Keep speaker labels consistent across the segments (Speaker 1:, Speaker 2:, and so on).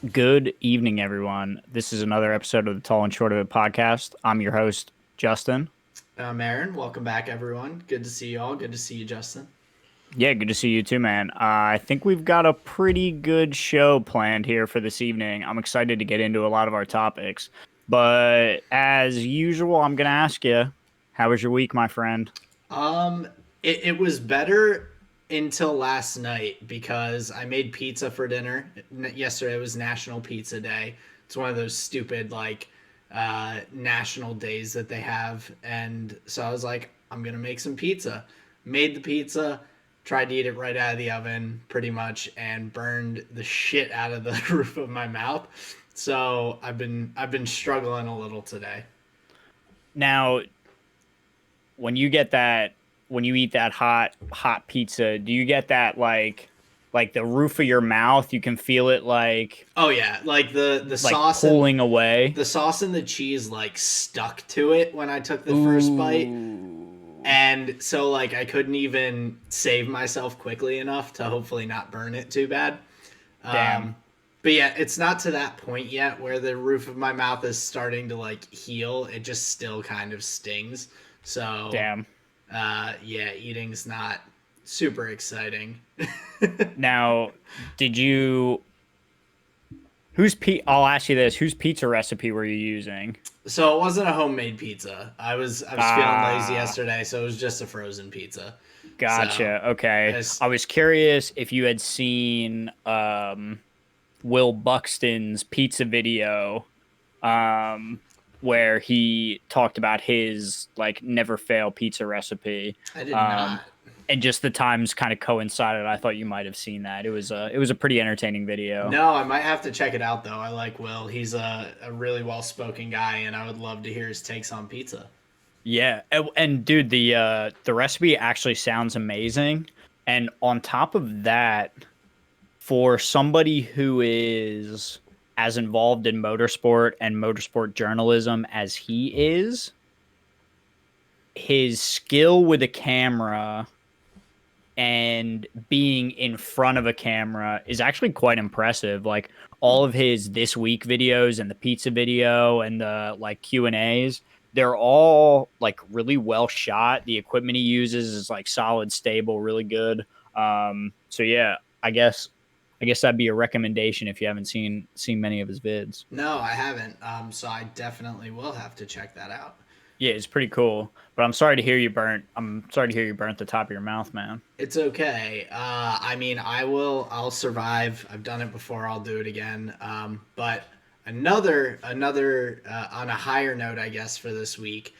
Speaker 1: Good evening, everyone. This is another episode of the Tall and Short of It podcast. I'm your host, Justin.
Speaker 2: Aaron, welcome back, everyone. Good to see you all. Good to see you, Justin.
Speaker 1: Yeah, good to see you too, man. I think we've got a pretty good show planned here for this evening. I'm excited to get into a lot of our topics. But as usual, I'm going to ask you, how was your week, my friend?
Speaker 2: Um, it was better until last night because I made pizza for dinner. Yesterday was National Pizza Day. It's one of those stupid national days that they have, and so I was like, I'm gonna make some pizza. Made the pizza, tried to eat it right out of the oven, pretty much, and burned the shit out of the roof of my mouth. So I've been struggling a little today.
Speaker 1: Now, when you get that, when you eat that hot pizza, do you get that like the roof of your mouth? You can feel it
Speaker 2: Oh yeah, like the
Speaker 1: like
Speaker 2: sauce and
Speaker 1: pulling away.
Speaker 2: the sauce and the cheese like stuck to it when I took the first bite.
Speaker 1: Ooh.
Speaker 2: And so like I couldn't even save myself quickly enough to hopefully not burn it too bad.
Speaker 1: Damn.
Speaker 2: Um but yeah, it's not to that point yet where the roof of my mouth is starting to like heal. It just still kind of stings. So
Speaker 1: Damn.
Speaker 2: yeah, eating's not super exciting.
Speaker 1: Now, did you I'll ask you this, whose pizza recipe were you using?
Speaker 2: So it wasn't a homemade pizza. I was feeling lazy
Speaker 1: Ah,
Speaker 2: yesterday, so it was just a frozen pizza. So
Speaker 1: gotcha. Okay.
Speaker 2: as
Speaker 1: I was curious if you had seen Will Buxton's pizza video um where he talked about his like never fail pizza recipe.
Speaker 2: I did
Speaker 1: Um
Speaker 2: not.
Speaker 1: and just the times kind of coincided. I thought you might have seen that. It was a pretty entertaining video.
Speaker 2: No, I might have to check it out though. I like Will. He's a really well spoken guy, and I would love to hear his takes on pizza.
Speaker 1: Yeah, and dude, the recipe actually sounds amazing. And on top of that, for somebody who is as involved in motorsport and motorsport journalism as he is, his skill with a camera and being in front of a camera is actually quite impressive. Like all of his this week videos and the pizza video and the like Q&As, they're all like really well shot. The equipment he uses is like solid, stable, really good. So yeah, I guess that'd be a recommendation if you haven't seen many of his vids.
Speaker 2: No, I haven't. So I definitely will have to check that out.
Speaker 1: Yeah, it's pretty cool. But I'm sorry to hear you burnt. I'm sorry to hear you burnt the top of your mouth, man.
Speaker 2: It's okay. I mean, I will. I'll survive. I've done it before. I'll do it again. But another on a higher note, I guess for this week.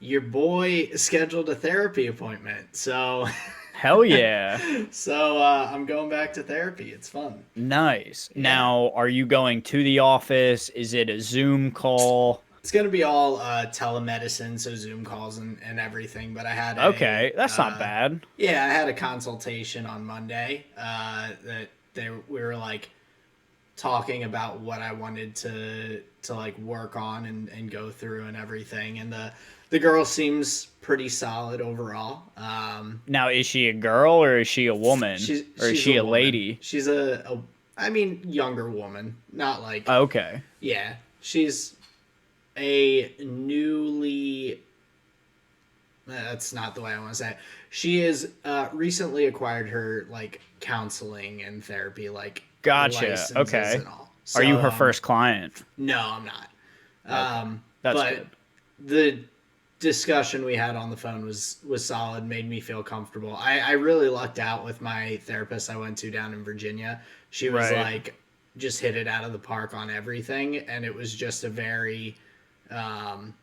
Speaker 2: Your boy scheduled a therapy appointment, so
Speaker 1: Hell yeah.
Speaker 2: I'm going back to therapy. It's fun.
Speaker 1: Nice.
Speaker 2: Yeah,
Speaker 1: Now, are you going to the office? Is it a Zoom call?
Speaker 2: it's gonna be all telemedicine, so Zoom calls and everything. But
Speaker 1: Okay, that's not bad.
Speaker 2: I had a consultation on Monday. That we were like talking about what I wanted to like work on and go through and everything. And the girl seems pretty solid overall.
Speaker 1: Now, is she a girl or is she a woman? Or is
Speaker 2: She's a
Speaker 1: she a
Speaker 2: woman.
Speaker 1: lady?
Speaker 2: She's I mean younger woman, not like
Speaker 1: Okay.
Speaker 2: yeah. She's a newly that's not the way I want to say it. She is recently acquired her like counseling and therapy like
Speaker 1: Gotcha.
Speaker 2: licenses
Speaker 1: Okay.
Speaker 2: and all.
Speaker 1: Are you
Speaker 2: So
Speaker 1: her first client?
Speaker 2: no, I'm not.
Speaker 1: Okay. That's
Speaker 2: But
Speaker 1: good.
Speaker 2: the discussion we had on the phone was solid, made me feel comfortable. I really lucked out with my therapist I went to down in Virginia. She was
Speaker 1: Right.
Speaker 2: like just hit it out of the park on everything, and it was just a very um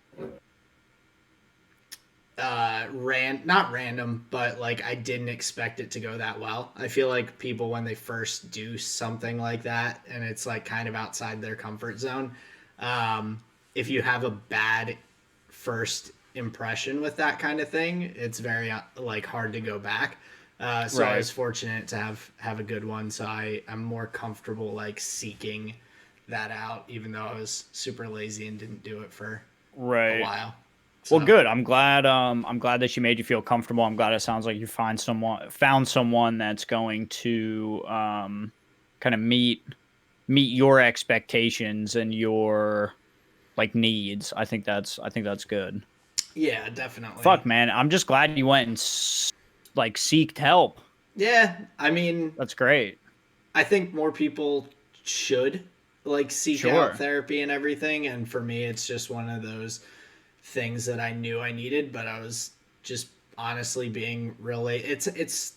Speaker 2: not random, but like I didn't expect it to go that well. I feel like people when they first do something like that and it's like kind of outside their comfort zone, if you have a bad first impression with that kind of thing, it's very like hard to go back. So I
Speaker 1: Right.
Speaker 2: was fortunate to have a good one, so I'm more comfortable like seeking that out, even though I was super lazy and didn't do it for a
Speaker 1: Right.
Speaker 2: while.
Speaker 1: Well,
Speaker 2: So
Speaker 1: good. I'm glad that she made you feel comfortable. I'm glad it sounds like you found someone that's going to kind of meet meet your expectations and your like needs. I think that's good.
Speaker 2: Yeah, definitely.
Speaker 1: Fuck, man. I'm just glad you went and like seeked help.
Speaker 2: Yeah, I mean,
Speaker 1: That's great.
Speaker 2: I think more people should like seek out
Speaker 1: Sure.
Speaker 2: therapy and everything. And for me, it's just one of those things that I knew I needed, but I was just honestly being really. It's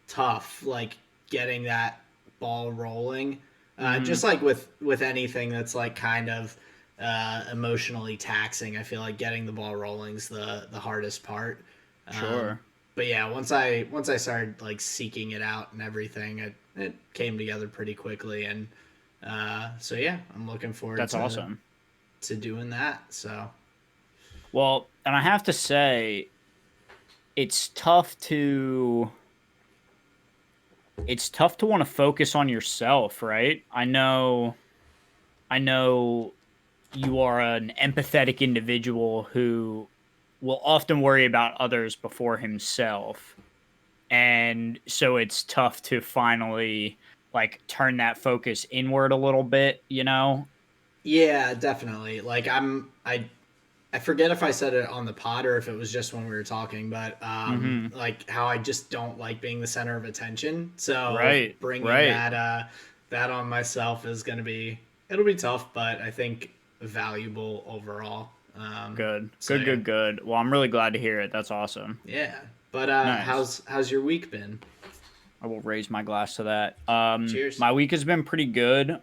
Speaker 2: tough, like getting that ball rolling.
Speaker 1: Mm-hmm.
Speaker 2: Just like with anything that's like kind of emotionally taxing, I feel like getting the ball rolling's the hardest part. Um,
Speaker 1: Sure.
Speaker 2: but yeah, once I started like seeking it out and everything, it came together pretty quickly, and so yeah, I'm looking forward
Speaker 1: That's awesome.
Speaker 2: to doing that. So
Speaker 1: Well, and I have to say, it's tough to it's tough to want to focus on yourself, right? I know you are an empathetic individual who will often worry about others before himself. And so it's tough to finally like turn that focus inward a little bit, you know?
Speaker 2: yeah, definitely. Like I forget if I said it on the pod or if it was just when we were talking, but
Speaker 1: Mhm.
Speaker 2: like how I just don't like being the center of attention. So
Speaker 1: Right.
Speaker 2: bringing
Speaker 1: Right.
Speaker 2: that on myself is gonna be it'll be tough, but I think valuable overall.
Speaker 1: Good.
Speaker 2: So
Speaker 1: Good,
Speaker 2: yeah,
Speaker 1: good, good. Well, I'm really glad to hear it. That's awesome.
Speaker 2: yeah. But
Speaker 1: Nice.
Speaker 2: how's your week been?
Speaker 1: I will raise my glass to that.
Speaker 2: Cheers.
Speaker 1: My week has been pretty good.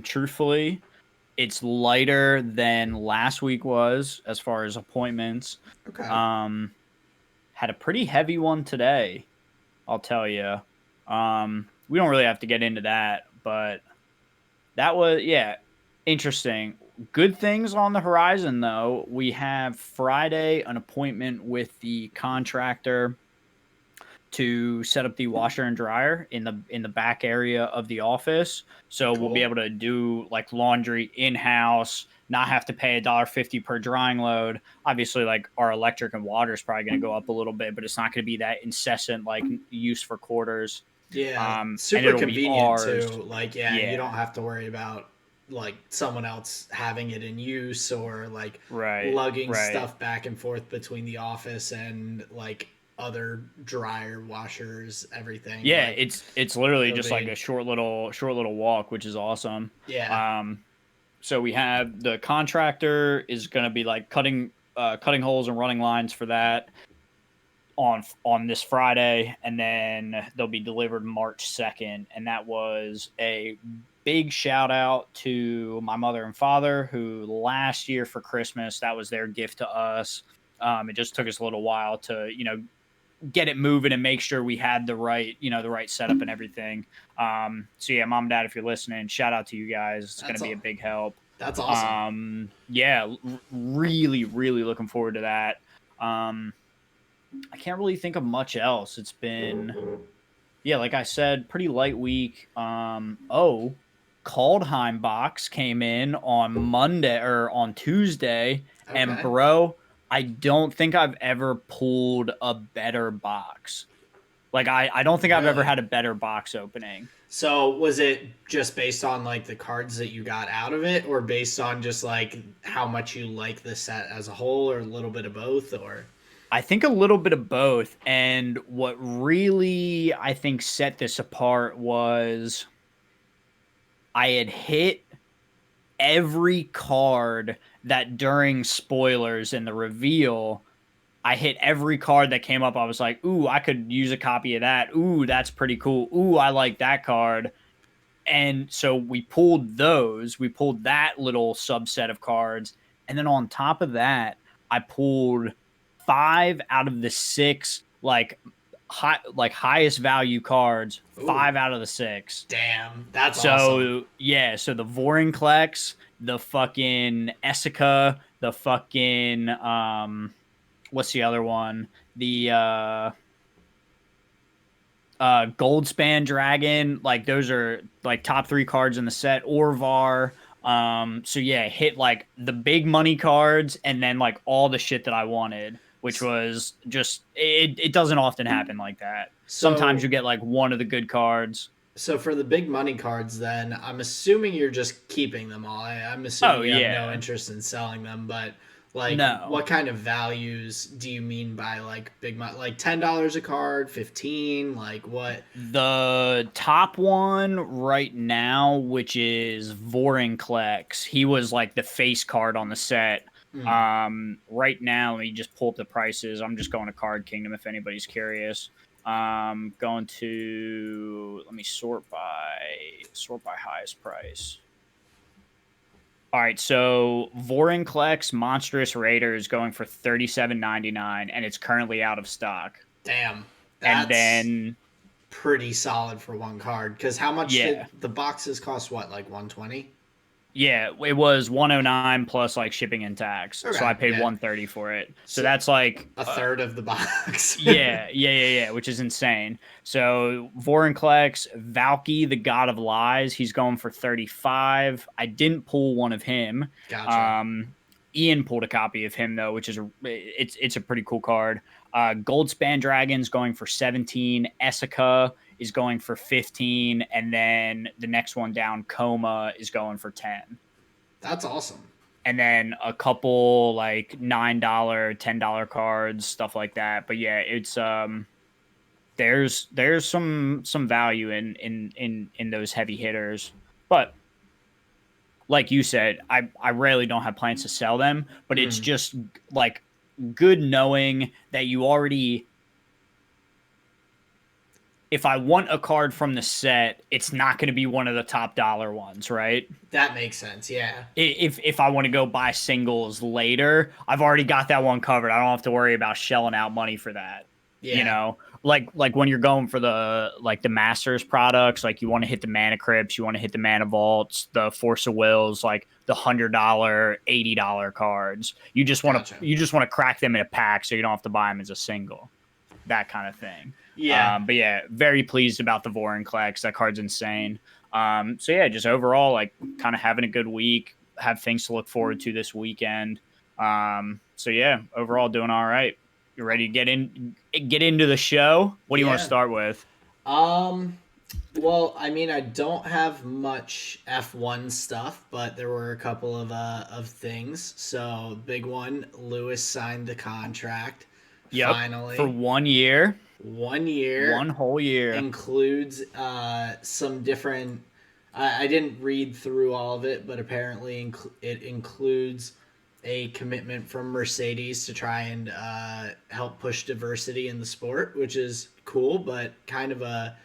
Speaker 1: Truthfully, it's lighter than last week was as far as appointments.
Speaker 2: Okay.
Speaker 1: Um, had a pretty heavy one today, I'll tell you. We don't really have to get into that, but that was yeah, interesting. Good things on the horizon though. We have Friday an appointment with the contractor to set up the washer and dryer in the back area of the office. So we'll be
Speaker 2: Cool.
Speaker 1: able to do like laundry in house, not have to pay $1.50 per drying load. Obviously, like our electric and water is probably going to go up a little bit, but it's not going to be that incessant like use for quarters.
Speaker 2: Yeah,
Speaker 1: And
Speaker 2: super
Speaker 1: it'll be
Speaker 2: convenient
Speaker 1: ours.
Speaker 2: too. Like, yeah, you don't
Speaker 1: Yeah.
Speaker 2: have to worry about like someone else having it in use or like
Speaker 1: Right.
Speaker 2: lugging
Speaker 1: Right.
Speaker 2: stuff back and forth between the office and like other dryer washers, everything.
Speaker 1: Yeah,
Speaker 2: Like,
Speaker 1: it's literally
Speaker 2: it'll
Speaker 1: just like
Speaker 2: be
Speaker 1: a short little walk, which is awesome.
Speaker 2: yeah,
Speaker 1: Um, so we have the contractor is going to be like cutting holes and running lines for that on this Friday, and then they'll be delivered March 2nd. And that was a big shout out to my mother and father, who last year for Christmas that was their gift to us. It just took us a little while to get it moving and make sure we had the right setup and everything. So yeah, mom and dad, if you're listening, shout out to you guys. It's going to
Speaker 2: that's
Speaker 1: be a
Speaker 2: all.
Speaker 1: big help.
Speaker 2: That's awesome.
Speaker 1: Yeah, really, really looking forward to that. I can't really think of much else. It's been, yeah, like I said, pretty light week. Kaldheim box came in on Monday or on Tuesday, and
Speaker 2: Okay,
Speaker 1: bro, I don't think I've ever pulled a better box. Like I don't think I've ever
Speaker 2: really.
Speaker 1: had a better box opening.
Speaker 2: So was it just based on like the cards that you got out of it, or based on just like how much you like the set as a whole, or a little bit of both, or?
Speaker 1: I think a little bit of both. And what really I think set this apart was I had hit every card that during spoilers and the reveal, I hit every card that came up. I was like, ooh, I could use a copy of that. Ooh, that's pretty cool. Ooh, I like that card. And so we pulled those. We pulled that little subset of cards. And then on top of that, I pulled 5 out of the 6 highest value cards,
Speaker 2: Ooh,
Speaker 1: 5 out of the 6.
Speaker 2: damn, that's awesome.
Speaker 1: So yeah, so the Vorinclex, the fucking Essica, the fucking what's the other one? The Goldspan Dragon, like those are like top 3 cards in the set. Orvar. So yeah, hit like the big money cards and then like all the shit that I wanted, which was just it doesn't often happen like that. Sometimes
Speaker 2: So
Speaker 1: you get like one of the good cards.
Speaker 2: So for the big money cards, then I'm assuming you're just keeping them all. I'm
Speaker 1: Oh
Speaker 2: assuming you have no
Speaker 1: yeah.
Speaker 2: interest in selling them, but like,
Speaker 1: No.
Speaker 2: what kind of values do you mean by like big money? Like $10 a card, 15? Like what?
Speaker 1: The top one right now, which is Vorinclex, he was like the face card on the set.
Speaker 2: Mm,
Speaker 1: Right now, let me just pull up the prices. I'm just going to Card Kingdom if anybody's curious. Going to let me sort by highest price. All right, so Vorinclex Monstrous Raider is going for $37.99, and it's currently out of stock.
Speaker 2: damn,
Speaker 1: And
Speaker 2: that's
Speaker 1: then
Speaker 2: pretty solid for one card. Because how much did
Speaker 1: yeah,
Speaker 2: the boxes cost? What, like 120?
Speaker 1: yeah, it was 109 plus like shipping and tax. So
Speaker 2: Okay,
Speaker 1: I paid
Speaker 2: yeah.
Speaker 1: 130 for it. So
Speaker 2: So
Speaker 1: that's like
Speaker 2: a third of the box.
Speaker 1: yeah, which is insane. So Vorinclex, Valky, the God of Lies, he's going for 35. I didn't pull one of him.
Speaker 2: Gotcha.
Speaker 1: Um, Ian pulled a copy of him though, which is it's a pretty cool card. Goldspan Dragon's going for 17. Essica is going for 15, and then the next one down, Coma, is going for 10.
Speaker 2: That's awesome.
Speaker 1: And then a couple like $9, $10 cards, stuff like that. But yeah, it's there's some value in those heavy hitters. But like you said, I rarely don't have plans to sell them, but it's
Speaker 2: Mm.
Speaker 1: just like good knowing that you already, if I want a card from the set, it's not going to be one of the top dollar ones, right?
Speaker 2: That makes sense. Yeah.
Speaker 1: If I want to go buy singles later, I've already got that one covered. I don't have to worry about shelling out money for that. You
Speaker 2: Yeah.
Speaker 1: know, like when you're going for the Masters products, like you want to hit the Mana Crypts, you want to hit the Mana Vaults, the Force of Wills, like the $100, $80 cards.
Speaker 2: Gotcha.
Speaker 1: You just want to crack them in a pack so you don't have to buy them as a single, that kind of thing.
Speaker 2: Yeah.
Speaker 1: But yeah, very pleased about the Vorinclex. That card's insane. So yeah, just overall, like kind of having a good week. Have things to look forward to this weekend. So yeah, overall doing all right. You ready to get into the show? What do you want to
Speaker 2: Yeah.
Speaker 1: start with?
Speaker 2: Um. Well, I mean, I don't have much F1 stuff, but there were a couple of things. So, big one, Lewis signed the contract
Speaker 1: Yep, for
Speaker 2: finally.
Speaker 1: 1 year,
Speaker 2: 1 year
Speaker 1: one whole year.
Speaker 2: includes some different. I didn't read through all of it, but apparently it includes a commitment from Mercedes to try and help push diversity in the sport, which is cool, but kind of a,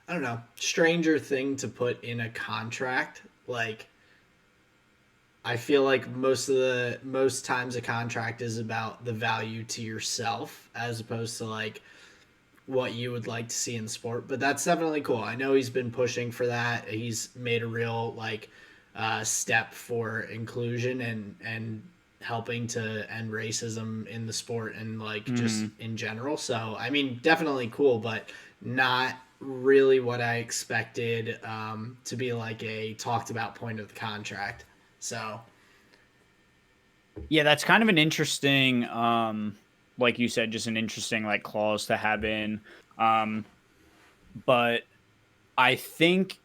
Speaker 2: I don't know, stranger thing to put in a contract. Like, I feel like most times a contract is about the value to yourself as opposed to like what you would like to see in sport. But that's definitely cool. I know he's been pushing for that. He's made a real like step for inclusion and helping to end racism in the sport and like just
Speaker 1: Mm-hmm.
Speaker 2: in general. So I mean, definitely cool, but not really what I expected to be like a talked about point of the contract. So
Speaker 1: Yeah, that's kind of an interesting, like you said, just an interesting like clause to have in. Um, but I think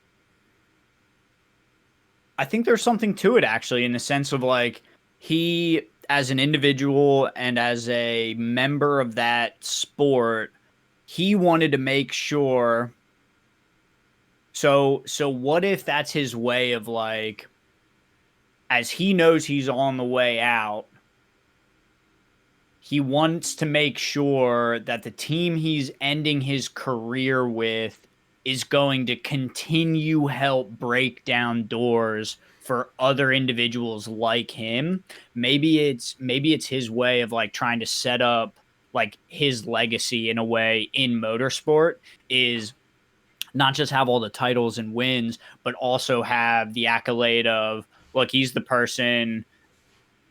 Speaker 1: I think there's something to it actually in the sense of like he as an individual and as a member of that sport, he wanted to make sure. So what if that's his way of like, as he knows he's on the way out, he wants to make sure that the team he's ending his career with is going to continue help break down doors for other individuals like him. Maybe it's his way of like trying to set up like his legacy in a way in motorsport is not just have all the titles and wins, but also have the accolade of, look, he's the person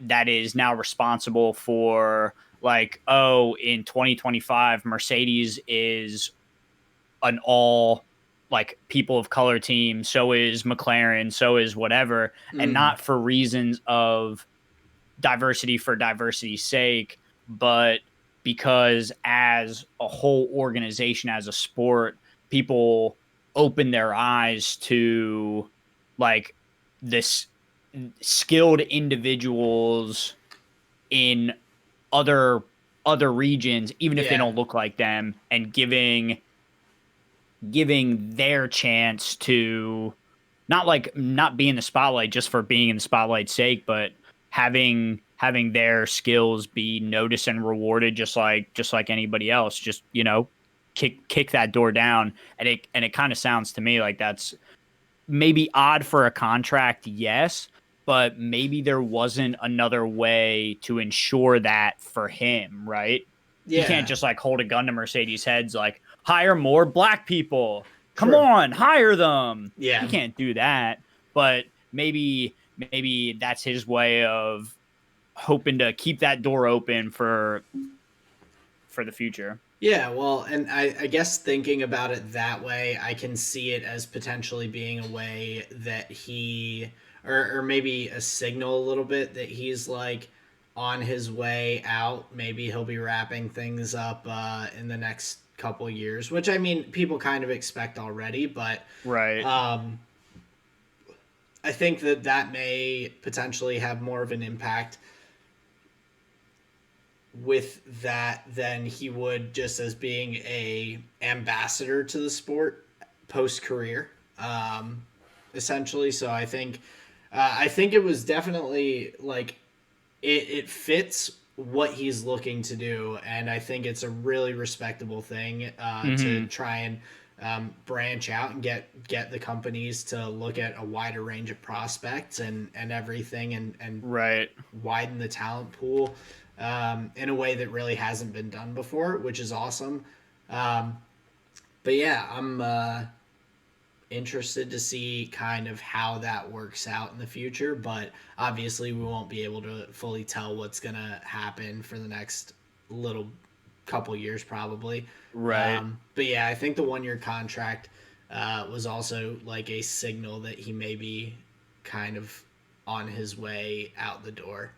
Speaker 1: that is now responsible for like, oh, in 2025 Mercedes is an all like people of color team, so is McLaren, so is whatever, and
Speaker 2: mm,
Speaker 1: not for reasons of diversity for diversity's sake, but because as a whole organization, as a sport, people open their eyes to like this skilled individuals in other regions, even if they
Speaker 2: Yeah.
Speaker 1: don't look like them, and giving their chance to not be in the spotlight just for being in the spotlight's sake, but having their skills be noticed and rewarded just like anybody else. Just, kick that door down. And it kind of sounds to me like that's maybe odd for a contract, yes, but maybe there wasn't another way to ensure that for him, right? He can't
Speaker 2: Yeah.
Speaker 1: just like hold a gun to Mercedes heads like hire more black people. Come
Speaker 2: True.
Speaker 1: on, hire them. He
Speaker 2: Yeah.
Speaker 1: can't do that, but maybe that's his way of hoping to keep that door open for the future.
Speaker 2: Yeah, well, and I guess thinking about it that way, I can see it as potentially being a way that or maybe a signal a little bit that he's like on his way out. Maybe he'll be wrapping things up in the next couple years, which I mean, people kind of expect already, but
Speaker 1: Right.
Speaker 2: um, I think that may potentially have more of an impact with that than he would just as being a ambassador to the sport post career, essentially. So I think it was definitely like it fits what he's looking to do, and I think it's a really respectable thing to
Speaker 1: Mm-hmm.
Speaker 2: try and branch out and get the companies to look at a wider range of prospects and everything, and
Speaker 1: Right.
Speaker 2: widen the talent pool in a way that really hasn't been done before, which is awesome. But yeah, I'm interested to see kind of how that works out in the future. But obviously, we won't be able to fully tell what's going to happen for the next little couple years, probably.
Speaker 1: Right.
Speaker 2: But yeah, I think the 1 year contract was also like a signal that he may be kind of on his way out the door.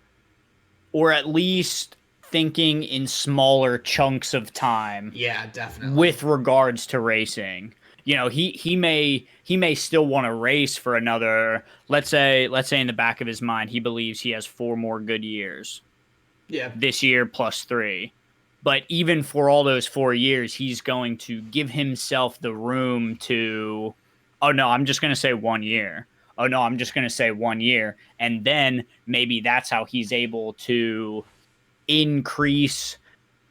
Speaker 1: Or at least thinking in smaller chunks of time
Speaker 2: Yeah, definitely.
Speaker 1: with regards to racing. He may still want to race for another, let's say in the back of his mind he believes he has 4 more good years
Speaker 2: Yeah.
Speaker 1: this year plus 3. But even for all those 4 years, he's going to give himself the room to, oh no, I'm just going to say 1 year. Oh no, I'm just going to say 1 year. And then maybe that's how he's able to increase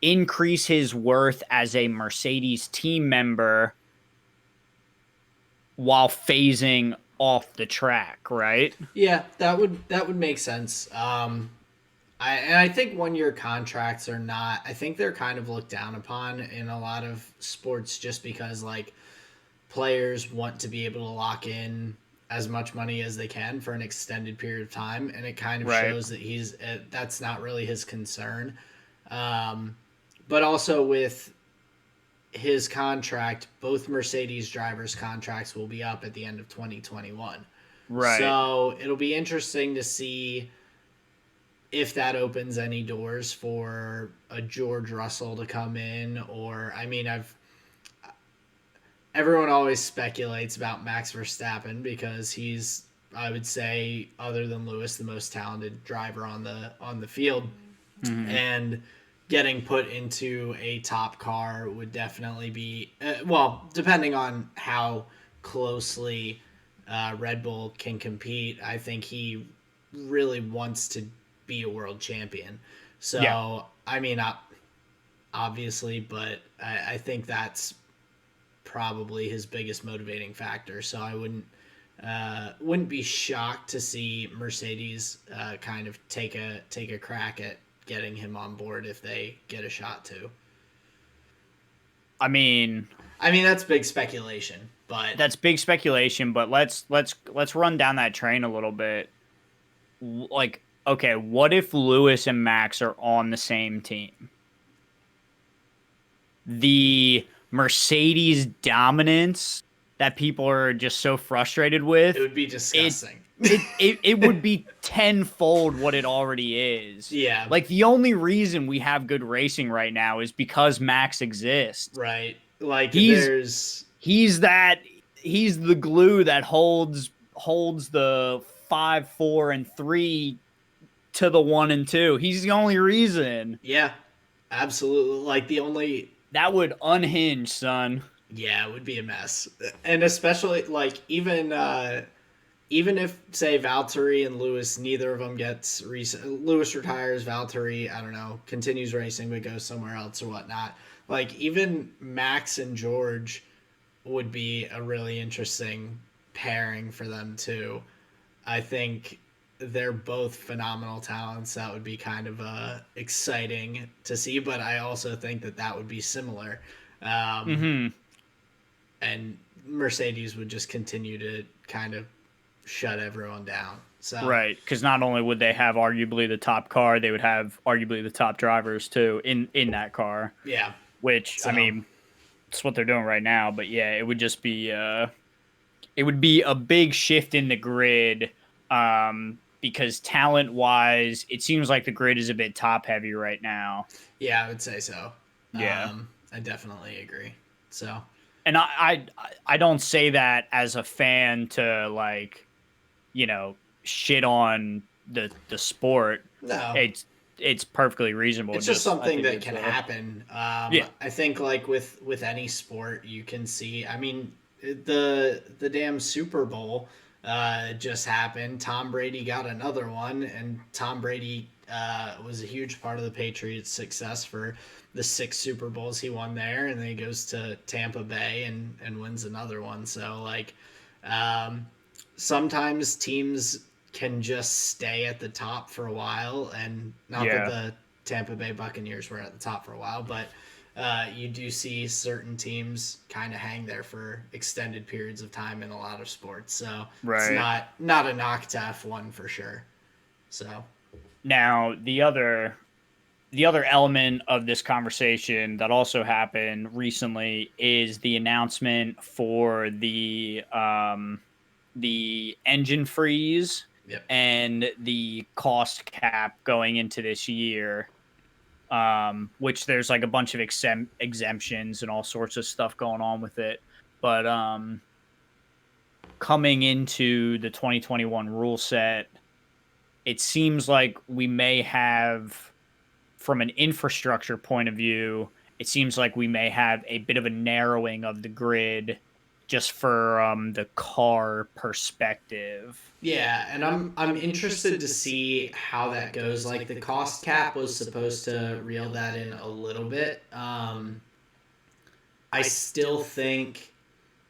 Speaker 1: his worth as a Mercedes team member while phasing off the track, right?
Speaker 2: Yeah, that would make sense. I think 1 year contracts are not. I think they're kind of looked down upon in a lot of sports just because like players want to be able to lock in as much money as they can for an extended period of time, and it kind of
Speaker 1: Right.
Speaker 2: shows that that's not really his concern. But also with his contract, both Mercedes drivers' contracts will be up at the end of 2021.
Speaker 1: Right.
Speaker 2: So it'll be interesting to see if that opens any doors for a George Russell to come in, or I mean, everyone always speculates about Max Verstappen because he's, I would say, other than Lewis, the most talented driver on the field,
Speaker 1: Mm-hmm.
Speaker 2: and getting put into a top car would definitely be well, depending on how closely Red Bull can compete. I think he really wants to be a world champion.
Speaker 1: Yeah.
Speaker 2: So I mean, obviously, but I think that's probably his biggest motivating factor. So I wouldn't be shocked to see Mercedes kind of take a crack at getting him on board if they get a shot to.
Speaker 1: I mean,
Speaker 2: That's big speculation, but
Speaker 1: that's big speculation, but let's run down that train a little bit. Like, okay, what if Lewis and Max are on the same team? The Mercedes dominance that people are just so frustrated
Speaker 2: it
Speaker 1: with,
Speaker 2: would be
Speaker 1: it
Speaker 2: disgusting.
Speaker 1: it would be tenfold what it already is.
Speaker 2: Yeah,
Speaker 1: Like, the only reason we have good racing right now is because Max exists.
Speaker 2: right. Like
Speaker 1: He's
Speaker 2: there's
Speaker 1: he's the glue that holds the 5, 4, and 3 to the 1 and 2. He's the only reason.
Speaker 2: Yeah, absolutely. Like the only
Speaker 1: That would unhinge, son.
Speaker 2: yeah, it would be a mess. And especially like even if say Valtteri and Lewis, neither of them gets Lewis retires, Valtteri, I don't know, continues racing but goes somewhere else or whatnot. Like even Max and George would be a really interesting pairing for them too. I think they're both phenomenal talents. That would be kind of exciting to see, but I also think that would be similar.
Speaker 1: Mm-hmm.
Speaker 2: And Mercedes would just continue to kind of shut everyone down. So
Speaker 1: Right, because not only would they have arguably the top car, they would have arguably the top drivers too in that car.
Speaker 2: yeah,
Speaker 1: Which
Speaker 2: so
Speaker 1: I mean, it's what they're doing right now. But yeah, it would just be it would be a big shift in the grid. Because talent wise, it seems like the grid is a bit top heavy right now.
Speaker 2: yeah, I would say so.
Speaker 1: Yeah.
Speaker 2: I definitely agree. So
Speaker 1: And I don't say that as a fan to like, shit on the sport.
Speaker 2: no,
Speaker 1: It's perfectly reasonable.
Speaker 2: it's just something that can
Speaker 1: a,
Speaker 2: happen.
Speaker 1: Yeah.
Speaker 2: I think like with any sport, you can see. I mean, the damn Super Bowl just happened. Tom Brady got another one, and Tom Brady was a huge part of the Patriots' success for the 6 Super Bowls he won there, and then he goes to Tampa Bay and wins another one. So like, sometimes teams can just stay at the top for a while, and not that the Tampa Bay Buccaneers were at the top for a while, but you do see certain teams kind of hang there for extended periods of time in a lot of sports. So it's not a knock to F1 for sure. So
Speaker 1: now the other element of this conversation that also happened recently is the announcement for the engine freeze
Speaker 2: yep.
Speaker 1: and the cost cap going into this year. Which there's like a bunch of exemptions and all sorts of stuff going on with it. But coming into the 2021 rule set, it seems like we may have, from an infrastructure point of view, it seems like we may have a bit of a narrowing of the grid just for the car perspective.
Speaker 2: Yeah, and I'm interested to see how that goes. Like the cost cap was supposed to reel that in a little bit. I still think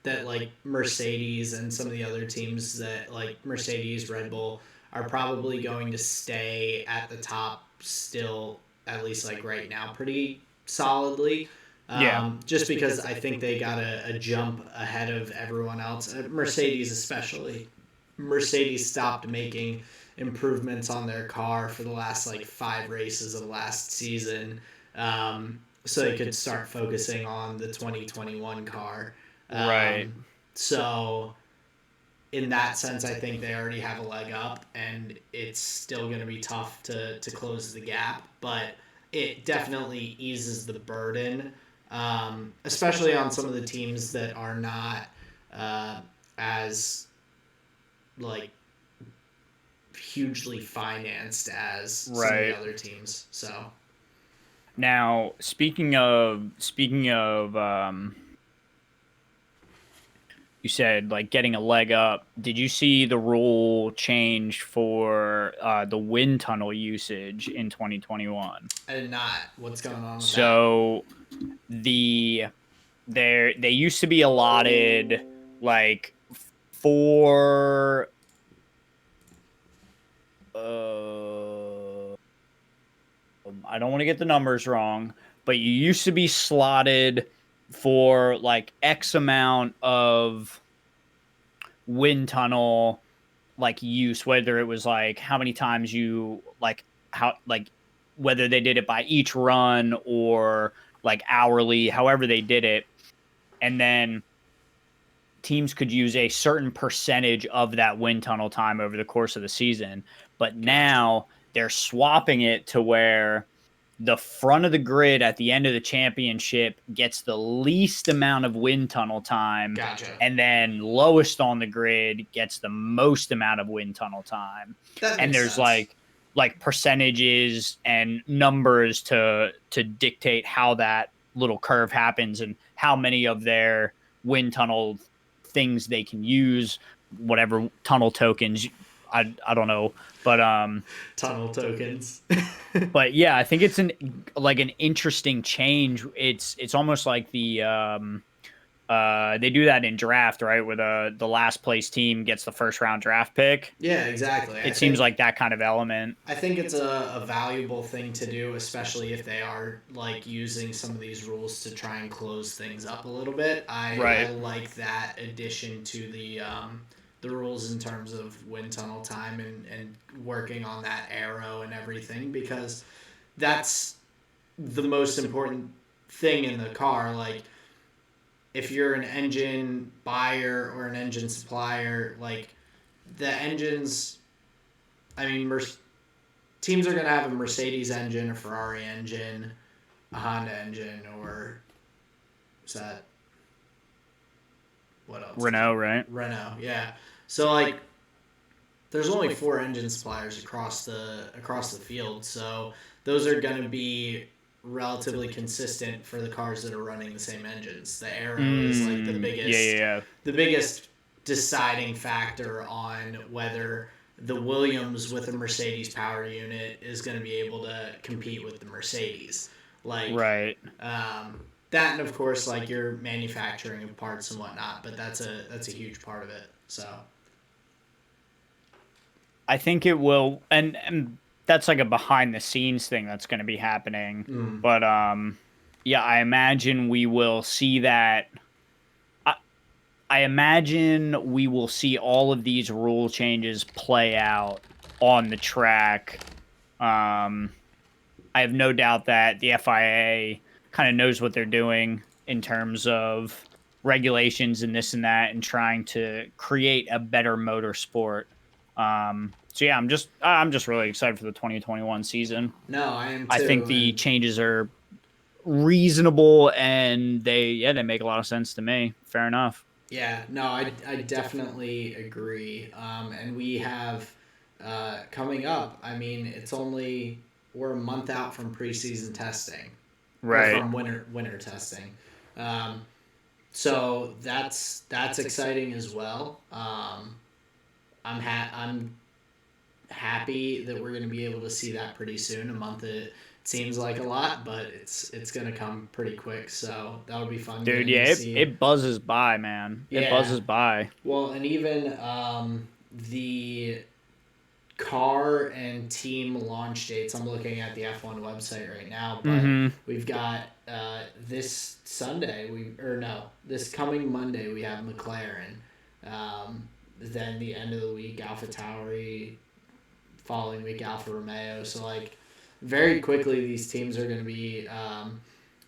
Speaker 2: that like Mercedes and some of the other teams that like Mercedes, Red Bull are probably going to stay at the top still, at least like right now, pretty solidly. Just because I think they got a jump ahead of everyone else, Mercedes especially. Mercedes stopped making improvements on their car for the last like 5 races of last season, so they could start focusing on the 2021 car.
Speaker 1: Right.
Speaker 2: So in that sense, I think they already have a leg up, and it's still going to be tough to close the gap, but it definitely eases the burden, especially on some of the teams that are not as like hugely financed as some of the other teams. So
Speaker 1: now speaking of you said like getting a leg up, did you see the rule change for the wind tunnel usage in 2021?
Speaker 2: I did not. What's going on with
Speaker 1: so that? They used to be allotted like 4 I don't want to get the numbers wrong, but you used to be slotted for like X amount of wind tunnel like use, whether it was like how many times you like how like whether they did it by each run or like hourly, however they did it. And then teams could use a certain percentage of that wind tunnel time over the course of the season. But now they're swapping it to where the front of the grid at the end of the championship gets the least amount of wind tunnel time.
Speaker 2: Gotcha.
Speaker 1: And then lowest on the grid gets the most amount of wind tunnel time.
Speaker 2: That
Speaker 1: and
Speaker 2: makes
Speaker 1: there's
Speaker 2: sense.
Speaker 1: like percentages and numbers to dictate how that little curve happens and how many of their wind tunnel things they can use, whatever tunnel tokens. I don't know, but
Speaker 2: Tunnel tokens.
Speaker 1: but yeah, I think it's an interesting change. It's almost like they do that in draft, right? Where the last place team gets the first round draft pick.
Speaker 2: Yeah, exactly.
Speaker 1: It seems like that kind of element.
Speaker 2: I think it's a valuable thing to do, especially if they are like using some of these rules to try and close things up a little bit. I like that addition to the rules in terms of wind tunnel time and working on that arrow and everything, because that's the most important thing in the car. Like, if you're an engine buyer or an engine supplier, like the engines, I mean, teams are going to have a Mercedes engine, a Ferrari engine, a Honda engine, or is that what else?
Speaker 1: Renault, right?
Speaker 2: Renault, yeah. So like, there's only 4 engine suppliers across the field, so those are going to be relatively consistent for the cars that are running the same engines. The Aero is like the biggest, the biggest deciding factor on whether the Williams with a Mercedes power unit is going to be able to compete with the Mercedes. Like,
Speaker 1: right.
Speaker 2: That, and of course, like your manufacturing of parts and whatnot, but that's a huge part of it. So
Speaker 1: I think it will, and that's like a behind the scenes thing that's going to be happening. But yeah, I imagine we will see that. I imagine we will see all of these rule changes play out on the track. I have no doubt that the FIA kind of knows what they're doing in terms of regulations and this and that, and trying to create a better motorsport. So yeah, I'm just really excited for the 2021 season.
Speaker 2: No, I am too.
Speaker 1: I think the changes are reasonable and they make a lot of sense to me. Fair enough.
Speaker 2: Yeah, no, I definitely agree. And we have coming up, I mean, we're a month out from preseason testing.
Speaker 1: Right.
Speaker 2: Or from winter testing. So that's exciting as well. I'm happy that we're going to be able to see that pretty soon. A month, it seems like a lot, but it's going to come pretty quick. So that'll be fun.
Speaker 1: Dude, yeah, it buzzes by, man. Yeah. It buzzes by.
Speaker 2: Well, and even the car and team launch dates. I'm looking at the F1 website right now, but we've got this coming Monday we have McLaren. Then the end of the week, AlphaTauri. Following week, Alfa Romeo. So like, very quickly these teams are going to be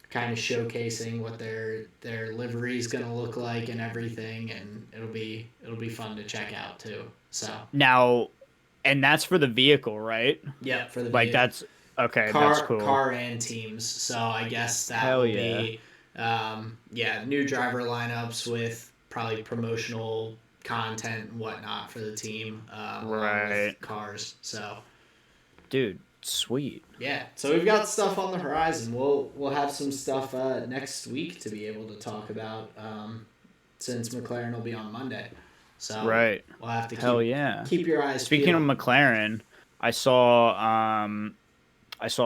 Speaker 2: kind of showcasing what their livery is going to look like and everything, and it'll be fun to check out too. So
Speaker 1: now, and that's for the vehicle, right?
Speaker 2: Yeah, for the
Speaker 1: vehicle. That's okay. That's cool.
Speaker 2: Car and teams. So I guess that will be new driver lineups with probably promotional content and whatnot for the team,
Speaker 1: right?
Speaker 2: With cars. So,
Speaker 1: dude, sweet.
Speaker 2: Yeah. So we've got stuff on the horizon. We'll have some stuff next week to be able to talk about. Since McLaren will be on Monday. So
Speaker 1: right.
Speaker 2: We'll have to keep your eyes.
Speaker 1: Speaking of McLaren, I saw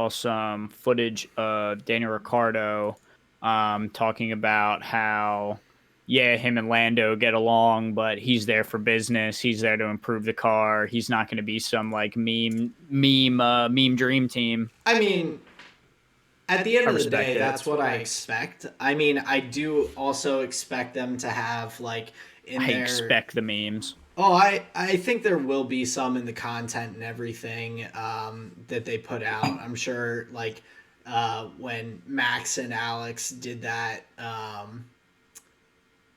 Speaker 1: some footage of Daniel Ricciardo talking about how him and Lando get along, but he's there for business. He's there to improve the car. He's not going to be some like meme dream team.
Speaker 2: I mean, at the end of the day, that's what I expect. I mean, I do also expect them to have like
Speaker 1: I expect the memes.
Speaker 2: Oh, I think there will be some in the content and everything that they put out. I'm sure like when Max and Alex did that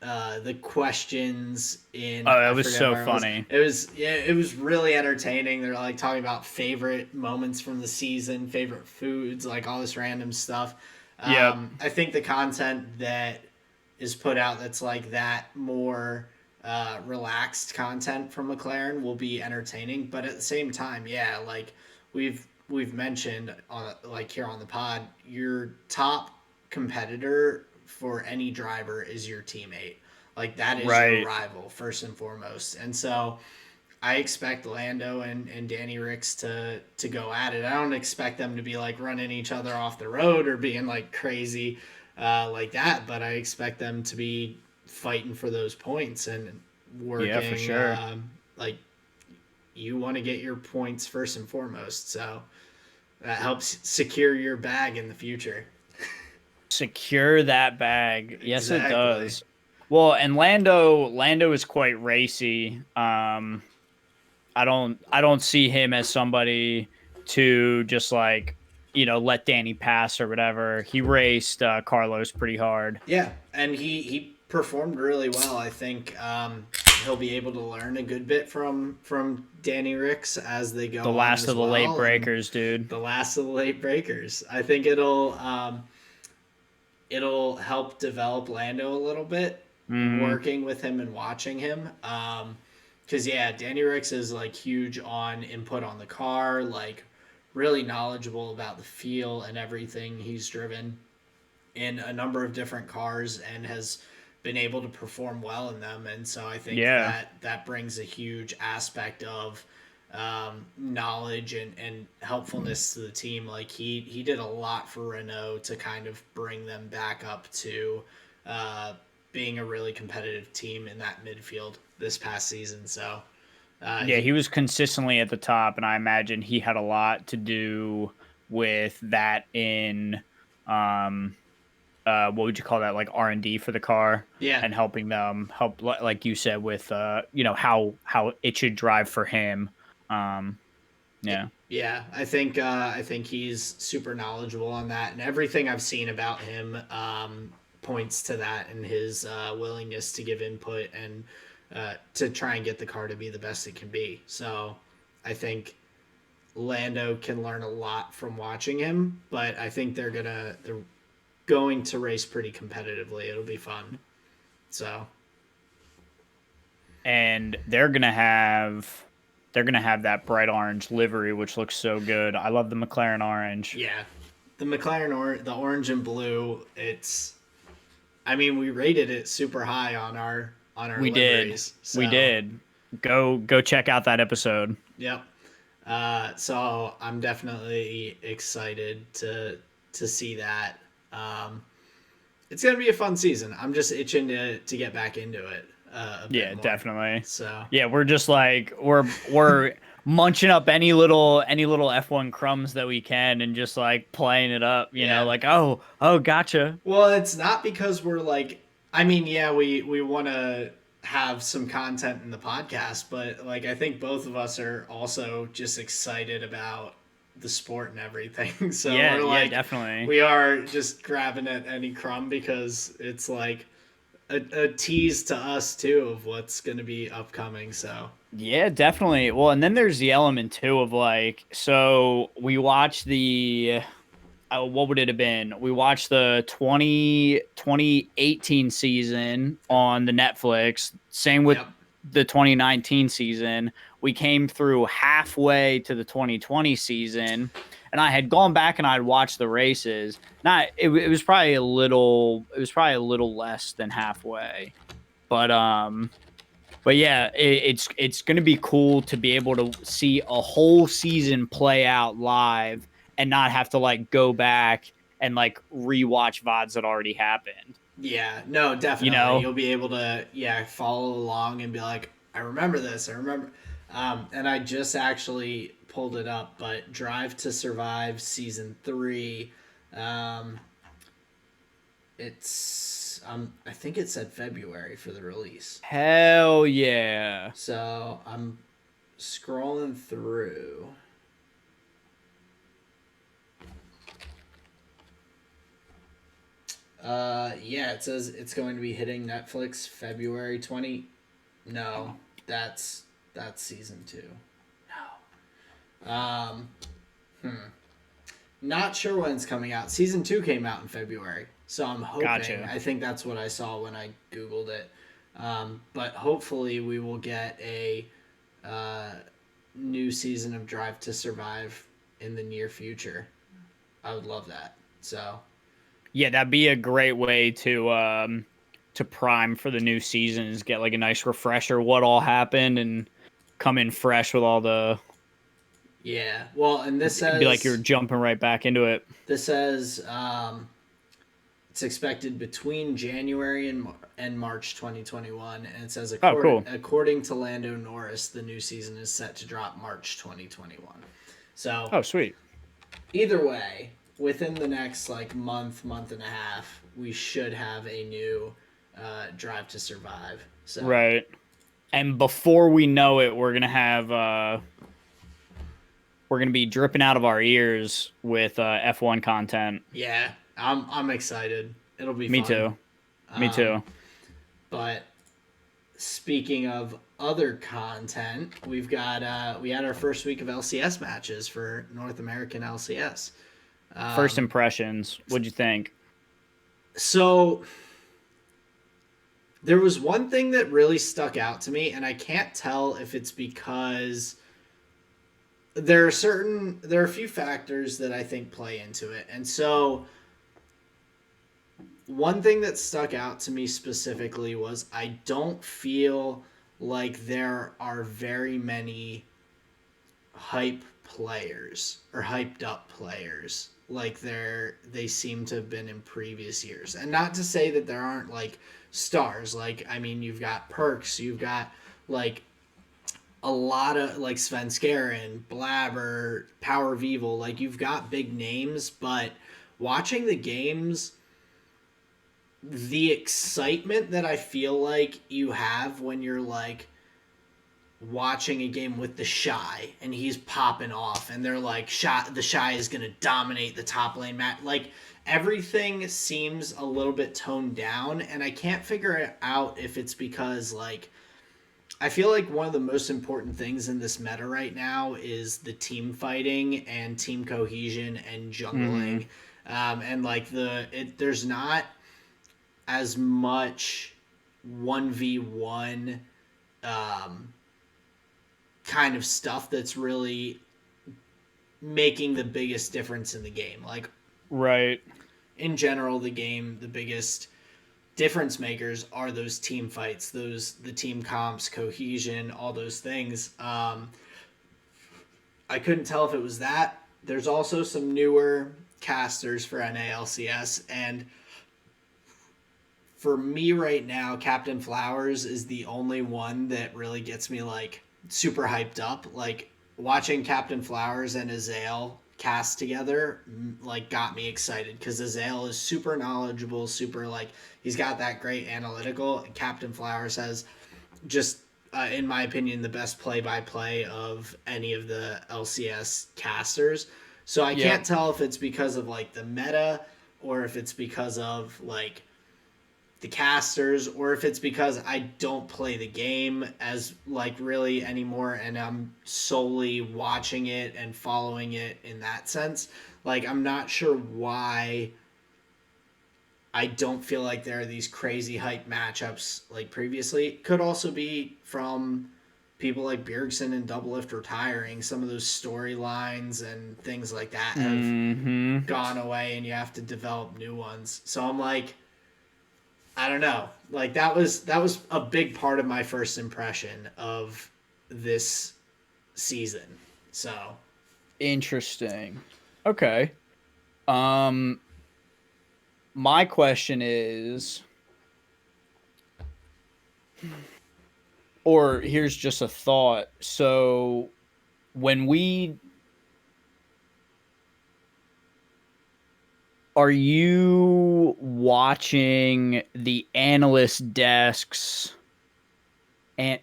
Speaker 2: the questions in
Speaker 1: Oh, that
Speaker 2: I
Speaker 1: was
Speaker 2: forget
Speaker 1: so
Speaker 2: where it was.
Speaker 1: funny.
Speaker 2: It was really entertaining. They're like talking about favorite moments from the season, favorite foods, like all this random stuff.
Speaker 1: Yep.
Speaker 2: I think the content that is put out that's like that more relaxed content from McLaren will be entertaining, but at the same time, yeah, like we've mentioned on like here on the pod, your top competitor for any driver is your teammate. Like that is your
Speaker 1: Right.
Speaker 2: rival first and foremost. And so I expect Lando and Danny Ricks to go at it. I don't expect them to be like running each other off the road or being like crazy like that, but I expect them to be fighting for those points and
Speaker 1: Yeah, for
Speaker 2: working
Speaker 1: sure.
Speaker 2: like you want to get your points first and foremost. So that helps secure your bag in the future.
Speaker 1: Secure that bag. Yes, it
Speaker 2: Exactly.
Speaker 1: does. Well, and Lando is quite racy. I don't see him as somebody to just like, let Danny pass or whatever. He raced Carlos pretty hard.
Speaker 2: Yeah, and he performed really well. I think he'll be able to learn a good bit from Danny Ricks as they
Speaker 1: The
Speaker 2: go on
Speaker 1: last
Speaker 2: as
Speaker 1: of the late
Speaker 2: well, and
Speaker 1: breakers, dude.
Speaker 2: the last of the late breakers. I think it'll help develop Lando a little bit,
Speaker 1: Hmm.
Speaker 2: working with him and watching him. Because yeah, Danny Ricks is like huge on input on the car, like really knowledgeable about the feel and everything. He's driven in a number of different cars and has been able to perform well in them. And so I think
Speaker 1: Yeah.
Speaker 2: that brings a huge aspect of knowledge and helpfulness to the team. Like he did a lot for Renault to kind of bring them back up to uh, being a really competitive team in that midfield this past season. So
Speaker 1: Yeah,
Speaker 2: he
Speaker 1: he was consistently at the top, and I imagine he had a lot to do with that in um what would you call that, like R&D for the car,
Speaker 2: yeah.
Speaker 1: and helping them help like you said with how it should drive for him. um yeah.
Speaker 2: Yeah, I think he's super knowledgeable on that, and everything I've seen about him points to that and his willingness to give input and to try and get the car to be the best it can be. So I think Lando can learn a lot from watching him, but I think they're going to race pretty competitively. It'll be fun. So
Speaker 1: And they're gonna have that bright orange livery, which looks so good. I love the McLaren orange.
Speaker 2: yeah, the McLaren the orange and blue. It's I mean, we rated it super high on our
Speaker 1: We did.
Speaker 2: liveries.
Speaker 1: We
Speaker 2: So,
Speaker 1: did. Go check out that episode.
Speaker 2: yep. So I'm definitely excited to see that. Um, it's gonna be a fun season. I'm just itching to get back into it a bit
Speaker 1: Yeah,
Speaker 2: more.
Speaker 1: definitely.
Speaker 2: So
Speaker 1: Yeah, we're just like we're munching up any little F1 crumbs that we can and just like playing it up,
Speaker 2: yeah.
Speaker 1: like, oh, gotcha.
Speaker 2: Well, it's not because we're like. I mean, yeah, we want to have some content in the podcast, but like I think both of us are also just excited about the sport and everything. So
Speaker 1: Yeah,
Speaker 2: we're
Speaker 1: yeah,
Speaker 2: like,
Speaker 1: definitely.
Speaker 2: we are just grabbing at any crumb because it's like a tease to us too of what's going to be upcoming. So
Speaker 1: Yeah, definitely. Well, and then there's the element too of like, so we watched the what would it have been? We watched the 2018 season on the Netflix. Same with
Speaker 2: yep,
Speaker 1: the 2019 season. We came through halfway to the 2020 season, and I had gone back and I'd watched the races. Not it was probably a little. It was probably a little less than halfway, but yeah, it's going to be cool to be able to see a whole season play out live and not have to like go back and like rewatch VODs that already happened.
Speaker 2: yeah, no,
Speaker 1: You
Speaker 2: definitely
Speaker 1: know?
Speaker 2: you'll be able to follow along and be like, I remember this, I remember. And I just actually pulled it up, but Drive to Survive season 3, um, it's I think it said February for the release.
Speaker 1: Hell yeah.
Speaker 2: So I'm scrolling through. Yeah, it says it's going to be hitting Netflix February 20. No, that's season 2. No. Not sure when it's coming out. Season 2 came out in February, so I'm hoping.
Speaker 1: Gotcha.
Speaker 2: I think that's what I saw when I googled it. But hopefully, we will get a new season of Drive to Survive in the near future. I would love that. So
Speaker 1: Yeah, that'd be a great way to prime for the new season, is get like a nice refresher what all happened and come in fresh with all the
Speaker 2: yeah, well, and
Speaker 1: be like you're jumping right back into it.
Speaker 2: this says it's expected between January and March 2021, and it says
Speaker 1: Oh, cool.
Speaker 2: according to Lando Norris, the new season is set to drop March 2021. So
Speaker 1: Oh, sweet.
Speaker 2: either way, within the next like month and a half, we should have a new Drive to Survive. So
Speaker 1: Right. And before we know it, we're gonna be dripping out of our ears with F1 content.
Speaker 2: yeah, I'm excited. It'll be
Speaker 1: Me
Speaker 2: fun.
Speaker 1: too. Me too.
Speaker 2: But speaking of other content, we had our first week of LCS matches for North American LCS.
Speaker 1: First impressions. What'd you think?
Speaker 2: So there was one thing that really stuck out to me, and I can't tell if it's because there are a few factors that I think play into it. And so one thing that stuck out to me specifically was I don't feel like there are very many hype players or hyped up players like they seem to have been in previous years. And not to say that there aren't like stars. Like, I mean, you've got Perks, you've got like a lot of like Sven Skaren, Blabber, Power of Evil. Like, you've got big names, but watching the games, the excitement that I feel like you have when you're like watching a game with the Shy and he's popping off and they're like, the Shy is going to dominate the top lane match. Like, everything seems a little bit toned down, and I can't figure out if it's because like I feel like one of the most important things in this meta right now is the team fighting and team cohesion and jungling. And like there's not as much 1v1 kind of stuff that's really making the biggest difference in the game. Like,
Speaker 1: right.
Speaker 2: In general, the biggest difference makers are those team fights, the team comps, cohesion, all those things. I couldn't tell if it was that. There's also some newer casters for NALCS, and for me right now, Captain Flowers is the only one that really gets me like super hyped up. Like, watching Captain Flowers and Azael cast together like got me excited, because Azael is super knowledgeable, super like he's got that great analytical, and Captain Flowers has just in my opinion the best play-by-play of any of the LCS casters. So I can't tell if it's because of like the meta, or if it's because of like the casters, or if it's because I don't play the game as like really anymore and I'm solely watching it and following it in that sense. Like, I'm not sure why I don't feel like there are these crazy hype matchups like previously. Could also be from people like Bjergsen and Doublelift retiring. Some of those storylines and things like that have gone away, and you have to develop new ones. So I'm like, I don't know. Like, that was a big part of my first impression of this season. So
Speaker 1: Interesting. Okay. My question is, or here's just a thought. So are you watching the analyst desks and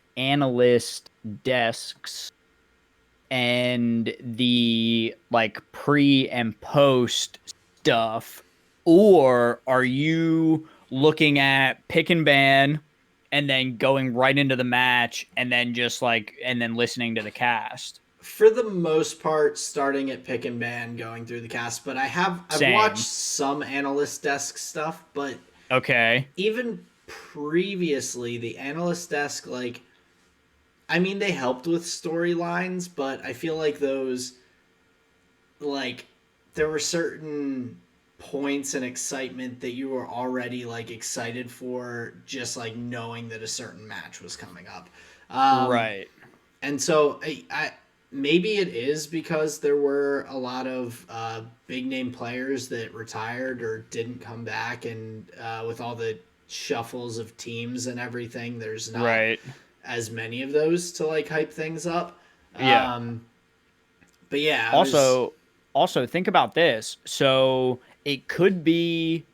Speaker 1: the like pre and post stuff Or are you looking at pick and ban and then going right into the match and then just like and then listening to the cast?
Speaker 2: For the most part, starting at pick and ban, going through the cast, but I've watched
Speaker 1: Same.
Speaker 2: some analyst desk stuff, but
Speaker 1: Okay.
Speaker 2: even previously, the analyst desk, like, I mean, they helped with storylines, but I feel like those, like, there were certain points and excitement that you were already like excited for just like knowing that a certain match was coming up.
Speaker 1: Right.
Speaker 2: And so I maybe it is because there were a lot of big name players that retired or didn't come back, and with all the shuffles of teams and everything, there's not
Speaker 1: Right.
Speaker 2: as many of those to like hype things up.
Speaker 1: Yeah.
Speaker 2: Um, but yeah, I was
Speaker 1: Also, also think about this. So it could be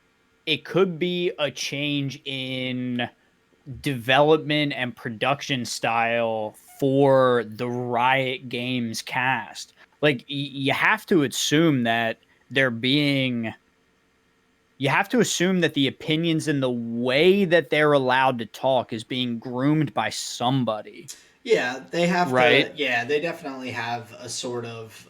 Speaker 1: a change in development and production style for the Riot Games cast. Like you have to assume that they're being you have to assume that the opinions and the way that they're allowed to talk is being groomed by somebody,
Speaker 2: yeah, they have to.
Speaker 1: right?
Speaker 2: Yeah, they definitely have a sort of,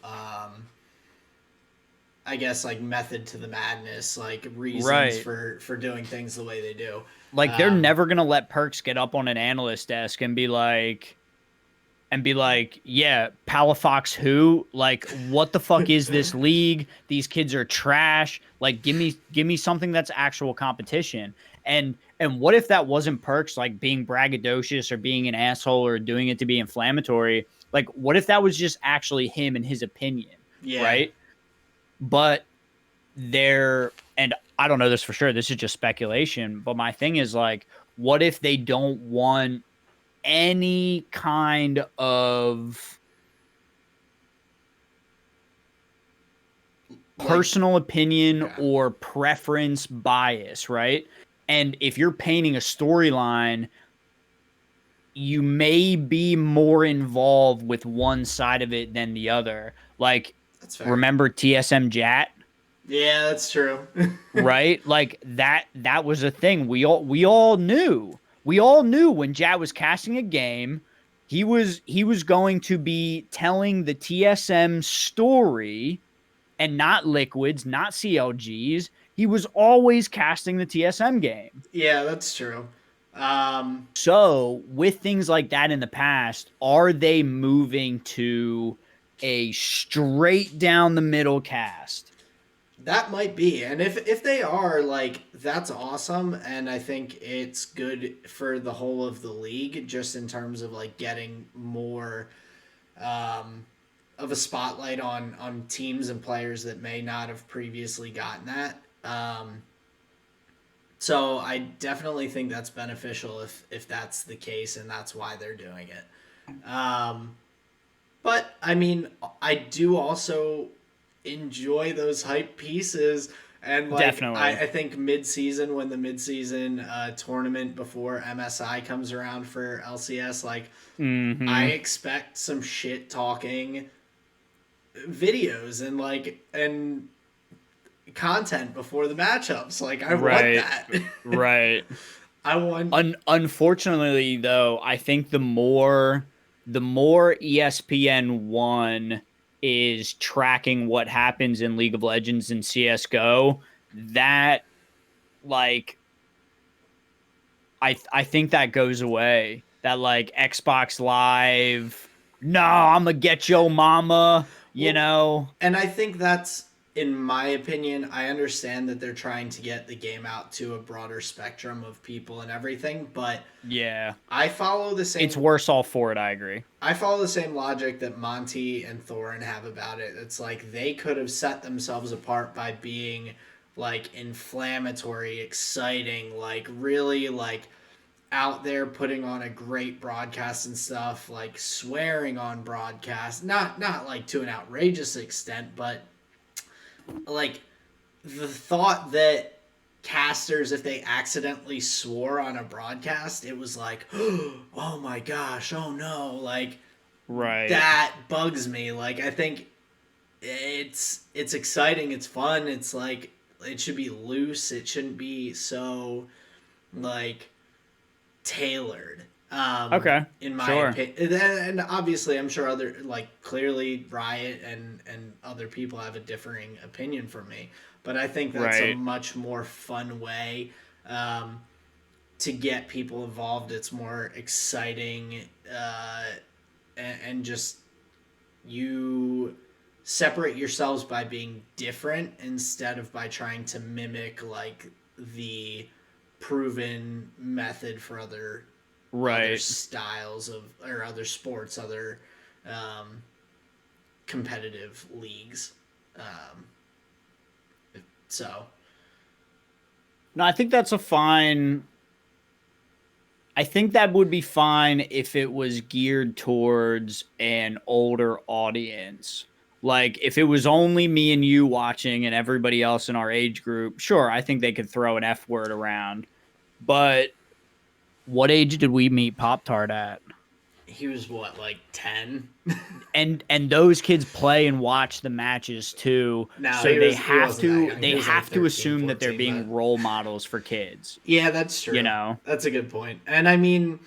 Speaker 2: I guess, like method to the madness, like reasons
Speaker 1: Right.
Speaker 2: for doing things the way they do.
Speaker 1: Like they're
Speaker 2: Um,
Speaker 1: never gonna let Perks get up on an analyst desk and be like, yeah, Palafox who? Like, what the fuck is this league? These kids are trash. Like, give me something that's actual competition. And what if that wasn't Perks like being braggadocious or being an asshole or doing it to be inflammatory? Like, what if that was just actually him and his opinion,
Speaker 2: yeah,
Speaker 1: right? But there, and I don't know this for sure. This is just speculation. But my thing is like, what if they don't want any kind of
Speaker 2: like
Speaker 1: personal opinion
Speaker 2: okay,
Speaker 1: or preference bias, right? And if you're painting a storyline, you may be more involved with one side of it than the other. Like,
Speaker 2: that's fair.
Speaker 1: remember TSM Jat,
Speaker 2: Yeah, that's true.
Speaker 1: right? Like that was a thing. We all knew. We all knew when Jat was casting a game, he was going to be telling the TSM story and not liquids, not CLGs. He was always casting the TSM game.
Speaker 2: Yeah, that's true. Um,
Speaker 1: So, with things like that in the past, are they moving to a straight down the middle cast?
Speaker 2: that might be, and if they are, like, that's awesome, and I think it's good for the whole of the league, just in terms of like getting more um, of a spotlight on teams and players that may not have previously gotten that. So I definitely think that's beneficial if that's the case and that's why they're doing it. But I mean, I do also enjoy those hype pieces. And like
Speaker 1: Definitely.
Speaker 2: I think mid season, when the mid season tournament before MSI comes around for LCS, like I
Speaker 1: Hmm.
Speaker 2: expect some shit talking videos and like and content before the matchups. Like I want
Speaker 1: Right.
Speaker 2: that.
Speaker 1: Right.
Speaker 2: I want
Speaker 1: Unfortunately, though, I think the more ESPN one is tracking what happens in League of Legends and CS:GO, that like I think that goes away. That like Xbox Live, no, I'm gonna get your mama, you
Speaker 2: well,
Speaker 1: know.
Speaker 2: and I think that's, in my opinion, I understand that they're trying to get the game out to a broader spectrum of people and everything, but
Speaker 1: Yeah,
Speaker 2: I follow the
Speaker 1: it's
Speaker 2: same
Speaker 1: worse all for it. I agree.
Speaker 2: I follow the same logic that Monty and Thorin have about it. It's like they could have set themselves apart by being like inflammatory, exciting, like really like out there putting on a great broadcast and stuff, like swearing on broadcast. Not like to an outrageous extent, but like the thought that casters, if they accidentally swore on a broadcast, it was like, oh my gosh, oh no, like
Speaker 1: Right.
Speaker 2: that bugs me. Like I think it's exciting, it's fun, it's like it should be loose. It shouldn't be so like tailored.
Speaker 1: Okay.
Speaker 2: In my
Speaker 1: Sure.
Speaker 2: opinion, and obviously, I'm sure other like clearly Riot and other people have a differing opinion from me, but I think that's a
Speaker 1: Right.
Speaker 2: much more fun way to get people involved. It's more exciting, and just you separate yourselves by being different instead of by trying to mimic like the proven method for other
Speaker 1: Right.
Speaker 2: styles of or other sports, other competitive leagues. Um, so
Speaker 1: No, I think that's a fine. I think that would be fine if it was geared towards an older audience. Like if it was only me and you watching and everybody else in our age group, sure, I think they could throw an F word around. But what age did we meet Pop Tart at?
Speaker 2: he was what, like 10?
Speaker 1: And those kids play and watch the matches too,
Speaker 2: No,
Speaker 1: so
Speaker 2: he
Speaker 1: they
Speaker 2: was. He
Speaker 1: have
Speaker 2: wasn't that
Speaker 1: to
Speaker 2: young. He
Speaker 1: they
Speaker 2: was like
Speaker 1: have to
Speaker 2: 13,
Speaker 1: assume that they're
Speaker 2: 14,
Speaker 1: being
Speaker 2: but
Speaker 1: role models for kids.
Speaker 2: yeah, that's true.
Speaker 1: You know,
Speaker 2: that's a good point. And I mean,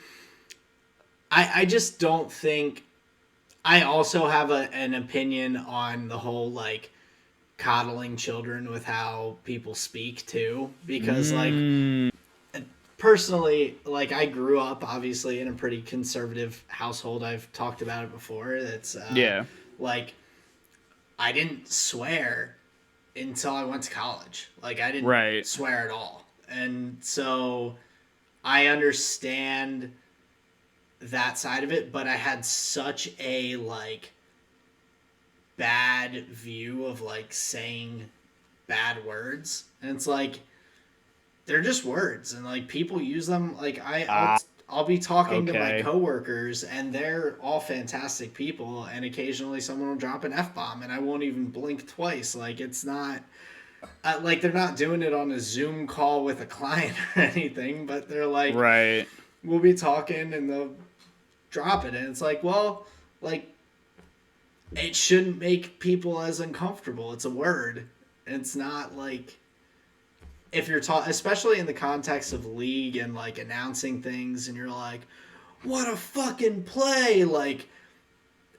Speaker 2: I just don't think. I also have an opinion on the whole like coddling children with how people speak too, because like
Speaker 1: mm,
Speaker 2: personally, like I grew up obviously in a pretty conservative household. I've talked about it before. That's
Speaker 1: yeah,
Speaker 2: like I didn't swear until I went to college. Like I didn't
Speaker 1: right.
Speaker 2: swear at all. And so I understand that side of it, but I had such a like bad view of like saying bad words. And it's like they're just words and like people use them like
Speaker 1: Ah,
Speaker 2: I'll be talking to my
Speaker 1: okay.
Speaker 2: coworkers and they're all fantastic people and occasionally someone will drop an F-bomb and I won't even blink twice. Like it's not like they're not doing it on a Zoom call with a client or anything, but they're like
Speaker 1: Right.
Speaker 2: we'll be talking and they'll drop it and it's like, well, like it shouldn't make people as uncomfortable. It's a word. It's not like if you're taught, especially in the context of league and like announcing things, and you're like, "What a fucking play!" Like,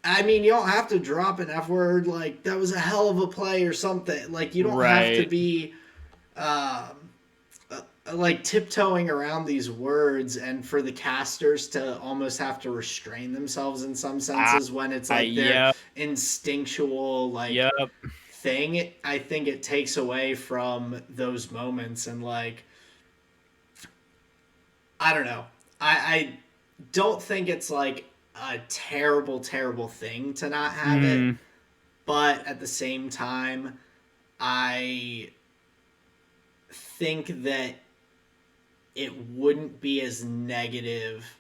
Speaker 2: I mean, you don't have to drop an F word. Like, that was a hell of a play or something. Like, you don't have to
Speaker 1: Right.
Speaker 2: be, um, like tiptoeing around these words, and for the casters to almost have to restrain themselves in some
Speaker 1: Ah,
Speaker 2: senses when it's like their
Speaker 1: yep.
Speaker 2: instinctual like
Speaker 1: Yep.
Speaker 2: thing. I think it takes away from those moments and like I don't know. I don't think it's like a terrible, terrible thing to not have it,
Speaker 1: Mm,
Speaker 2: but at the same time, I think that it wouldn't be as negative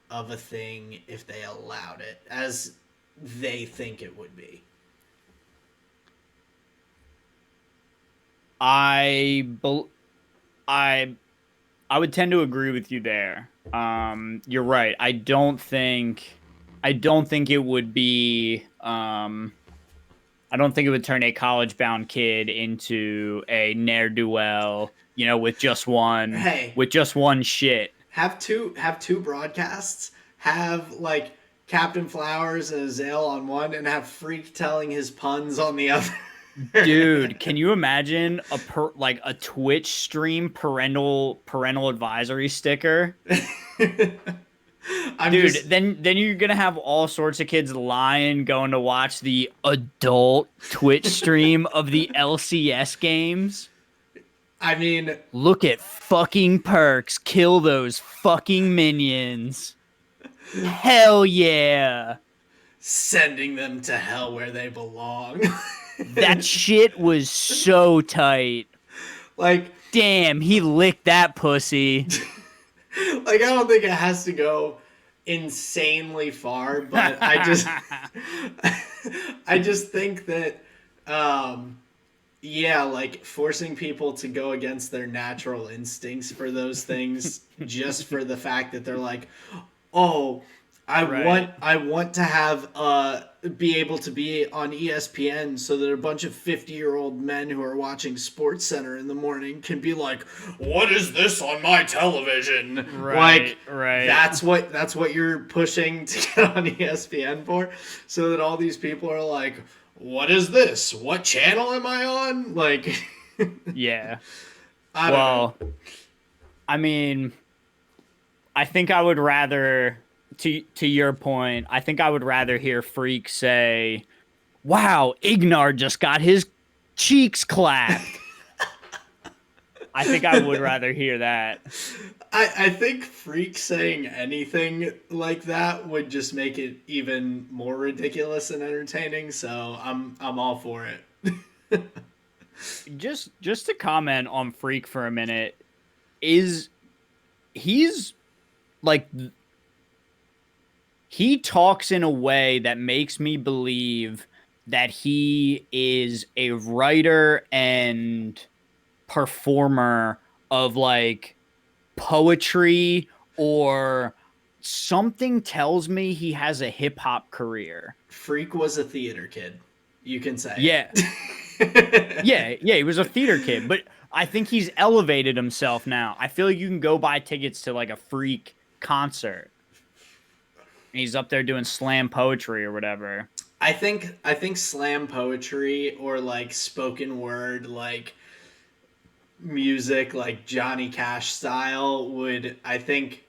Speaker 2: of a thing if they allowed it as they think it would be.
Speaker 1: I bel I I would tend to agree with you there. You're right. I don't think it would be I don't think it would turn a college bound kid into a ne'er do well,
Speaker 2: Hey,
Speaker 1: with just one shit.
Speaker 2: have two broadcasts. Have like Captain Flowers and Azale on one, and have Freak telling his puns on the other.
Speaker 1: Dude, can you imagine like a Twitch stream parental advisory sticker?
Speaker 2: I'm
Speaker 1: Dude,
Speaker 2: just.
Speaker 1: then you're gonna have all sorts of kids lying going to watch the adult Twitch stream of the LCS games.
Speaker 2: I mean,
Speaker 1: Look at fucking Perks kill those fucking minions. Hell yeah.
Speaker 2: sending them to hell where they belong.
Speaker 1: That shit was so tight.
Speaker 2: like,
Speaker 1: Damn, he licked that pussy.
Speaker 2: I don't think it has to go insanely far, but I just think that, yeah, like forcing people to go against their natural instincts for those things just for the fact that they're like, oh, I want to have be able to be on ESPN so that a bunch of 50-year-old men who are watching Sports Center in the morning can be like, "What is this on my television?"
Speaker 1: Right,
Speaker 2: Like
Speaker 1: right.
Speaker 2: that's what you're pushing to get on ESPN for, so that all these people are like, "What is this? What channel am I on?" Like,
Speaker 1: Yeah.
Speaker 2: I don't know.
Speaker 1: Well, I mean, I think I would rather to your point, I think I would rather hear Freak say, "Wow, Ignar just got his cheeks clapped." I think I would rather hear that.
Speaker 2: I think Freak saying anything like that would just make it even more ridiculous and entertaining. So I'm all for it.
Speaker 1: Just to comment on Freak for a minute, is he's like he talks in a way that makes me believe that he is a writer and performer of like poetry, or something tells me he has a hip hop career.
Speaker 2: Freak was a theater kid. You can say
Speaker 1: Yeah.
Speaker 2: it.
Speaker 1: Yeah, he was a theater kid, but I think he's elevated himself now. I feel like you can go buy tickets to like a Freak concert. And he's up there doing slam poetry or whatever.
Speaker 2: I think slam poetry or like spoken word like music like Johnny Cash style would I think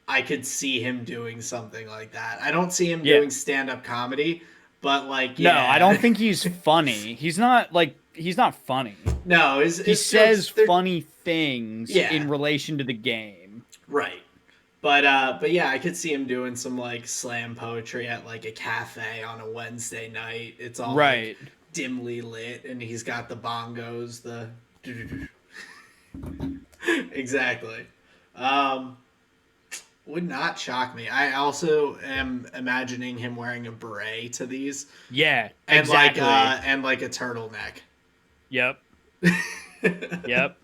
Speaker 2: I could see him doing something like that. I don't see him
Speaker 1: Yeah.
Speaker 2: doing stand-up comedy, but like
Speaker 1: No, I
Speaker 2: yeah.
Speaker 1: don't think he's funny. He's not funny.
Speaker 2: No,
Speaker 1: He
Speaker 2: his
Speaker 1: says
Speaker 2: jokes they're
Speaker 1: funny things
Speaker 2: yeah,
Speaker 1: in relation to the game.
Speaker 2: right. But yeah, I could see him doing some like slam poetry at like a cafe on a Wednesday night. It's all like
Speaker 1: Right.
Speaker 2: dimly lit and he's got the bongos, the exactly. Um would not shock me. I also am imagining him wearing a beret to these
Speaker 1: Yeah, exactly.
Speaker 2: and like a turtleneck.
Speaker 1: Yep. Yep.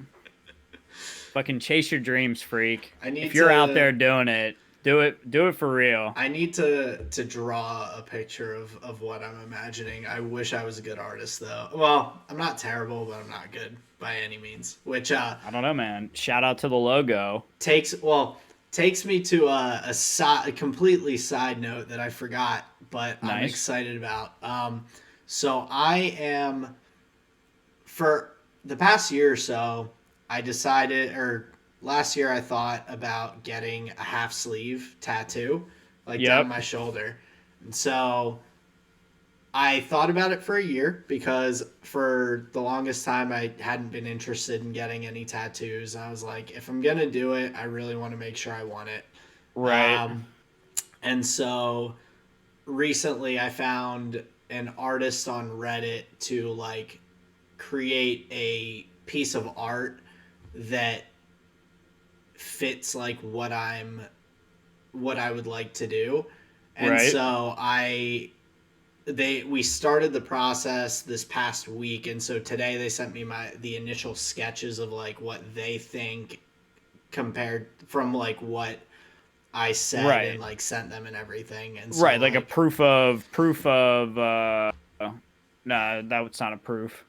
Speaker 1: Fucking chase your dreams, freak.
Speaker 2: I need
Speaker 1: If you're out
Speaker 2: to
Speaker 1: there doing it, do it for real.
Speaker 2: I need to draw a picture of what I'm imagining. I wish I was a good artist though. Well, I'm not terrible, but I'm not good by any means. Which
Speaker 1: I don't know, man. Shout out to the logo.
Speaker 2: takes me to a completely side note that I forgot, but I'm
Speaker 1: Nice.
Speaker 2: excited about. So I am for the past year or so, I decided, or last year I thought about getting a half sleeve tattoo, like down
Speaker 1: Yep.
Speaker 2: my shoulder. And so I thought about it for a year because for the longest time I hadn't been interested in getting any tattoos. I was like, if I'm going to do it, I really want to make sure I want it.
Speaker 1: Right.
Speaker 2: Um, and so recently I found an artist on Reddit to like create a piece of art that fits like what I would like to do. And
Speaker 1: Right.
Speaker 2: so we started the process this past week, and so today they sent me the initial sketches of like what they think compared from like what I said and
Speaker 1: Right.
Speaker 2: like sent them and everything. And so
Speaker 1: Right. Like a
Speaker 2: like
Speaker 1: proof of no, that's not a proof.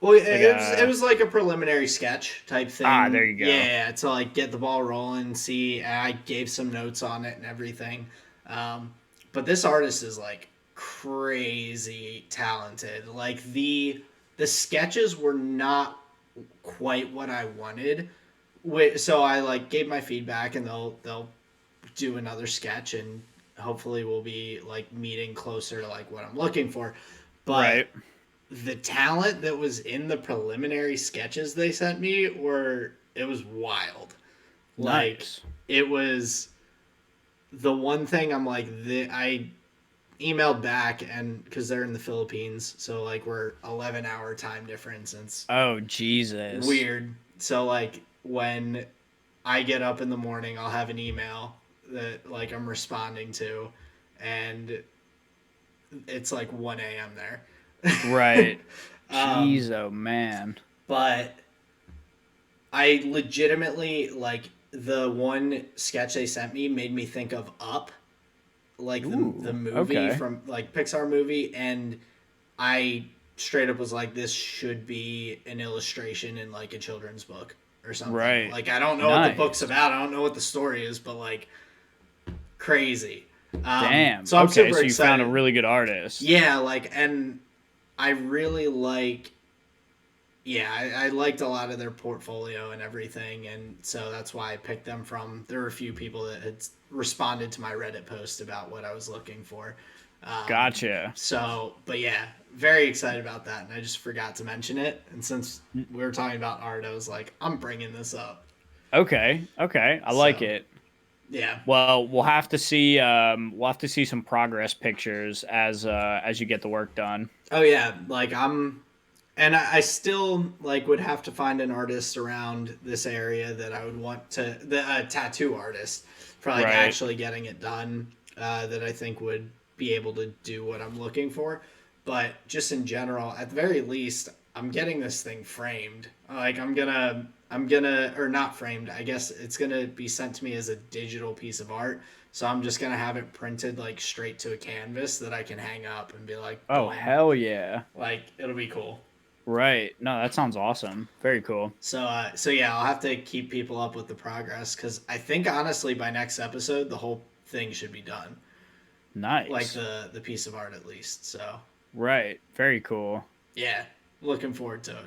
Speaker 2: well,
Speaker 1: Like
Speaker 2: it was like a preliminary sketch type
Speaker 1: there
Speaker 2: thing.
Speaker 1: you go.
Speaker 2: Yeah, to like get the ball rolling, see. And I gave some notes on it and everything. But this artist is like crazy talented. Like the sketches were not quite what I wanted. So I like gave my feedback, and they'll do another sketch, and hopefully we'll be like meeting closer to like what I'm looking for. But
Speaker 1: Right.
Speaker 2: the talent that was in the preliminary sketches they sent me it was wild. Like
Speaker 1: Nice.
Speaker 2: it was the one thing I'm like I emailed back and because they're in the Philippines, so like we're 11-hour time difference and it's
Speaker 1: Oh, Jesus.
Speaker 2: weird. So like when I get up in the morning, I'll have an email that like I'm responding to, and it's like 1 a.m. there.
Speaker 1: Right.
Speaker 2: um,
Speaker 1: Jeez, oh man.
Speaker 2: but I legitimately like the one sketch they sent me made me think of Up, like the
Speaker 1: Ooh,
Speaker 2: movie
Speaker 1: okay.
Speaker 2: from like Pixar movie, and I straight up was like, this should be an illustration in like a children's book or something.
Speaker 1: Right.
Speaker 2: Like I don't know what the book's
Speaker 1: Nice.
Speaker 2: about. I don't know what the story is, but like crazy.
Speaker 1: Damn.
Speaker 2: So I'm
Speaker 1: Okay,
Speaker 2: super
Speaker 1: so you found a
Speaker 2: excited.
Speaker 1: really good artist.
Speaker 2: Yeah, like, and I really like. Yeah, I liked a lot of their portfolio and everything, and so that's why I picked them from. There were a few people that had responded to my Reddit post about what I was looking for.
Speaker 1: Gotcha.
Speaker 2: But yeah, very excited about that, and I just forgot to mention it. And since we were talking about art, I was like, I'm bringing this up.
Speaker 1: Okay. Okay. I like
Speaker 2: So
Speaker 1: it.
Speaker 2: yeah,
Speaker 1: Well, we'll have to see some progress pictures as you get the work done.
Speaker 2: oh yeah, like and I still like would have to find an artist around this area that I would want to the tattoo artist for like
Speaker 1: Right.
Speaker 2: actually getting it done that I think would be able to do what I'm looking for. But just in general, at the very least, I'm getting this thing framed. Like I'm gonna or not framed. I guess it's gonna be sent to me as a digital piece of art. So I'm just gonna have it printed like straight to a canvas that I can hang up and be like,
Speaker 1: Oh,
Speaker 2: boom,
Speaker 1: hell yeah.
Speaker 2: like it'll be cool.
Speaker 1: Right. No, that sounds awesome. Very cool.
Speaker 2: So yeah, I'll have to keep people up with the progress because I think honestly by next episode the whole thing should be done, like
Speaker 1: Nice.
Speaker 2: the piece of art at least. So
Speaker 1: Right. Very cool.
Speaker 2: yeah, looking forward to it.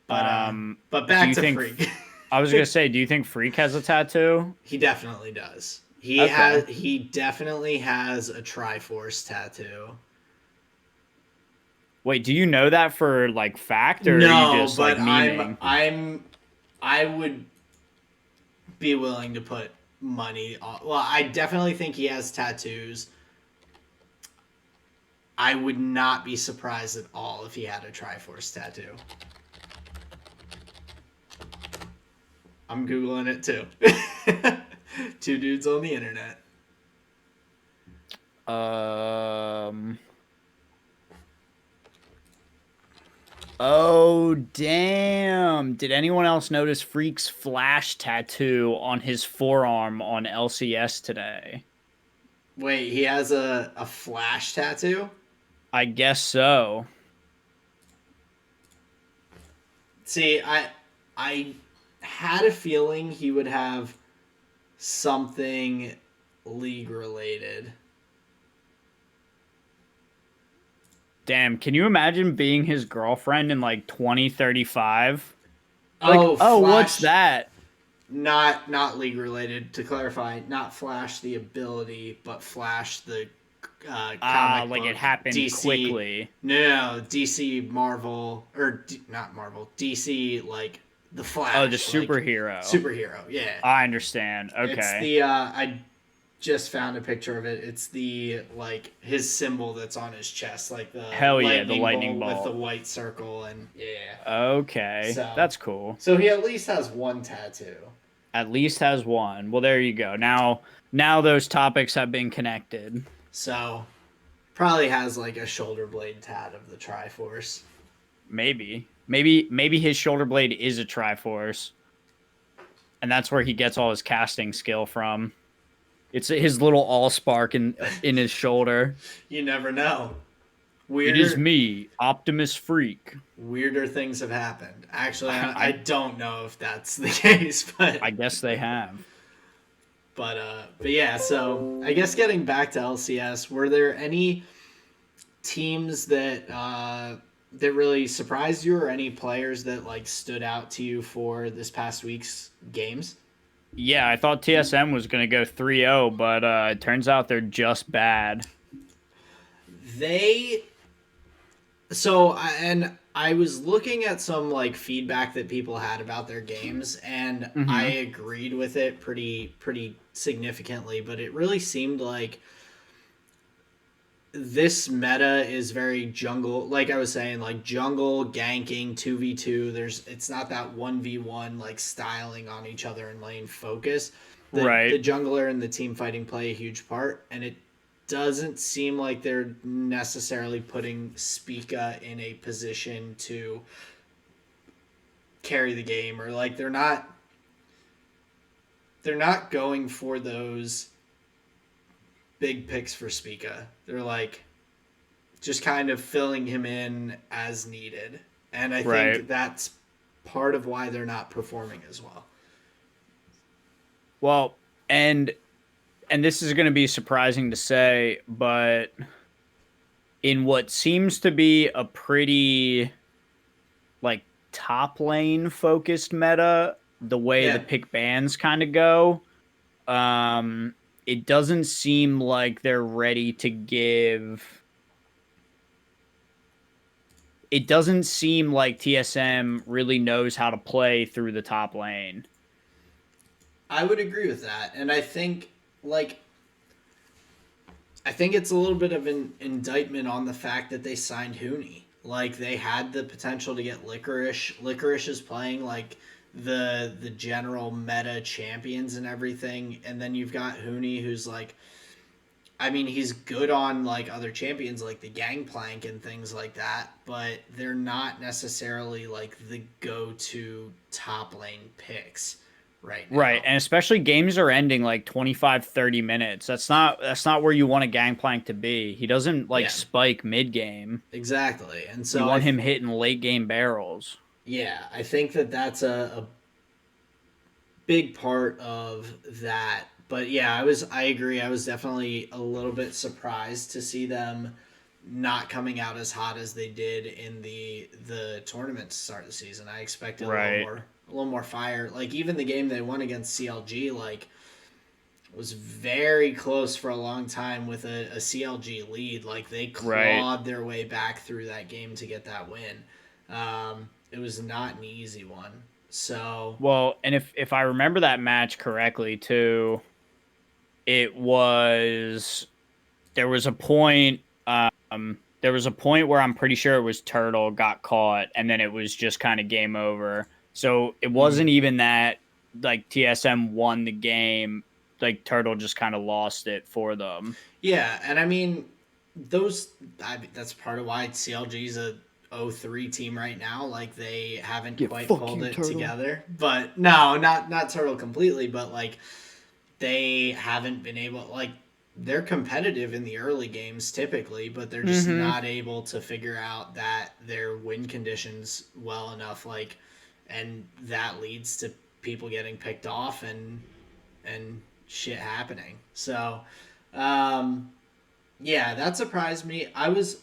Speaker 2: But
Speaker 1: Um,
Speaker 2: but
Speaker 1: do
Speaker 2: back
Speaker 1: you
Speaker 2: to
Speaker 1: think
Speaker 2: Freak.
Speaker 1: I was gonna say, do you think Freak has a tattoo?
Speaker 2: He definitely does.
Speaker 1: Okay.
Speaker 2: He definitely has a Triforce tattoo.
Speaker 1: Wait, do you know that for like fact or are you
Speaker 2: No,
Speaker 1: just like
Speaker 2: but
Speaker 1: memeing?
Speaker 2: I would be willing to put money on. Well, I definitely think he has tattoos. I would not be surprised at all if he had a Triforce tattoo. I'm Googling it too. Two dudes on the internet.
Speaker 1: Um. Oh, damn. Did anyone else notice Freak's flash tattoo on his forearm on LCS today?
Speaker 2: Wait, he has a Flash tattoo?
Speaker 1: I guess so.
Speaker 2: See, I had a feeling he would have something league related.
Speaker 1: Damn, can you imagine being his girlfriend in like 2035? Like,
Speaker 2: Oh,
Speaker 1: oh, what's
Speaker 2: Flash,
Speaker 1: that?
Speaker 2: not league related. To clarify, not Flash the ability, but Flash the
Speaker 1: Ah,
Speaker 2: comic
Speaker 1: like it
Speaker 2: book
Speaker 1: happened
Speaker 2: DC.
Speaker 1: quickly.
Speaker 2: No, DC Marvel not Marvel. DC like the
Speaker 1: Oh, the
Speaker 2: Flash like
Speaker 1: superhero.
Speaker 2: superhero. Yeah,
Speaker 1: I understand.
Speaker 2: it's
Speaker 1: Okay.
Speaker 2: the I just found a picture of it. It's the like his symbol that's on his chest, like the
Speaker 1: Hell yeah, the
Speaker 2: lightning
Speaker 1: lightning
Speaker 2: bolt with the
Speaker 1: bolt.
Speaker 2: white circle, and yeah.
Speaker 1: Okay.
Speaker 2: So
Speaker 1: That's cool.
Speaker 2: so he at least has one tattoo.
Speaker 1: At least has one. Well, there you go. Now those topics have been connected.
Speaker 2: So probably has like a shoulder blade tat of the Triforce.
Speaker 1: Maybe his shoulder blade is a Triforce, and that's where he gets all his casting skill from. It's his little allspark in his shoulder.
Speaker 2: You never know.
Speaker 1: It is
Speaker 2: Weirder
Speaker 1: me, Optimus Freak.
Speaker 2: weirder things have happened. Actually, I
Speaker 1: I
Speaker 2: don't know if that's the case,
Speaker 1: I guess they have.
Speaker 2: but yeah. So I guess getting back to LCS, were there any teams that that really surprised you, or any players that like stood out to you for this past week's games?
Speaker 1: Yeah, I thought TSM was gonna go 3-0, but it turns out they're just bad.
Speaker 2: They and I was looking at some like feedback that people had about their games, and I
Speaker 1: Mm-hmm.
Speaker 2: agreed with it pretty significantly. But it really seemed like this meta is very jungle. Like I was saying, like jungle ganking 2v2. It's not that 1v1 like styling on each other and lane focus. The
Speaker 1: Right.
Speaker 2: jungler and the team fighting play a huge part, and it doesn't seem like they're necessarily putting Spica in a position to carry the game, or like they're not going for those big picks for Spica. They're like just kind of filling him in as needed. And I
Speaker 1: Right.
Speaker 2: think that's part of why they're not performing as well.
Speaker 1: Well, and this is going to be surprising to say, but in what seems to be a pretty like top lane focused meta, the way the
Speaker 2: Yeah.
Speaker 1: pick bans kind of go, um it doesn't seem like they're ready to give it doesn't seem like TSM really knows how to play through the top lane.
Speaker 2: I would agree with that. And like I think it's a little bit of an indictment on the fact that they signed Hooney. Like they had the potential to get Licorice. Licorice is playing like the general meta champions and everything, and then you've got Hooney who's like, I mean, he's good on like other champions like the Gangplank and things like that, but they're not necessarily like the go-to top lane picks right
Speaker 1: Right,
Speaker 2: now.
Speaker 1: and especially games are ending like 25-30 minutes. That's not where you want a Gangplank to be. He doesn't like
Speaker 2: Yeah,
Speaker 1: spike mid game.
Speaker 2: exactly. And
Speaker 1: You
Speaker 2: so
Speaker 1: want him hitting late game barrels.
Speaker 2: yeah, I think that that's a big part of that. But yeah, I agree. I was definitely a little bit surprised to see them not coming out as hot as they did in the tournament to start the season. I expected
Speaker 1: Right.
Speaker 2: a little more fire. Like even the game they won against CLG like was very close for a long time with a CLG lead. Like they
Speaker 1: Right.
Speaker 2: clawed their way back through that game to get that win. It was not an easy one. So
Speaker 1: Well, and if I remember that match correctly too, it was there was a point there was a point where I'm pretty sure it was Turtle got caught and then it was just kind of game over. So it wasn't even that like TSM won the game, like Turtle just kind of lost it for them.
Speaker 2: yeah, and I mean those. That's part of why CLG's a 0-3 team right now. Like they haven't
Speaker 1: Yeah,
Speaker 2: quite
Speaker 1: fuck
Speaker 2: pulled
Speaker 1: you,
Speaker 2: it
Speaker 1: Turtle.
Speaker 2: together. But no, not Turtle completely. But like they haven't been able like they're competitive in the early games typically, but they're just
Speaker 1: Mm-hmm.
Speaker 2: not able to figure out that their win conditions well enough. Like, and that leads to people getting picked off and shit happening. So, um, yeah, that surprised me.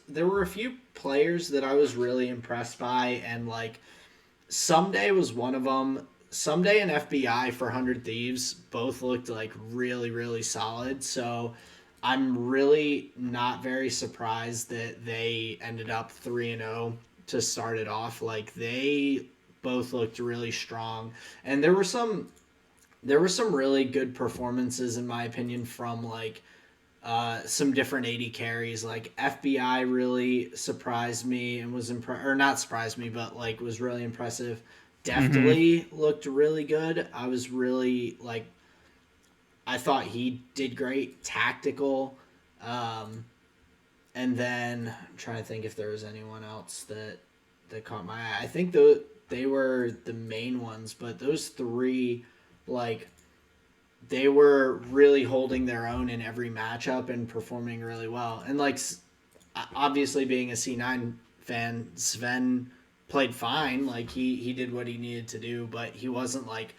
Speaker 2: There were a few players that I was really impressed by, and like Someday was one of them. Someday and FBI for 100 Thieves both looked like really solid. So I'm really not very surprised that they ended up 3-0 to start it off. Like they both looked really strong, and there were some really good performances in my opinion from like some different 80 carries. Like FBI really surprised me and was or not surprised me, but like was really impressive.
Speaker 1: Mm-hmm.
Speaker 2: Deftly looked really good. I was really like, I thought he did great. Tactical. Um, and then I'm trying to think if there was anyone else that caught my eye. I think they were the main ones, but those three, like they were really holding their own in every matchup and performing really well. And like obviously being a C9 fan, Sven played fine. Like he did what he needed to do, but he wasn't like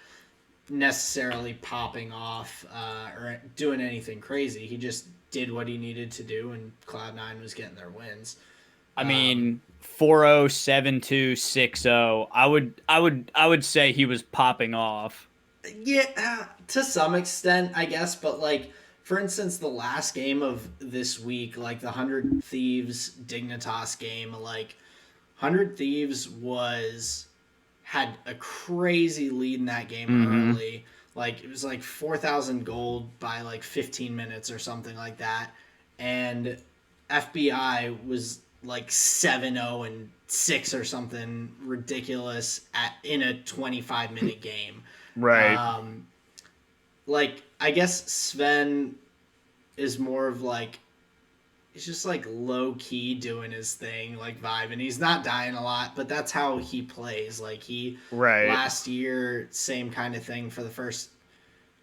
Speaker 2: necessarily popping off or doing anything crazy. He just did what he needed to do, and Cloud9 was getting their wins.
Speaker 1: I
Speaker 2: Um,
Speaker 1: mean 4-0, 7-2, 6-0. I would say he was popping off.
Speaker 2: Yeah, to some extent, I guess, but like for instance, the last game of this week, like the 100 Thieves Dignitas game, like 100 Thieves was had a crazy lead in that game
Speaker 1: Mm-hmm.
Speaker 2: early. Like it was like 4,000 gold by like 15 minutes or something like that, and FBI was like 7-0 and 6 or something ridiculous in a 25-minute game.
Speaker 1: Right.
Speaker 2: Um, like I guess Sven is more of like he's just like low key doing his thing, like vibe, and he's not dying a lot, but that's how he plays. Like he
Speaker 1: Right.
Speaker 2: last year, same kind of thing for the first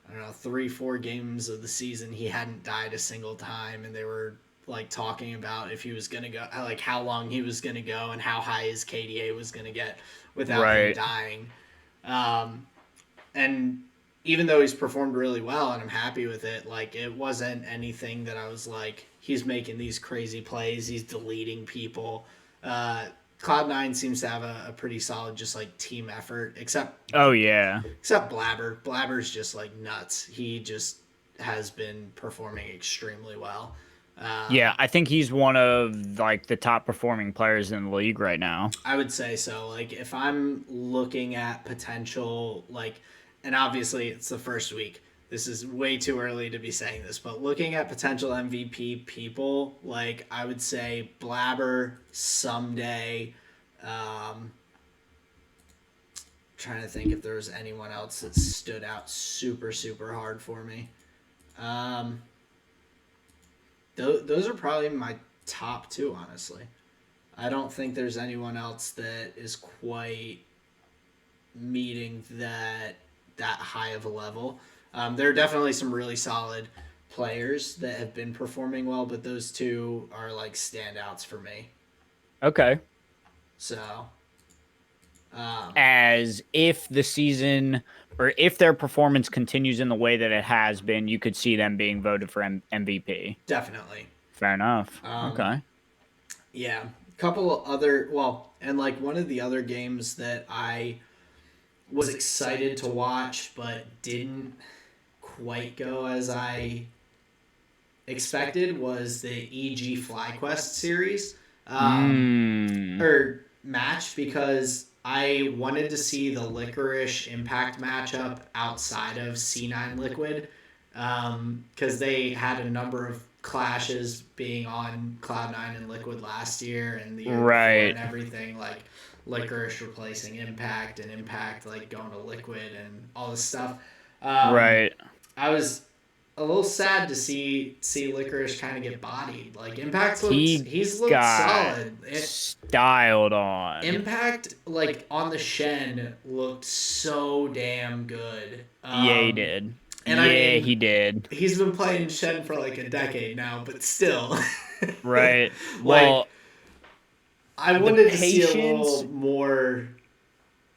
Speaker 2: I don't know, 3-4 games of the season he hadn't died a single time, and they were like talking about if he was gonna go, like how long he was gonna go, and how high his KDA was gonna get without him
Speaker 1: Right.
Speaker 2: dying. And even though he's performed really well and I'm happy with it, like it wasn't anything that I was like, he's making these crazy plays, he's deleting people. Cloud9 seems to have a pretty solid just like team effort,
Speaker 1: Oh yeah.
Speaker 2: except Blabber. Blabber's just like nuts. He just has been performing extremely well.
Speaker 1: Yeah, I think he's one of like the top performing players in the league right now.
Speaker 2: I would say so. Like if I'm looking at potential, like, and obviously it's the first week. This is way too early to be saying this, but looking at potential MVP people, like I would say Blabber someday. Trying to think if there was anyone else that stood out super super hard for me. Those are probably my top two, honestly. I don't think there's anyone else that is quite meeting that high of a level. There are definitely some really solid players that have been performing well, but those two are like standouts for me.
Speaker 1: Okay.
Speaker 2: So,
Speaker 1: As if the season or if their performance continues in the way that it has been, you could see them being voted for MVP.
Speaker 2: definitely.
Speaker 1: Fair enough. Okay.
Speaker 2: Yeah. A couple of other, well, and like one of the other games that I was excited to watch but didn't quite go as I expected was the EG FlyQuest series or match, because I wanted to see the Licorice Impact matchup outside of C9 Liquid, because they had a number of clashes being on Cloud9 and Liquid last year and the year before and everything, like Licorice replacing Impact and Impact like going to Liquid and all this stuff.
Speaker 1: Right.
Speaker 2: I was a little sad to see Licorice kind of get bodied. Like Impact he's looked
Speaker 1: got
Speaker 2: solid.
Speaker 1: Styled on.
Speaker 2: Impact like on the Shen looked so damn good.
Speaker 1: Yeah, he did.
Speaker 2: And
Speaker 1: yeah,
Speaker 2: I mean,
Speaker 1: he did.
Speaker 2: He's been playing Shen for like a decade now, but still.
Speaker 1: Right.
Speaker 2: Like,
Speaker 1: Well,
Speaker 2: I wanted to see a little more,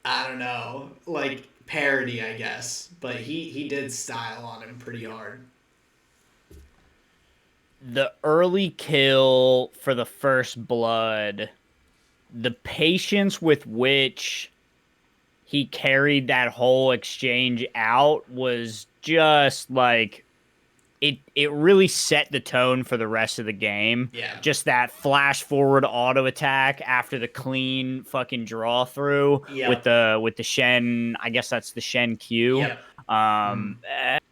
Speaker 2: I don't know, like parody, I guess. But he did style on him pretty hard.
Speaker 1: The early kill for the first blood, the patience with which he carried that whole exchange out was just like it really set the tone for the rest of the game.
Speaker 2: Yeah.
Speaker 1: Just that flash forward auto attack after the clean fucking draw through with the Shen, I guess that's the Shen Q.
Speaker 2: Yep.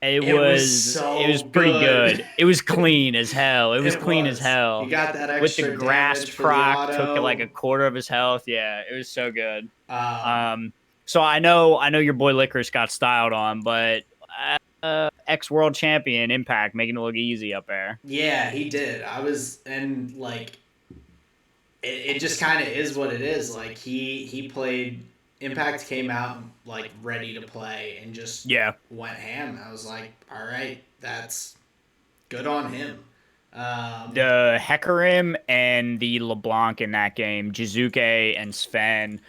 Speaker 1: It was pretty good. It was clean as hell. It was clean as hell.
Speaker 2: He got that extra
Speaker 1: with the grass proc,
Speaker 2: the
Speaker 1: took like a quarter of his health. Yeah, it was so good. So I know your boy Licorice got styled on, but ex-world champion Impact making it look easy up there.
Speaker 2: Yeah, he did. And like it just kind of is what it is. Like he played. Impact came out like ready to play and just went ham. I was like, all right, that's good on him.
Speaker 1: The Hecarim and the LeBlanc in that game, Jizuke and Sven.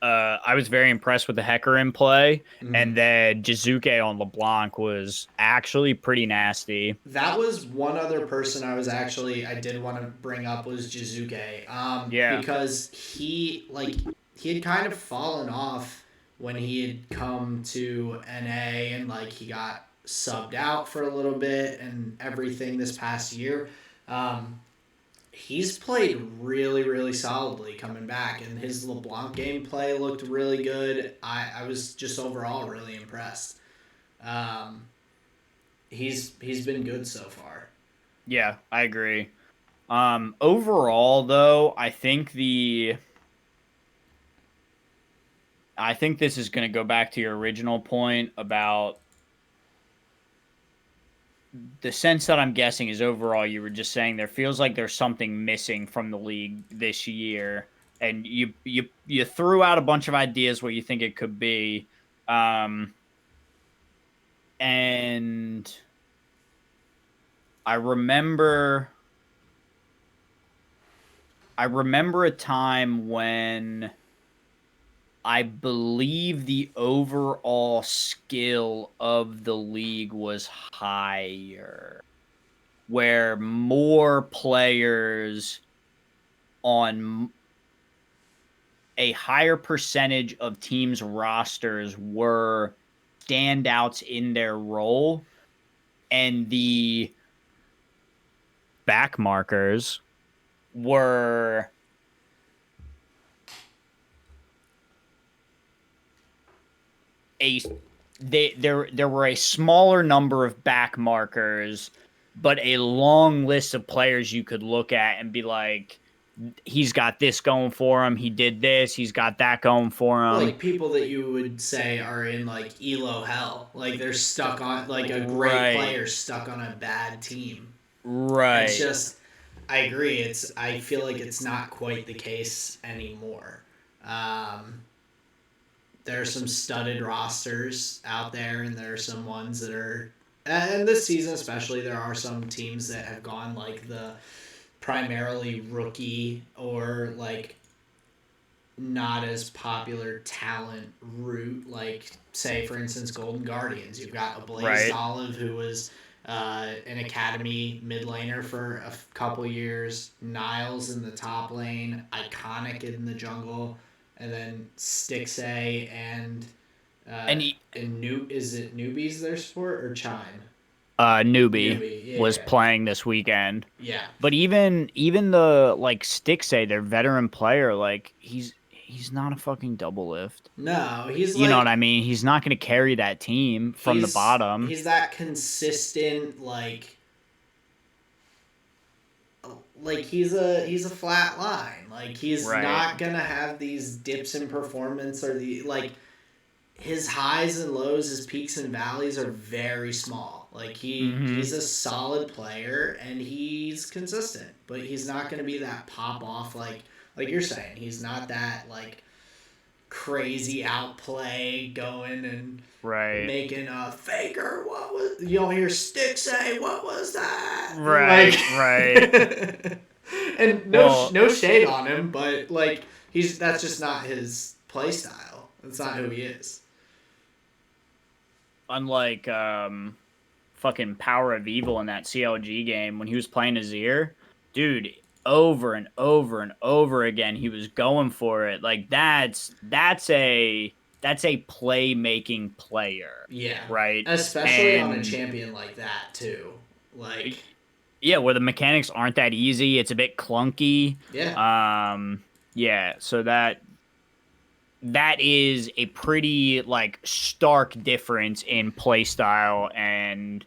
Speaker 1: I was very impressed with the Hecarim play, and then Jizuke on LeBlanc was actually pretty nasty.
Speaker 2: That was one other person I did want to bring up was Jizuke. Because he had kind of fallen off when he had come to NA and like he got subbed out for a little bit and everything this past year. He's played really, really solidly coming back, and his LeBlanc gameplay looked really good. I was just overall really impressed. He's been good so far.
Speaker 1: Yeah, I agree. Overall, though, I think this is going to go back to your original point about the sense that I'm guessing is overall you were just saying there feels like there's something missing from the league this year, and you threw out a bunch of ideas what you think it could be. And I remember a time when I believe the overall skill of the league was higher, where more players on a higher percentage of teams' rosters were standouts in their role, and the back markers were a there were a smaller number of back markers, but a long list of players you could look at and be like, he's got this going for him, he did this, he's got that going for him.
Speaker 2: Like people that you would say are in like elo hell, like they're stuck on like a great player stuck on a bad team.
Speaker 1: Right.
Speaker 2: It's just, I agree. I feel like it's not quite the case anymore. There are some studded rosters out there, and there are some ones that are, and this season especially, there are some teams that have gone like the primarily rookie or like not as popular talent route, like say for instance Golden Guardians. You've got a Blaze Olive who was an academy mid laner for a couple years, Niles in the top lane, Iconic in the jungle, and then Stixay and is it Newbies their support or Chime?
Speaker 1: Newbie was playing this weekend.
Speaker 2: Yeah.
Speaker 1: But even the like Stixay, their veteran player, like he's not a fucking double lift.
Speaker 2: No, he's
Speaker 1: you know what I mean? He's not going to carry that team from the bottom.
Speaker 2: He's that consistent like he's a flat line. Like he's not going to have these dips in performance or the like his highs and lows, his peaks and valleys are very small. Like he's a solid player and he's consistent, but he's not going to be that pop off like you're saying. He's not that like crazy outplay going and making a faker. What was you don't hear Stick say? What was that? Right. And no shade on him, but like that's just not his play style. That's not who he is.
Speaker 1: Unlike fucking Power of Evil in that CLG game when he was playing Azir, dude, over and over and over again he was going for it. Like that's a playmaking player.
Speaker 2: Yeah.
Speaker 1: Right?
Speaker 2: Especially on a champion like that too. Like
Speaker 1: yeah, where the mechanics aren't that easy, it's a bit clunky.
Speaker 2: Yeah.
Speaker 1: Yeah, so that is a pretty like stark difference in playstyle, and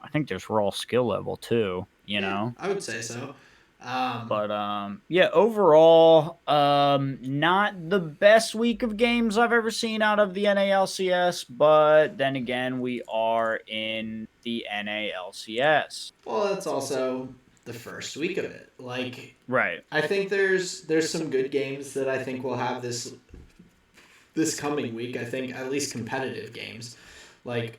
Speaker 1: I think there's raw skill level too, you know?
Speaker 2: I would say so.
Speaker 1: But yeah, overall, not the best week of games I've ever seen out of the NALCS, but then again, we are in the NALCS.
Speaker 2: Well, that's also the first week of it. Like,
Speaker 1: right.
Speaker 2: I think there's some good games that I think we'll have this coming week. I think at least competitive games. Like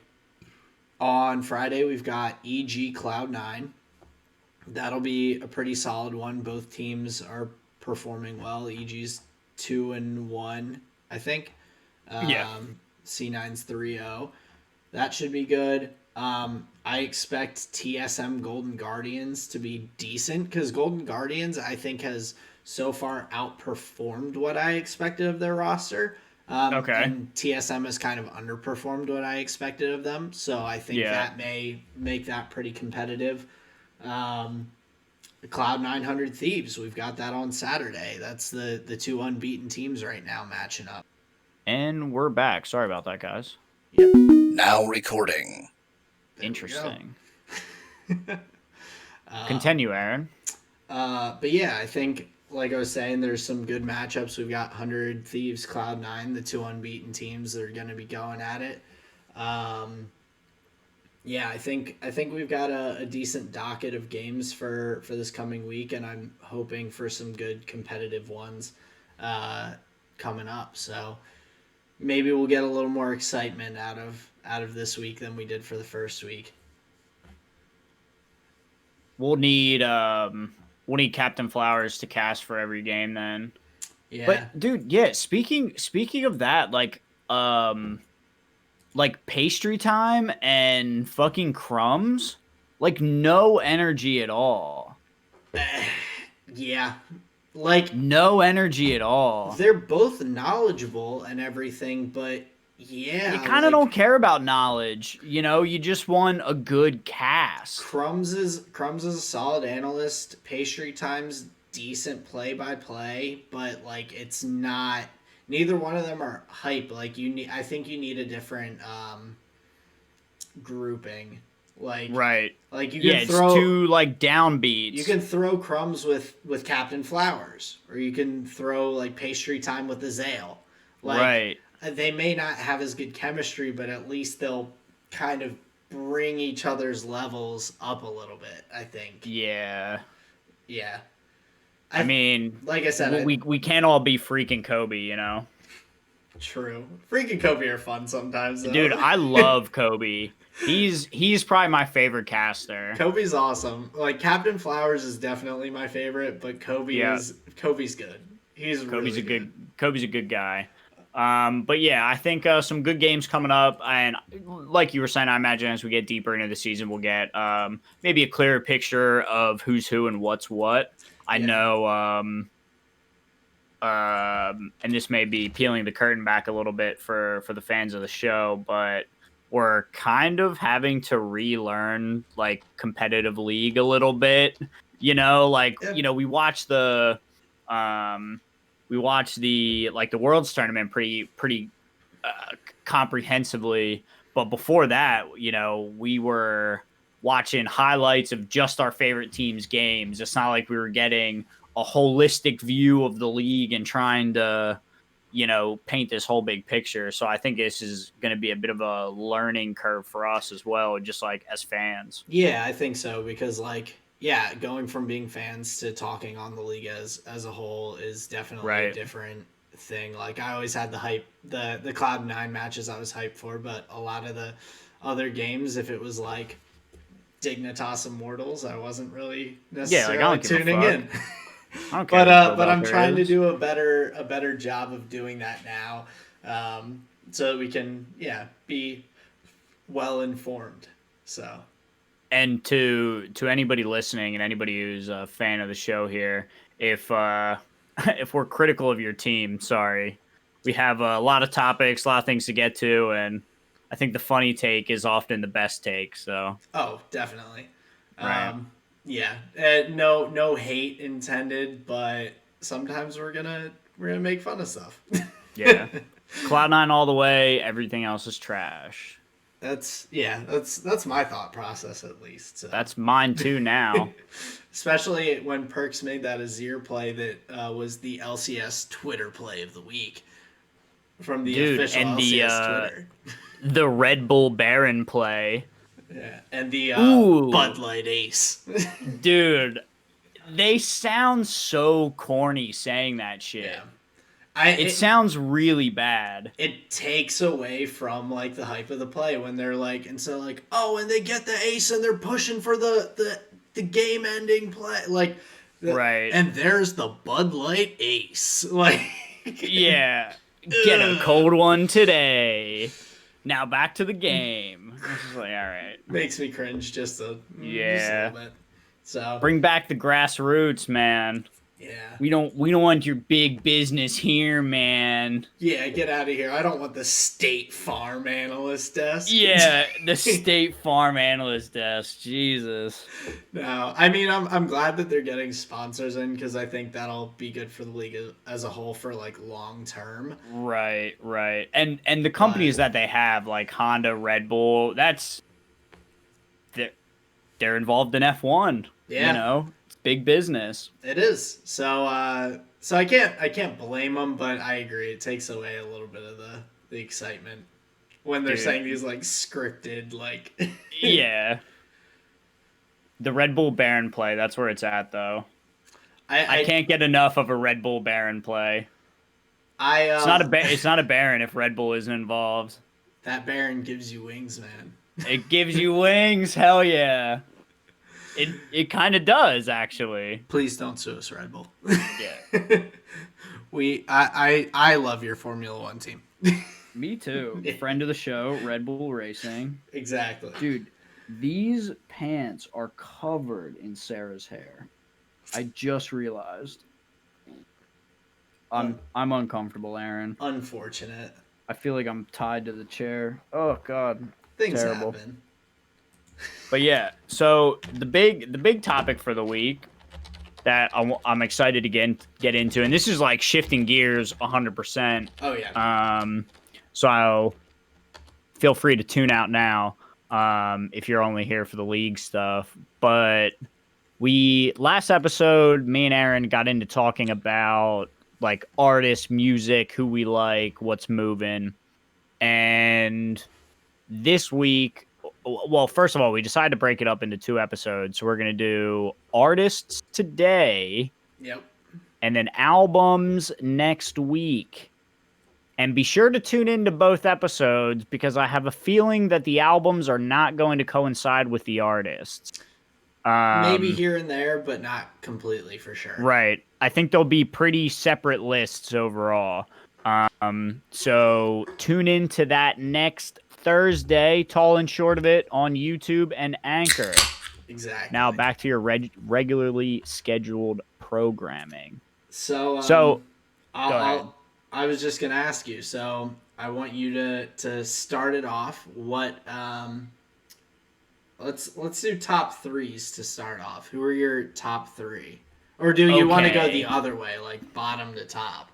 Speaker 2: on Friday, we've got EG Cloud9. That'll be a pretty solid one. Both teams are performing well. EG's 2-1, I think. C9's 3-0. That should be good. I expect TSM Golden Guardians to be decent because Golden Guardians, I think, has so far outperformed what I expected of their roster. And TSM has kind of underperformed what I expected of them. So I think that may make that pretty competitive. Cloud 900 Thieves, we've got that on Saturday. That's the two unbeaten teams right now matching up.
Speaker 1: And we're back. Sorry about that, guys.
Speaker 2: Yep.
Speaker 3: Now recording.
Speaker 1: Interesting. Continue, Aaron.
Speaker 2: But yeah, I think, like I was saying, there's some good matchups. We've got 100 Thieves, Cloud9, the two unbeaten teams that are going to be going at it. Yeah, I think we've got a decent docket of games for this coming week, and I'm hoping for some good competitive ones coming up. So maybe we'll get a little more excitement out of this week than we did for the first week.
Speaker 1: We'll need Captain Flowers to cast for every game then.
Speaker 2: Yeah.
Speaker 1: But dude, yeah, speaking of that, like pastry time and fucking crumbs, like no energy at all.
Speaker 2: Yeah. Like
Speaker 1: No energy at all.
Speaker 2: they're both knowledgeable and everything, but yeah,
Speaker 1: You kind of
Speaker 2: like,
Speaker 1: don't care about knowledge, you know. You just want a good cast.
Speaker 2: Crumbs is a solid analyst. Pastry Time's decent play by play, but like it's not. Neither one of them are hype. Like you need, I think you need a different grouping.
Speaker 1: Right.
Speaker 2: Like you
Speaker 1: Yeah,
Speaker 2: can throw
Speaker 1: it's two like downbeats.
Speaker 2: You can throw Crumbs with Captain Flowers, or you can throw like Pastry Time with Azale. Like,
Speaker 1: right.
Speaker 2: They may not have as good chemistry, but at least they'll kind of bring each other's levels up a little bit, I think.
Speaker 1: Yeah.
Speaker 2: Yeah.
Speaker 1: I mean,
Speaker 2: like I said,
Speaker 1: we can't all be freaking Kobe, you know?
Speaker 2: True. Freaking Kobe are fun sometimes, though.
Speaker 1: Dude, I love Kobe. He's probably my favorite caster.
Speaker 2: Kobe's awesome. Like, Captain Flowers is definitely my favorite, but Kobe's good. Kobe's
Speaker 1: a good guy. But yeah, I think some good games coming up, and like you were saying, I imagine as we get deeper into the season, we'll get maybe a clearer picture of who's who and what's what. I know, and this may be peeling the curtain back a little bit for the fans of the show, but we're kind of having to relearn like competitive league a little bit. You know, like we watched the Worlds tournament pretty comprehensively, but before that, we were watching highlights of just our favorite team's games. It's not like we were getting a holistic view of the league and trying to, paint this whole big picture. So I think this is going to be a bit of a learning curve for us as well, just like as fans.
Speaker 2: Yeah, I think so, because going from being fans to talking on the league as a whole is definitely a different thing. Like, I always had the hype, the Cloud9 matches I was hyped for, but a lot of the other games, if it was like Dignitas Immortals, I wasn't really necessarily tuning in. But I'm trying to do a better job of doing that now, so that we can be well informed. So.
Speaker 1: And to anybody listening and anybody who's a fan of the show here, if we're critical of your team, sorry. We have a lot of topics, a lot of things to get to, and I think the funny take is often the best take. So.
Speaker 2: Oh, definitely.
Speaker 1: Right.
Speaker 2: No hate intended, but sometimes we're gonna make fun of stuff.
Speaker 1: Yeah. Cloud9 all the way. Everything else is trash.
Speaker 2: That's my thought process, at least. So.
Speaker 1: That's mine too now.
Speaker 2: Especially when Perks made that Azir play that was the LCS Twitter play of the week from the official LCS Twitter.
Speaker 1: The Red Bull Baron play.
Speaker 2: Yeah, and the Bud Light Ace.
Speaker 1: Dude, they sound so corny saying that shit. Yeah. It sounds really bad.
Speaker 2: It takes away from like the hype of the play when they're like, and so like, oh, and they get the ace and they're pushing for the game ending play, like,
Speaker 1: right.
Speaker 2: And there's the Bud Light Ace, like,
Speaker 1: yeah, get a cold one today. Now back to the game. It's just like, all right,
Speaker 2: makes me cringe just a little bit. So
Speaker 1: bring back the grassroots, man.
Speaker 2: Yeah.
Speaker 1: We don't want your big business here, man.
Speaker 2: Yeah, get out of here. I don't want the State Farm analyst desk.
Speaker 1: Yeah, the State Farm analyst desk. Jesus.
Speaker 2: No, I mean, I'm glad that they're getting sponsors in, because I think that'll be good for the league as a whole for like long term.
Speaker 1: Right. And the companies that they have, like Honda, Red Bull, they're involved in F1.
Speaker 2: Yeah.
Speaker 1: Big business.
Speaker 2: It is. So I can't blame them, but I agree. It takes away a little bit of the excitement when they're saying these like scripted like.
Speaker 1: Yeah. The Red Bull Baron play. That's where it's at, though. I can't get enough of a Red Bull Baron play. It's not it's not a Baron if Red Bull isn't involved.
Speaker 2: That Baron gives you wings, man.
Speaker 1: It gives you wings. Hell yeah. It kind of does actually.
Speaker 2: Please don't sue us, Red Bull.
Speaker 1: Yeah.
Speaker 2: I love your Formula One team.
Speaker 1: Me too. Friend of the show, Red Bull Racing.
Speaker 2: Exactly.
Speaker 1: Dude, these pants are covered in Sarah's hair. I just realized. I'm uncomfortable, Aaron.
Speaker 2: Unfortunate.
Speaker 1: I feel like I'm tied to the chair. Oh God.
Speaker 2: Things
Speaker 1: Terrible.
Speaker 2: happen.
Speaker 1: But yeah, so the big topic for the week that I'm excited to get into, and this is like shifting gears 100%.
Speaker 2: Oh yeah.
Speaker 1: So feel free to tune out now if you're only here for the league stuff. But last episode, me and Aaron got into talking about like artists, music, who we like, what's moving, and this week. Well, first of all, we decided to break it up into 2 episodes. So we're going to do artists today.
Speaker 2: Yep.
Speaker 1: And then albums next week. And be sure to tune into both episodes because I have a feeling that the albums are not going to coincide with the artists.
Speaker 2: Maybe here and there, but not completely for sure.
Speaker 1: Right. I think they'll be pretty separate lists overall. So tune into that next Thursday, tall and short of it, on YouTube and Anchor.
Speaker 2: Exactly.
Speaker 1: Now back to your regularly scheduled programming.
Speaker 2: So
Speaker 1: I
Speaker 2: was just gonna ask you. So I want you to start it off. What let's do top threes to start off. Who are your top 3? Or do you want to go the other way, like bottom to top?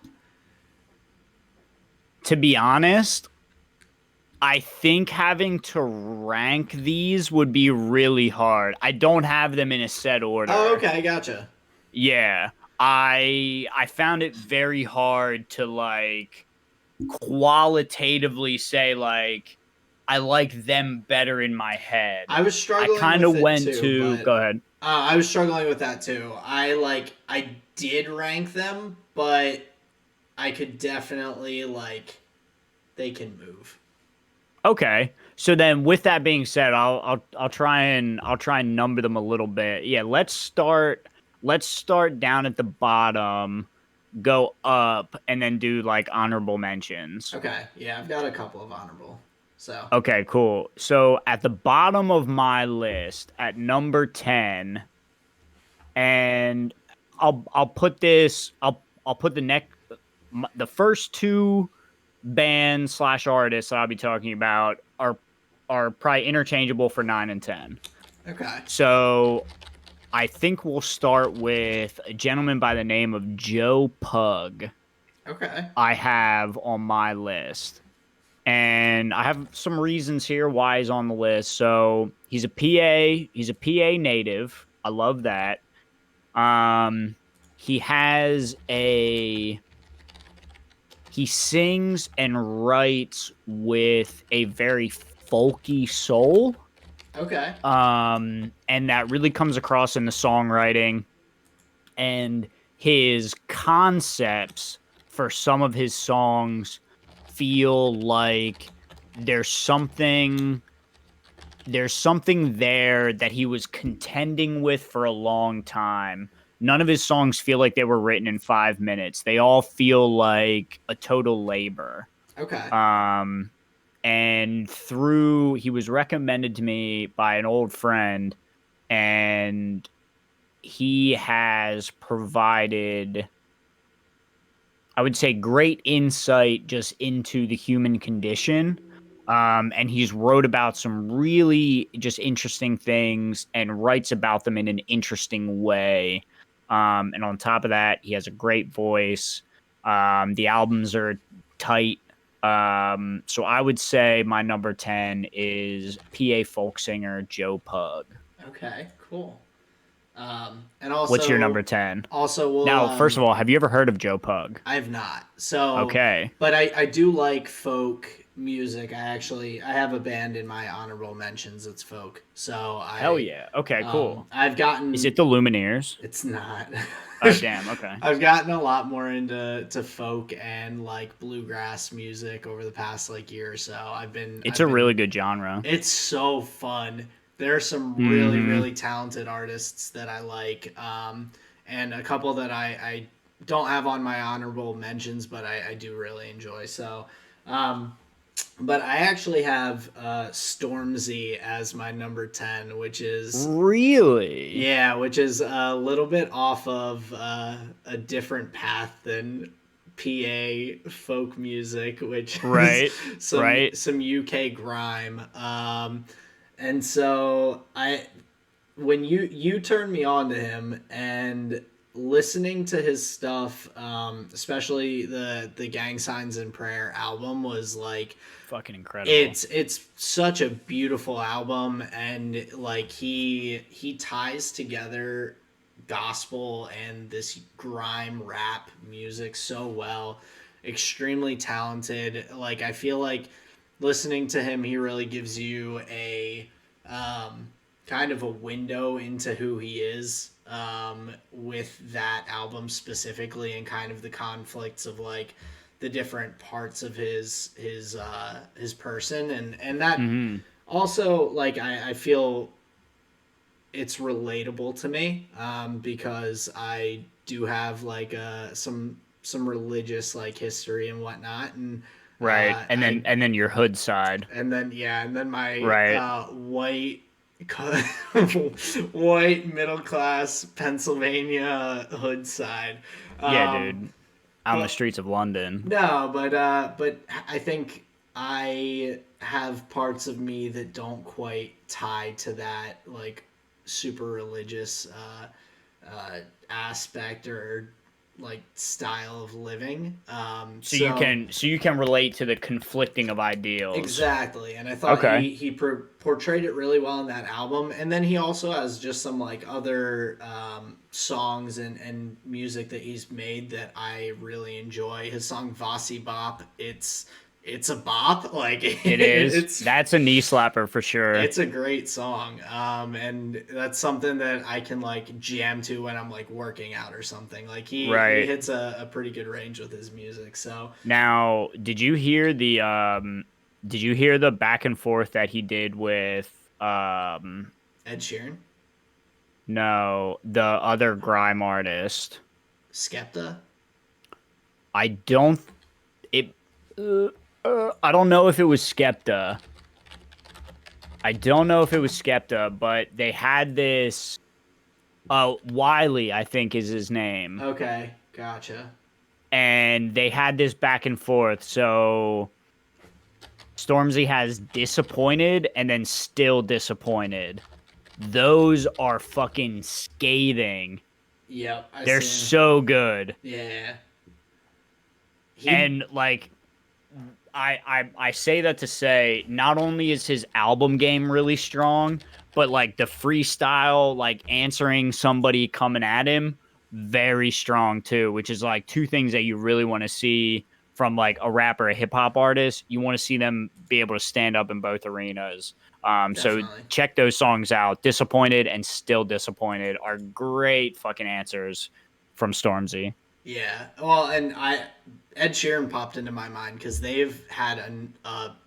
Speaker 1: To be honest, I think having to rank these would be really hard. I don't have them in a set order.
Speaker 2: Oh, okay, gotcha.
Speaker 1: Yeah. I found it very hard to like qualitatively say like I like them better in my head.
Speaker 2: I was struggling.
Speaker 1: I kind of went
Speaker 2: too,
Speaker 1: to go ahead.
Speaker 2: I was struggling with that too. I did rank them, but I could definitely they can move.
Speaker 1: Okay. So then with that being said, I'll try and number them a little bit. Yeah, let's start down at the bottom, go up, and then do like honorable mentions.
Speaker 2: Okay. Yeah, I've got a couple of honorable. So
Speaker 1: okay, cool. So at the bottom of my list, at number 10, and I'll put this. I'll put the first 2 bands / artists I'll be talking about are probably interchangeable for 9 and 10.
Speaker 2: Okay.
Speaker 1: So I think we'll start with a gentleman by the name of Joe Pug.
Speaker 2: Okay.
Speaker 1: I have on my list. And I have some reasons here why he's on the list. So he's a PA native. I love that. He sings and writes with a very folky soul.
Speaker 2: Okay.
Speaker 1: And that really comes across in the songwriting. And his concepts for some of his songs feel like there's something there that he was contending with for a long time. None of his songs feel like they were written in 5 minutes. They all feel like a total labor.
Speaker 2: Okay.
Speaker 1: And he was recommended to me by an old friend, and he has provided, I would say, great insight just into the human condition. And he's wrote about some really just interesting things and writes about them in an interesting way. And on top of that, he has a great voice. The albums are tight. So I would say my number 10 is PA folk singer Joe Pug.
Speaker 2: Okay, cool. And also,
Speaker 1: what's your number 10?
Speaker 2: Also,
Speaker 1: now, first of all, have you ever heard of Joe Pug?
Speaker 2: I've not. So
Speaker 1: okay,
Speaker 2: but I do like folk music. I have a band in my honorable mentions that's folk. So
Speaker 1: hell yeah. Okay, cool.
Speaker 2: I've gotten.
Speaker 1: Is it the Lumineers?
Speaker 2: It's not.
Speaker 1: Oh, damn. Okay.
Speaker 2: I've gotten a lot more into folk and like bluegrass music over the past like year or so.
Speaker 1: It's a really good genre.
Speaker 2: It's so fun. There are some really,
Speaker 1: Mm-hmm.
Speaker 2: really talented artists that I like, and a couple that I don't have on my honorable mentions, but I do really enjoy. So, um, but I actually have Stormzy as my number 10, which is
Speaker 1: Really?
Speaker 2: yeah, which is a little bit off of a different path than PA folk music, which is
Speaker 1: Right. Right.
Speaker 2: some UK grime. And so when you turned me on to him and listening to his stuff, especially the Gang Signs and Prayer album was like
Speaker 1: Fucking incredible.
Speaker 2: it's such a beautiful album, and like he ties together gospel and this grime rap music so well. Extremely talented. Like I feel like listening to him, he really gives you a kind of a window into who he is, with that album specifically, and kind of the conflicts of like the different parts of his person, and that
Speaker 1: Mm-hmm.
Speaker 2: also like I feel it's relatable to me, because I do have like some religious like history and whatnot, and
Speaker 1: Right.
Speaker 2: I
Speaker 1: And then your hood side.
Speaker 2: and then yeah, and then my
Speaker 1: Right.
Speaker 2: white white middle class Pennsylvania hood side.
Speaker 1: Yeah,
Speaker 2: Um,
Speaker 1: dude. On the
Speaker 2: but
Speaker 1: streets of London.
Speaker 2: no, but I think I have parts of me that don't quite tie to that like super religious aspect or like style of living.
Speaker 1: So you can relate to the conflicting of ideals.
Speaker 2: Exactly, and I thought
Speaker 1: Okay.
Speaker 2: he portrayed it really well in that album, and then he also has just some like other songs and music that he's made that I really enjoy. His song "Vossi Bop," it's a bop, like
Speaker 1: It is. That's a knee slapper for sure.
Speaker 2: it's a great song, and that's something that I can like jam to when I'm like working out or something. Like he
Speaker 1: Right.
Speaker 2: hits a pretty good range with his music, so
Speaker 1: Now, did you hear the back and forth that he did with
Speaker 2: Ed Sheeran,
Speaker 1: no, the other grime artist?
Speaker 2: Skepta.
Speaker 1: I don't it I don't know if it was Skepta. I don't know if it was Skepta, but they had this Wiley, I think is his name.
Speaker 2: Okay, gotcha.
Speaker 1: And they had this back and forth. So Stormzy has disappointed and then still disappointed. Those are fucking scathing.
Speaker 2: Yep, I
Speaker 1: They're
Speaker 2: seen.
Speaker 1: so good.
Speaker 2: Yeah, he.
Speaker 1: And like I say that to say not only is his album game really strong, but like the freestyle, like answering somebody coming at him, very strong too, which is like two things that you really want to see from like a rapper, a hip hop artist. You want to see them be able to stand up in both arenas. So
Speaker 2: Definitely.
Speaker 1: check those songs out. Disappointed and Still Disappointed are great fucking answers from Stormzy.
Speaker 2: Yeah. Well, and Ed Sheeran popped into my mind because they've had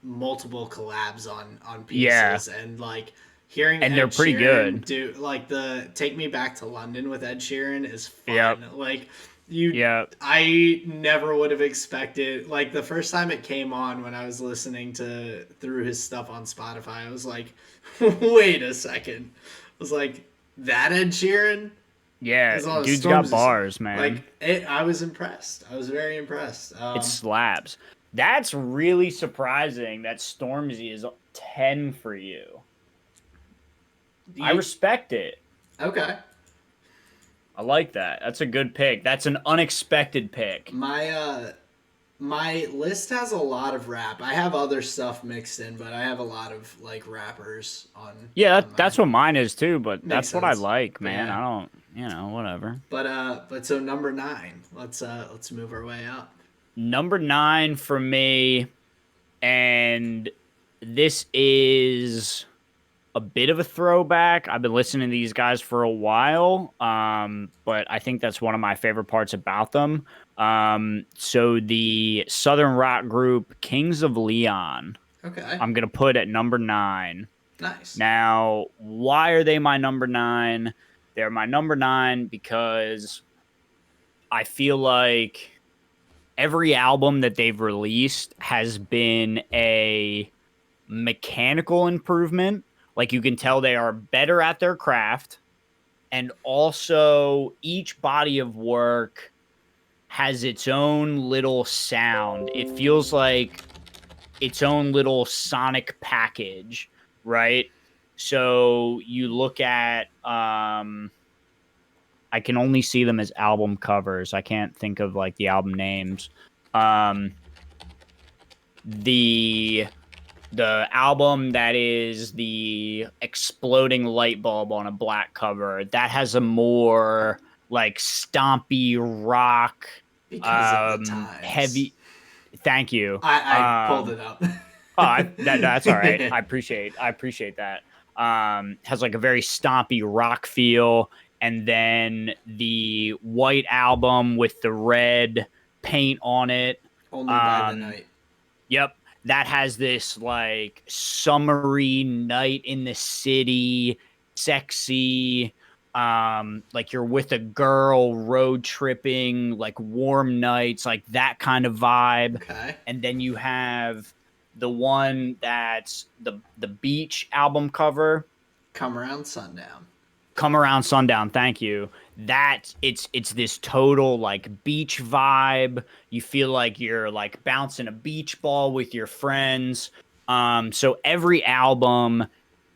Speaker 2: multiple collabs on
Speaker 1: Yeah,
Speaker 2: pieces, and like hearing
Speaker 1: and
Speaker 2: Ed
Speaker 1: they're pretty
Speaker 2: Sheeran
Speaker 1: good.
Speaker 2: do like the "Take Me Back to London" with Ed Sheeran is
Speaker 1: Yep.
Speaker 2: fun. Like you,
Speaker 1: Yep.
Speaker 2: I never would have expected. Like the first time it came on when I was listening to through his stuff on Spotify, I was like, wait a second. I was like, that Ed Sheeran.
Speaker 1: Yeah,
Speaker 2: There's a lot of
Speaker 1: dude's
Speaker 2: storms.
Speaker 1: got bars, man.
Speaker 2: Like I was impressed. I was very impressed.
Speaker 1: It slaps. That's really surprising that Stormzy is 10 for you. I respect it.
Speaker 2: Okay.
Speaker 1: I like that. That's a good pick. That's an unexpected pick.
Speaker 2: My list has a lot of rap. I have other stuff mixed in, but I have a lot of like rappers on.
Speaker 1: Yeah,
Speaker 2: On
Speaker 1: that's what mine is too, but
Speaker 2: Makes
Speaker 1: that's what I
Speaker 2: sense.
Speaker 1: like, man.
Speaker 2: Yeah.
Speaker 1: I don't, whatever.
Speaker 2: But so number 9. Let's move our way up.
Speaker 1: Number 9 for me, and this is a bit of a throwback. I've been listening to these guys for a while, but I think that's one of my favorite parts about them. So the Southern rock group Kings of Leon,
Speaker 2: Okay.
Speaker 1: I'm gonna put at number 9.
Speaker 2: Nice.
Speaker 1: Now, why are they my number 9? They're my number 9 because I feel like every album that they've released has been a mechanical improvement. Like you can tell they are better at their craft. And also, each body of work has its own little sound. It feels like its own little sonic package, right? So you look at I can only see them as album covers. I can't think of like the album names. Um the the album that is the exploding light bulb on a black cover, that has a more like stompy rock
Speaker 2: Because of the
Speaker 1: heavy.
Speaker 2: times.
Speaker 1: Thank you.
Speaker 2: I pulled it up.
Speaker 1: That's all right. I appreciate that. Has like a very stompy rock feel, and then the white album with the red paint on it.
Speaker 2: Only by the
Speaker 1: Um,
Speaker 2: night.
Speaker 1: Yep. That has this like summery night in the city, sexy, like you're with a girl road tripping, like warm nights, like that kind of vibe.
Speaker 2: Okay.
Speaker 1: And then you have the one that's the beach album cover,
Speaker 2: Come around sundown.
Speaker 1: Come Around Sundown, thank you. That it's this total like beach vibe. You feel like you're like bouncing a beach ball with your friends. So every album,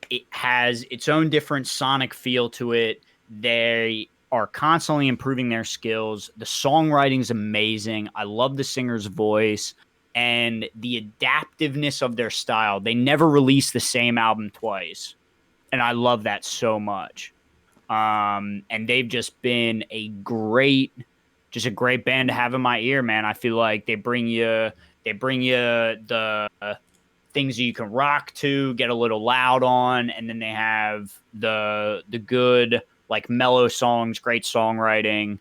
Speaker 1: it has its own different sonic feel to it. They are constantly improving their skills. The songwriting's amazing. I love the singer's voice and the adaptiveness of their style. They never release the same album twice. And I love that so much. And they've just been just a great band to have in my ear, man. I feel like they bring you the things that you can rock to, get a little loud on, and then they have the good like mellow songs, great songwriting.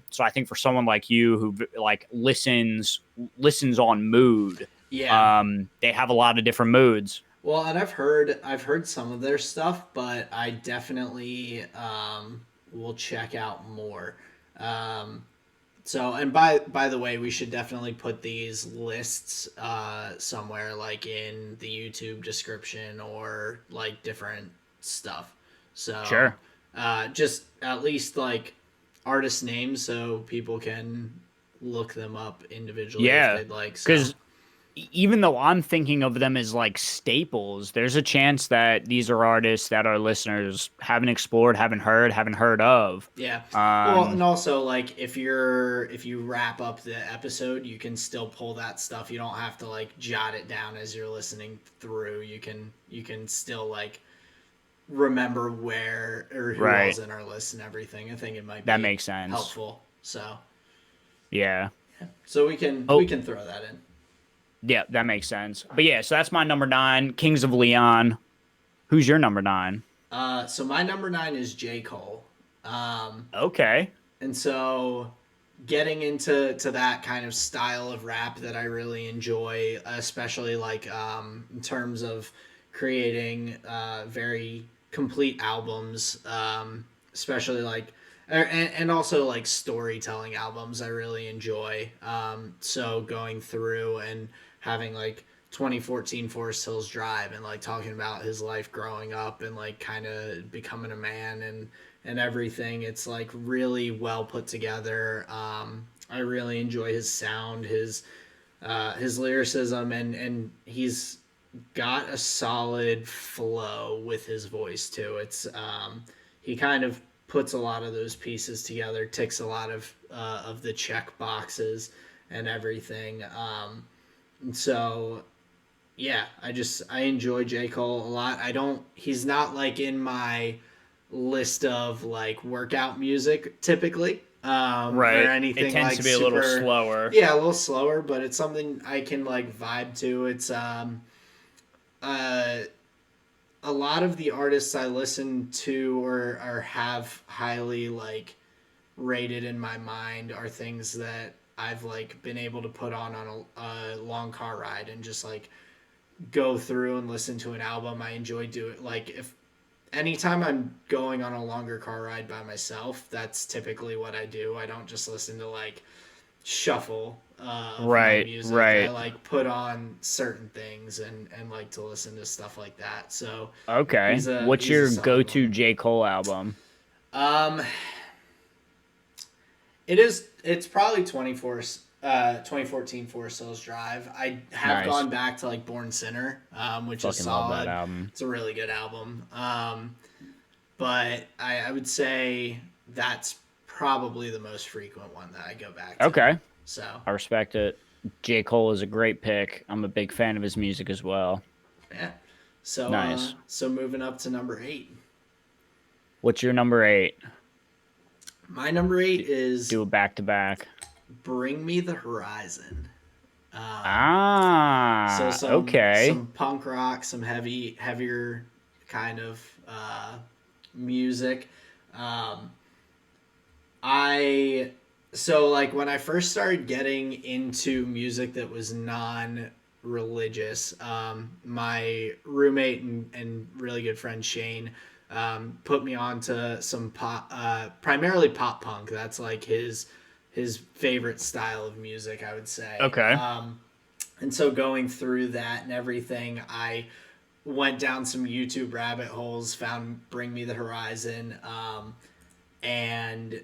Speaker 1: So I think for someone like you who like listens on mood,
Speaker 2: Yeah.
Speaker 1: they have a lot of different moods.
Speaker 2: Well, and I've heard some of their stuff, but I definitely will check out more. Um, so, and by the way, we should definitely put these lists somewhere, like in the YouTube description or like different stuff. So,
Speaker 1: Sure.
Speaker 2: just at least like artist names so people can look them up individually if
Speaker 1: Yeah,
Speaker 2: they'd like. So,
Speaker 1: because even though I'm thinking of them as like staples, there's a chance that these are artists that our listeners haven't explored, haven't heard of.
Speaker 2: yeah. Well, and
Speaker 1: Um,
Speaker 2: also like if you wrap up the episode, you can still pull that stuff. You don't have to like jot it down as you're listening through. You can still like remember where or who
Speaker 1: right.
Speaker 2: all's in our list and everything. I think it might
Speaker 1: That
Speaker 2: be
Speaker 1: makes sense.
Speaker 2: helpful. So
Speaker 1: Yeah.
Speaker 2: so we can
Speaker 1: Oh,
Speaker 2: we can throw that in.
Speaker 1: yeah, that makes sense. But yeah, so that's my number 9, Kings of Leon. Who's your number 9?
Speaker 2: So my number 9 is J. Cole.
Speaker 1: Okay.
Speaker 2: And so getting into that kind of style of rap that I really enjoy, especially like in terms of creating very complete albums, especially like and also like storytelling albums I really enjoy. So going through and having like 2014 Forest Hills Drive and like talking about his life growing up and like kind of becoming a man and everything. It's like really well put together. I really enjoy his sound, his lyricism, and he's got a solid flow with his voice too. It's he kind of puts a lot of those pieces together, ticks a lot of the check boxes and everything. And so yeah, I enjoy J. Cole a lot. He's not like in my list of like workout music typically, or
Speaker 1: Right. It
Speaker 2: anything
Speaker 1: tends
Speaker 2: like
Speaker 1: to be a little
Speaker 2: super.
Speaker 1: slower.
Speaker 2: Yeah, a little slower, but it's something I can like vibe to. It's uh a lot of the artists I listen to or have highly like rated in my mind are things that I've like been able to put on a long car ride and just like go through and listen to an album. I enjoy doing like if anytime I'm going on a longer car ride by myself, that's typically what I do. I don't just listen to like shuffle of my
Speaker 1: Right,
Speaker 2: music. I
Speaker 1: right.
Speaker 2: like put on certain things and like to listen to stuff like that. So
Speaker 1: Okay. What's
Speaker 2: he's a
Speaker 1: your
Speaker 2: solid
Speaker 1: go-to
Speaker 2: one.
Speaker 1: J. Cole album?
Speaker 2: Um, it's probably 2014 Forest Hills Drive. I have
Speaker 1: Nice.
Speaker 2: gone back to like Born Sinner, which is
Speaker 1: Fucking love that
Speaker 2: solid.
Speaker 1: album.
Speaker 2: It's a really good album. But I would say that's probably the most frequent one that I go back to.
Speaker 1: Okay.
Speaker 2: So
Speaker 1: I respect it. J. Cole is a great pick. I'm a big fan of his music as well.
Speaker 2: yeah. So
Speaker 1: Nice.
Speaker 2: so moving up to number 8.
Speaker 1: What's your number 8?
Speaker 2: My number 8 is
Speaker 1: Do a back to back.
Speaker 2: Bring Me the Horizon. So
Speaker 1: Okay.
Speaker 2: some punk rock, some heavier kind of music. Um, I so like when I first started getting into music that was non-religious, my roommate and really good friend Shane put me on to some pop, primarily pop punk. That's like his favorite style of music, I would say.
Speaker 1: Okay.
Speaker 2: And so going through that and everything, I went down some YouTube rabbit holes, found Bring Me the Horizon, and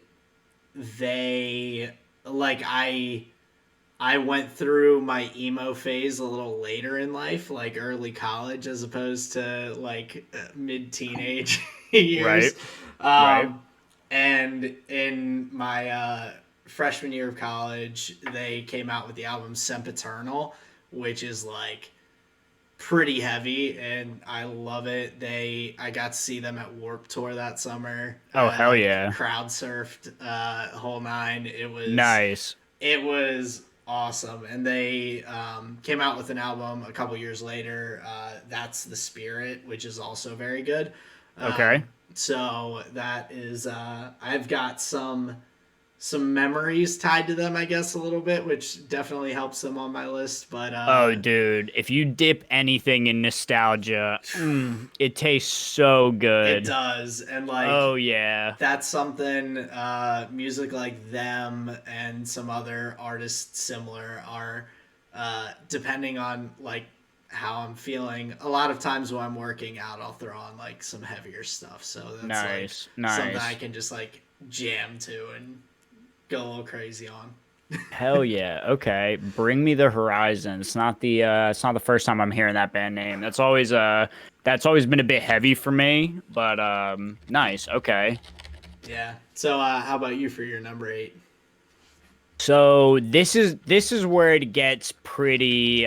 Speaker 2: they like I went through my emo phase a little later in life, like early college, as opposed to like mid teenage years.
Speaker 1: Right. Right.
Speaker 2: And in my freshman year of college, they came out with the album Sempiternal, which is like pretty heavy, and I love it. I got to see them at Warp Tour that summer.
Speaker 1: Oh, hell
Speaker 2: Like
Speaker 1: yeah.
Speaker 2: crowd surfed, whole nine.
Speaker 1: Nice.
Speaker 2: It was awesome, and they came out with an album a couple years later. That's the Spirit, which is also very good.
Speaker 1: Okay.
Speaker 2: So that is I've got some memories tied to them, I guess, a little bit, which definitely helps them on my list. But
Speaker 1: Oh, dude, if you dip anything in nostalgia, it tastes so
Speaker 2: it
Speaker 1: good.
Speaker 2: does, and like
Speaker 1: Oh, yeah.
Speaker 2: that's something music like them and some other artists similar are depending on like how I'm feeling. A lot of times when I'm working out, I'll throw on like some heavier stuff, so that's like
Speaker 1: Nice.
Speaker 2: something
Speaker 1: Nice.
Speaker 2: I can just like jam to and go a little crazy on.
Speaker 1: Hell yeah. Okay. Bring Me the Horizon. It's not the first time I'm hearing that band name. That's always been a bit heavy for me, but nice. Okay.
Speaker 2: Yeah. So how about you for your number 8?
Speaker 1: So this is where it gets pretty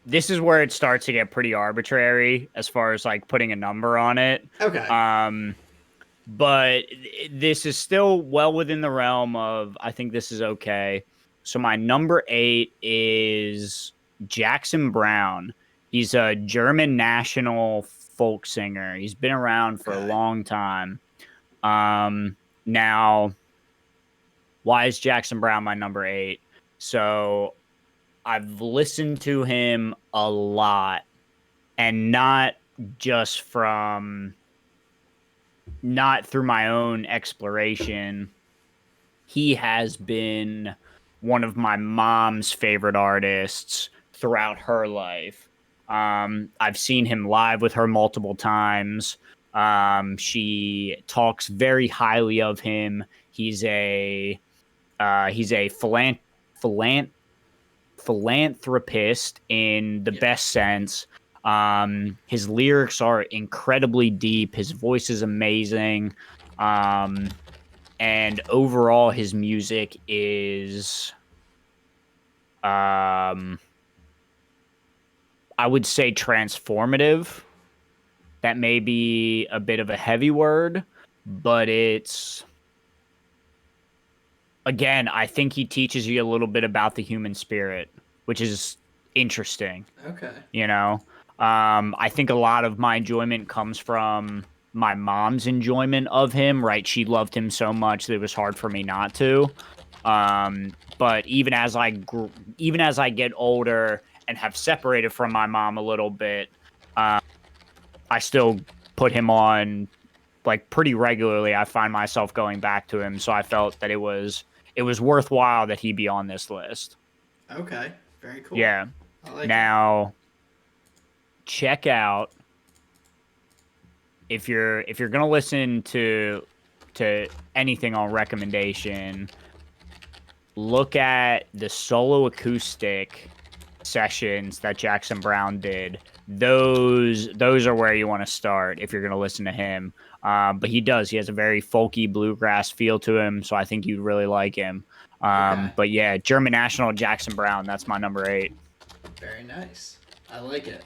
Speaker 1: this is where it starts to get pretty arbitrary as far as like putting a number on it.
Speaker 2: Okay.
Speaker 1: But this is still well within the realm of I think this is okay. So my number 8 is Jackson Browne. He's a German national folk singer. He's been around for a
Speaker 2: Okay.
Speaker 1: long time. Now, why is Jackson Browne my number 8? So I've listened to him a lot, and just from not through my own exploration. He has been one of my mom's favorite artists throughout her life. I've seen him live with her multiple times. She talks very highly of him. He's a philanthropist in the best sense. His lyrics are incredibly deep. His voice is amazing. And overall, his music is, I would say, transformative. That may be a bit of a heavy word, but again, I think he teaches you a little bit about the human spirit, which is interesting.
Speaker 2: Okay.
Speaker 1: You know, I think a lot of my enjoyment comes from my mom's enjoyment of him, right? She loved him so much that it was hard for me not to. But even as I get older and have separated from my mom a little bit, I still put him on like pretty regularly. I find myself going back to him, so I felt that it was worthwhile that he be on this list.
Speaker 2: Okay, very cool.
Speaker 1: Yeah.
Speaker 2: I like it.
Speaker 1: Now, check out if you're gonna listen to anything on recommendation, look at the solo acoustic sessions that Jackson Browne did. Those are where you want to start if you're gonna listen to him. But he has a very folky bluegrass feel to him, so I think you'd really like him.
Speaker 2: Okay.
Speaker 1: But yeah, German National Jackson Browne, that's my number 8.
Speaker 2: Very nice. I like it.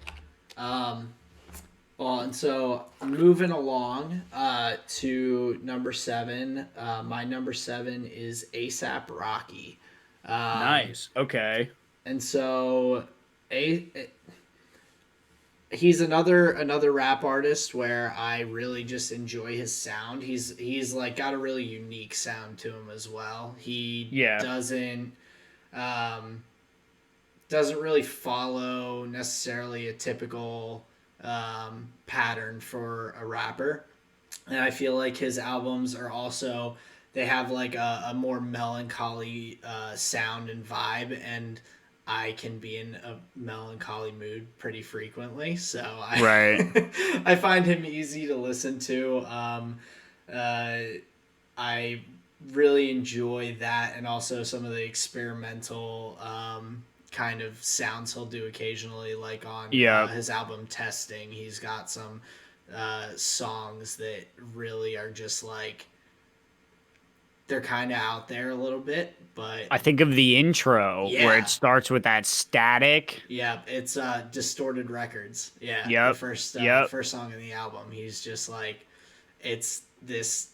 Speaker 2: Well, and so moving along to number 7. My number 7 is ASAP Rocky.
Speaker 1: Nice. Okay.
Speaker 2: And so he's another rap artist where I really just enjoy his sound. He's like got a really unique sound to him as well. He doesn't really follow necessarily a typical pattern for a rapper, and I feel like his albums are also, they have like a more melancholy sound and vibe, and I can be in a melancholy mood pretty frequently, so I find him easy to listen to. I really enjoy that, and also some of the experimental kind of sounds he'll do occasionally, like on his album Testing. He's got some songs that really are just like, they're kind of out there a little bit, but
Speaker 1: I think of the intro where it starts with that static.
Speaker 2: Yeah, it's Distorted Records. Yeah,
Speaker 1: yep.
Speaker 2: The first song in the album. He's just like, it's this,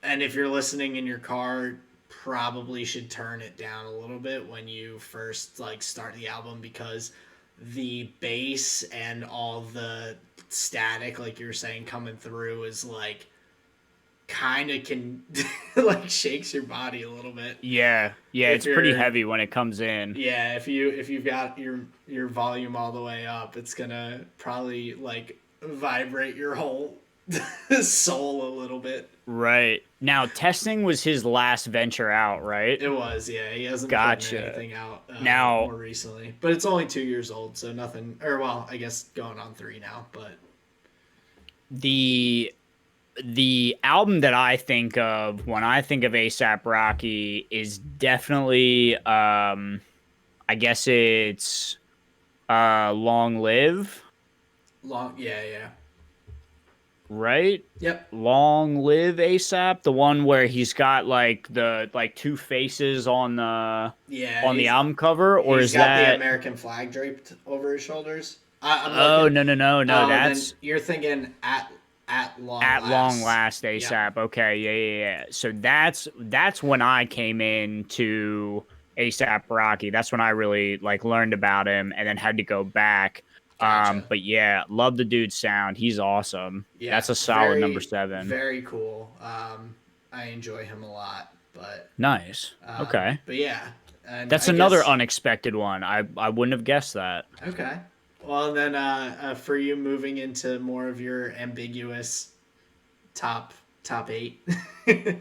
Speaker 2: and if you're listening in your car, probably should turn it down a little bit when you first like start the album, because the bass and all the static, like you were saying, coming through is like kind of can like shakes your body a little bit.
Speaker 1: Yeah, it's pretty heavy when it comes in.
Speaker 2: Yeah, if you've got your volume all the way up, it's gonna probably like vibrate your whole soul a little bit.
Speaker 1: Right. Now, Testing was his last venture out, right?
Speaker 2: It was, yeah. He hasn't put anything out
Speaker 1: now
Speaker 2: more recently, but it's only 2 years old, so nothing. Or well, I guess going on 3 now. But
Speaker 1: the album that I think of when I think of ASAP Rocky is definitely, I guess it's Long Live.
Speaker 2: Yeah.
Speaker 1: Right?
Speaker 2: Yep.
Speaker 1: Long Live ASAP, the one where he's got like the 2 faces on the album cover, or is that
Speaker 2: the American flag draped over his shoulders?
Speaker 1: No, that's
Speaker 2: then you're thinking at long
Speaker 1: last ASAP. Yep. Okay, yeah. So that's when I came into ASAP Rocky. That's when I really like learned about him and then had to go back. Gotcha. But yeah, love the dude's sound. He's awesome. Yeah, that's a solid number 7.
Speaker 2: Very cool. I enjoy him a lot. But
Speaker 1: nice. Okay.
Speaker 2: But yeah,
Speaker 1: that's another unexpected one. I wouldn't have guessed that.
Speaker 2: Okay. Well, and then for you, moving into more of your ambiguous top 8.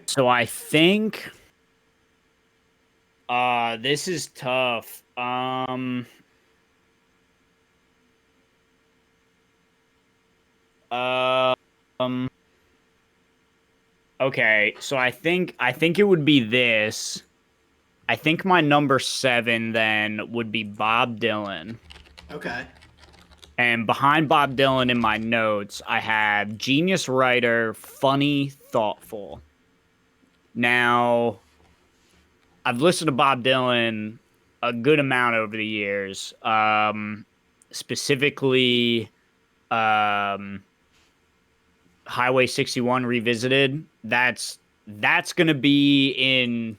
Speaker 1: So I think this is tough. Okay, so I think it would be this. I think my number 7 then would be Bob Dylan.
Speaker 2: Okay.
Speaker 1: And behind Bob Dylan in my notes, I have genius writer, funny, thoughtful. Now, I've listened to Bob Dylan a good amount over the years. Specifically, Highway 61 Revisited. That's going to be in,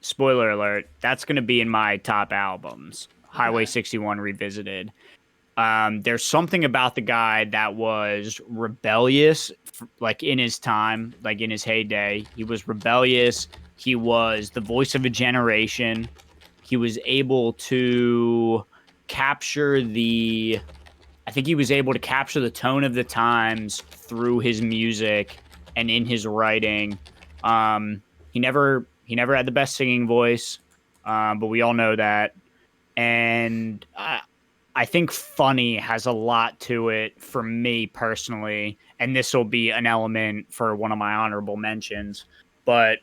Speaker 1: spoiler alert, that's going to be in my top albums. Highway 61 Revisited. There's something about the guy that was rebellious, like in his time, like in his heyday. He was rebellious. He was the voice of a generation. He was able to capture the, I think he was able to capture the tone of the times through his music and in his writing. He never had the best singing voice, but we all know that. And I think funny has a lot to it for me personally, and this will be an element for one of my honorable mentions. But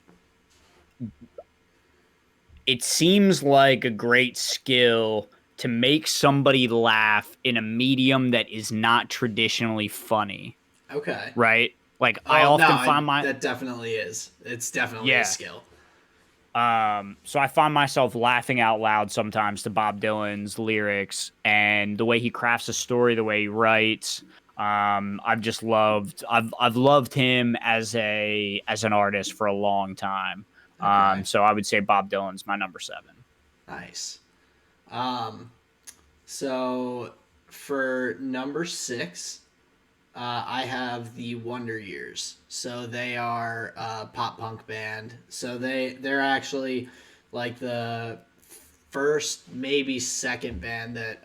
Speaker 1: it seems like a great skill to make somebody laugh in a medium that is not traditionally funny,
Speaker 2: Okay.
Speaker 1: right? Like I
Speaker 2: Oh no,
Speaker 1: often find
Speaker 2: that definitely is. It's definitely a
Speaker 1: yeah.
Speaker 2: skill.
Speaker 1: So I find myself laughing out loud sometimes to Bob Dylan's lyrics and the way he crafts a story, the way he writes. I've loved him as an artist for a long time.
Speaker 2: Okay.
Speaker 1: So I would say Bob Dylan's my number 7.
Speaker 2: Nice. Um, so for number 6, I have the Wonder Years. So they are a pop punk band. So they're actually like the first, maybe second band that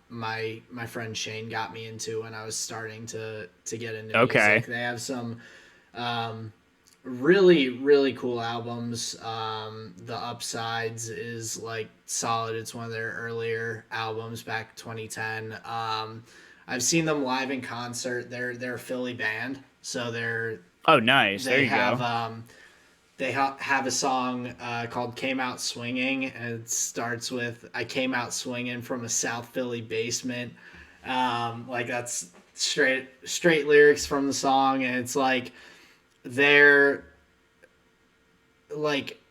Speaker 2: my friend Shane got me into when I was starting to get into
Speaker 1: Okay.
Speaker 2: music. They have some um, really really cool albums. The Upsides is like solid. It's one of their earlier albums back 2010. I've seen them live in concert. They're a Philly band, so
Speaker 1: Oh, nice. There
Speaker 2: they
Speaker 1: you
Speaker 2: have
Speaker 1: go.
Speaker 2: have a song called "Came Out Swinging," and it starts with "I came out swinging from a South Philly basement." Like that's straight lyrics from the song, and it's like they're like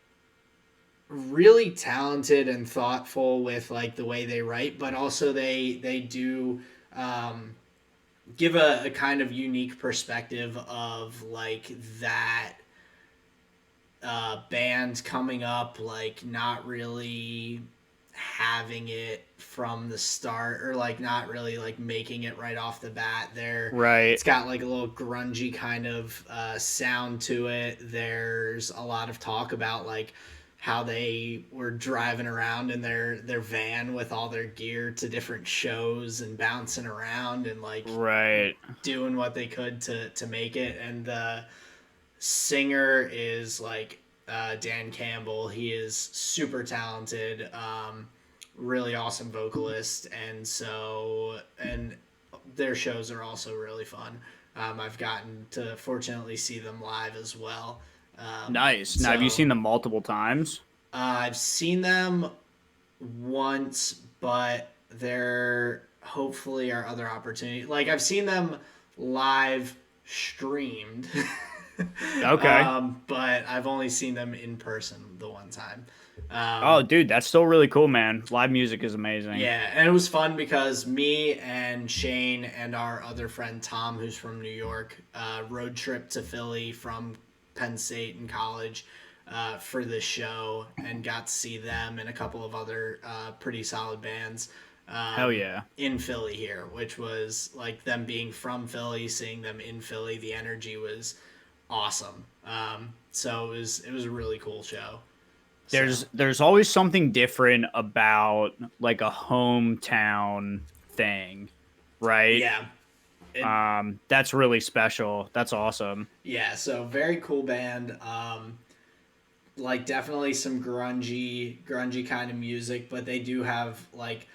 Speaker 2: really talented and thoughtful with like the way they write, but also they do um, give a kind of unique perspective of like that band coming up, like not really having it from the start, or like not really like making it right off the bat.
Speaker 1: Right.
Speaker 2: It's got like a little grungy kind of sound to it. There's a lot of talk about like how they were driving around in their van with all their gear to different shows and bouncing around and like
Speaker 1: Right.
Speaker 2: doing what they could to make it. And the singer is like Dan Campbell. He is super talented, really awesome vocalist, and their shows are also really fun. I've gotten to fortunately see them live as well.
Speaker 1: Nice. Now, have you seen them multiple times?
Speaker 2: I've seen them once, but there hopefully are other opportunities. Like I've seen them live streamed.
Speaker 1: Okay.
Speaker 2: But I've only seen them in person the one time.
Speaker 1: Oh, dude, that's still really cool, man. Live music is amazing.
Speaker 2: Yeah, and it was fun because me and Shane and our other friend Tom, who's from New York, road trip to Philly from Penn State in college for this show and got to see them and a couple of other pretty solid bands.
Speaker 1: Hell yeah.
Speaker 2: In Philly here, which was like them being from Philly, seeing them in Philly, the energy was awesome. So it was a really cool show.
Speaker 1: There's always something different about like a hometown thing, right?
Speaker 2: Yeah.
Speaker 1: That's really special. That's awesome.
Speaker 2: Yeah, so very cool band. Like definitely some grungy kind of music, but they do have like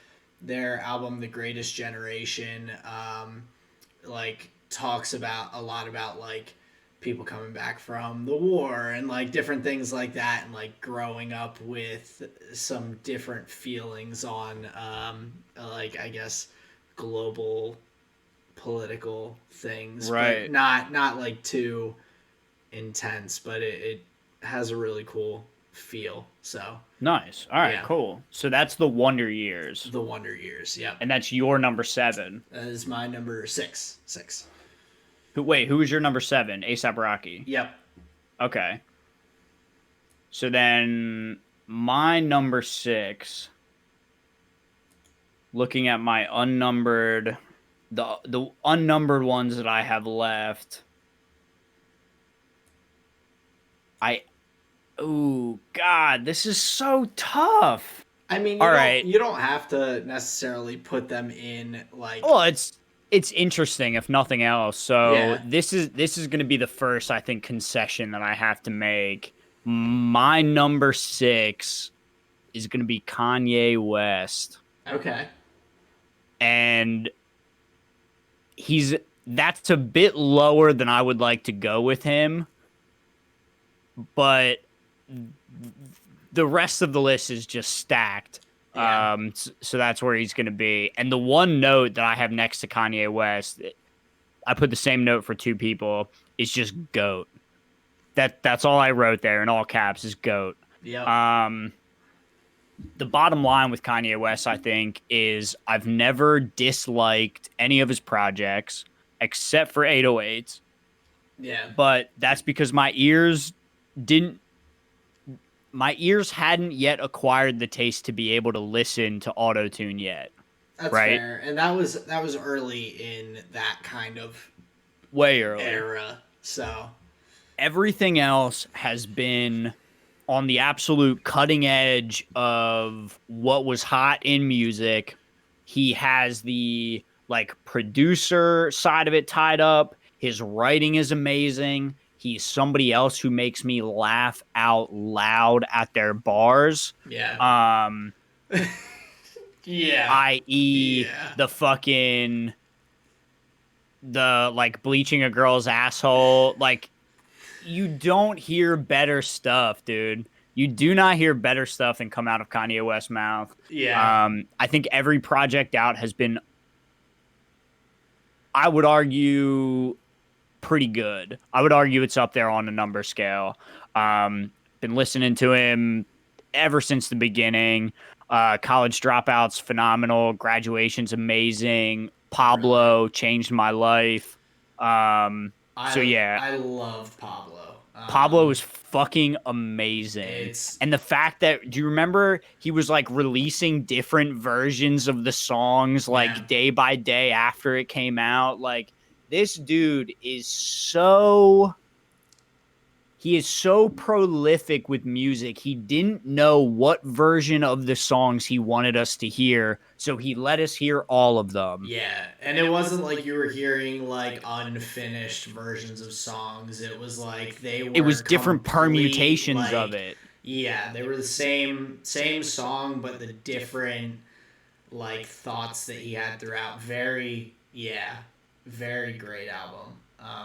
Speaker 2: their album The Greatest Generation like talks about a lot about like people coming back from the war and like different things like that, and like growing up with some different feelings on like I guess global political things,
Speaker 1: Right.
Speaker 2: but not like too intense, but it has a really cool feel. So
Speaker 1: Nice. All right,
Speaker 2: yeah,
Speaker 1: cool. So that's the Wonder Years.
Speaker 2: the Wonder Years. Yep,
Speaker 1: And that's your number 7.
Speaker 2: that is my number six.
Speaker 1: Who was your number 7? ASAP Rocky.
Speaker 2: Yep.
Speaker 1: Okay. So then my number 6 looking at my unnumbered, the unnumbered ones that I have left. I Oh God, this is so tough.
Speaker 2: I mean,
Speaker 1: All right.
Speaker 2: you don't have to necessarily put them in like
Speaker 1: Well, it's interesting if nothing else. So
Speaker 2: yeah.
Speaker 1: this is going to be the first, I think, concession that I have to make. My number 6 is going to be Kanye West,
Speaker 2: Okay.
Speaker 1: and he's that's a bit lower than I would like to go with him, but the rest of the list is just stacked.
Speaker 2: Yeah.
Speaker 1: So that's where he's going to be. And the one note that I have next to Kanye West, I put the same note for two people, is just GOAT. That's all I wrote there in all caps is GOAT.
Speaker 2: Yep.
Speaker 1: The bottom line with Kanye West, I think, is I've never disliked any of his projects except for 808s.
Speaker 2: Yeah.
Speaker 1: But that's because didn't my ears hadn't yet acquired the taste to be able to listen to auto-tune yet.
Speaker 2: That's
Speaker 1: right?
Speaker 2: fair. And that was early in that kind of
Speaker 1: Way early.
Speaker 2: era. So
Speaker 1: Everything else has been on the absolute cutting edge of what was hot in music. He has the like producer side of it tied up. His writing is amazing. He's somebody else who makes me laugh out loud at their bars.
Speaker 2: yeah. Yeah.
Speaker 1: I.e.
Speaker 2: Yeah.
Speaker 1: the like bleaching a girl's asshole. Like, you don't hear better stuff, dude. You do not hear better stuff than come out of Kanye West's mouth.
Speaker 2: Yeah.
Speaker 1: I think every project out has been, I would argue, pretty good. I would argue it's up there on the number scale. Been listening to him ever since the beginning. College Dropout's phenomenal. Graduation's amazing. Pablo changed my life. So yeah,
Speaker 2: I love Pablo.
Speaker 1: Pablo is fucking amazing. And the fact that, do you remember he was like releasing different versions of the songs like day by day after it came out? Like, this dude is he is so prolific with music. He didn't know what version of the songs he wanted us to hear, so he let us hear all of them.
Speaker 2: Yeah, and it wasn't like you were hearing like unfinished versions of songs. It was like
Speaker 1: it was different permutations of it.
Speaker 2: Yeah, they were the same song, but the different like thoughts that he had throughout. Very great album.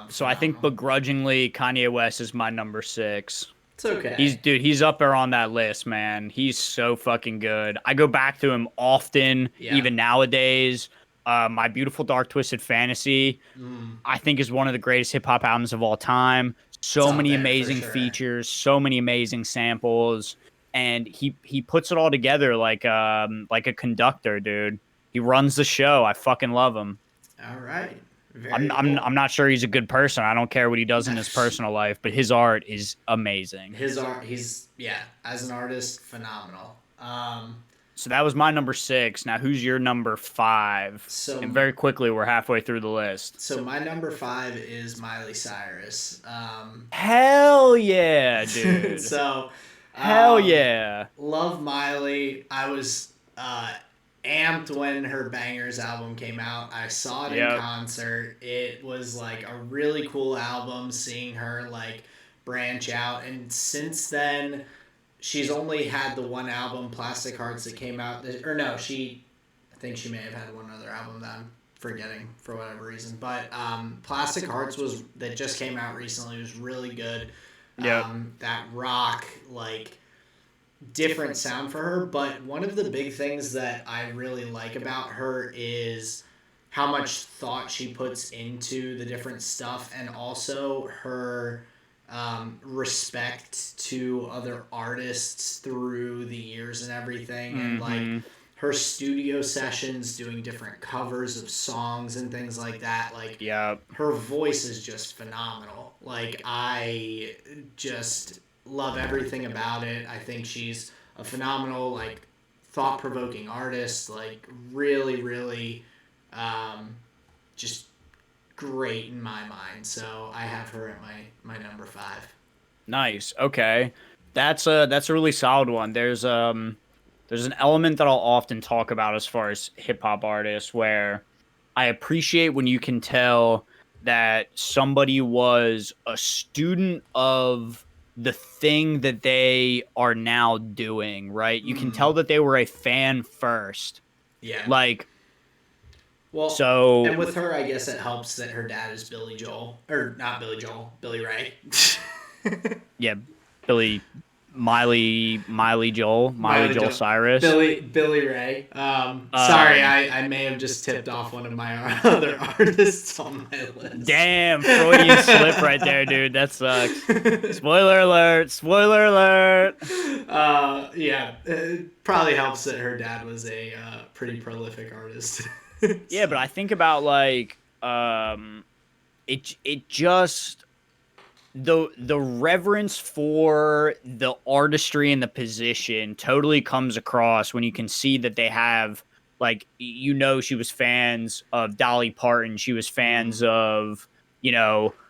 Speaker 1: So I think begrudgingly, Kanye West is my number 6.
Speaker 2: It's okay.
Speaker 1: He's up there on that list, man. He's so fucking good. I go back to him often, even nowadays. My Beautiful Dark Twisted Fantasy, I think, is one of the greatest hip hop albums of all time. So many amazing features, so many amazing samples, and he puts it all together like a conductor, dude. He runs the show. I fucking love him.
Speaker 2: All right.
Speaker 1: I'm not sure he's a good person. I don't care what he does in his personal life, but his art is amazing.
Speaker 2: His art, he's as an artist, phenomenal.
Speaker 1: So that was my number 6. Now, who's your number 5? And very quickly, we're halfway through the list.
Speaker 2: So my number 5 is Miley Cyrus.
Speaker 1: Hell yeah, dude. Hell yeah.
Speaker 2: Love Miley. I was amped when her Bangers album came out. I saw it in concert. It was like a really cool album, seeing her like branch out. And since then, she's only had the one album, Plastic Hearts, that came out. I think she may have had one other album that I'm forgetting for whatever reason. But Plastic Hearts that just came out recently was really good. That rock, like, different sound for her, but one of the big things that I really like about her is how much thought she puts into the different stuff, and also her respect to other artists through the years and everything, and like her studio sessions doing different covers of songs and things like that. Like, her voice is just phenomenal. Like, I just love everything about it. I think she's a phenomenal like thought-provoking artist. Like really, really, just great in my mind. So I have her at my number 5.
Speaker 1: Nice. Okay. That's a really solid one. There's an element that I'll often talk about as far as hip hop artists where I appreciate when you can tell that somebody was a student of the thing that they are now doing, right? You can tell that they were a fan first.
Speaker 2: Yeah.
Speaker 1: Like,
Speaker 2: Well,
Speaker 1: so
Speaker 2: and with her, I guess it helps that her dad is Billy Joel, or not Billy Joel, Billy Ray.
Speaker 1: yeah, Billy Miley Joel
Speaker 2: Joel.
Speaker 1: Cyrus.
Speaker 2: Billy Ray. Sorry, I may have just tipped off one of my other artists on my list.
Speaker 1: Damn, Freudian slip right there, dude. That sucks. Spoiler alert! Spoiler alert!
Speaker 2: Yeah, it probably helps that her dad was a pretty prolific artist.
Speaker 1: Yeah, but I think about like it just the reverence for the artistry and the position totally comes across when you can see that they have like she was fans of Dolly Parton, she was fans of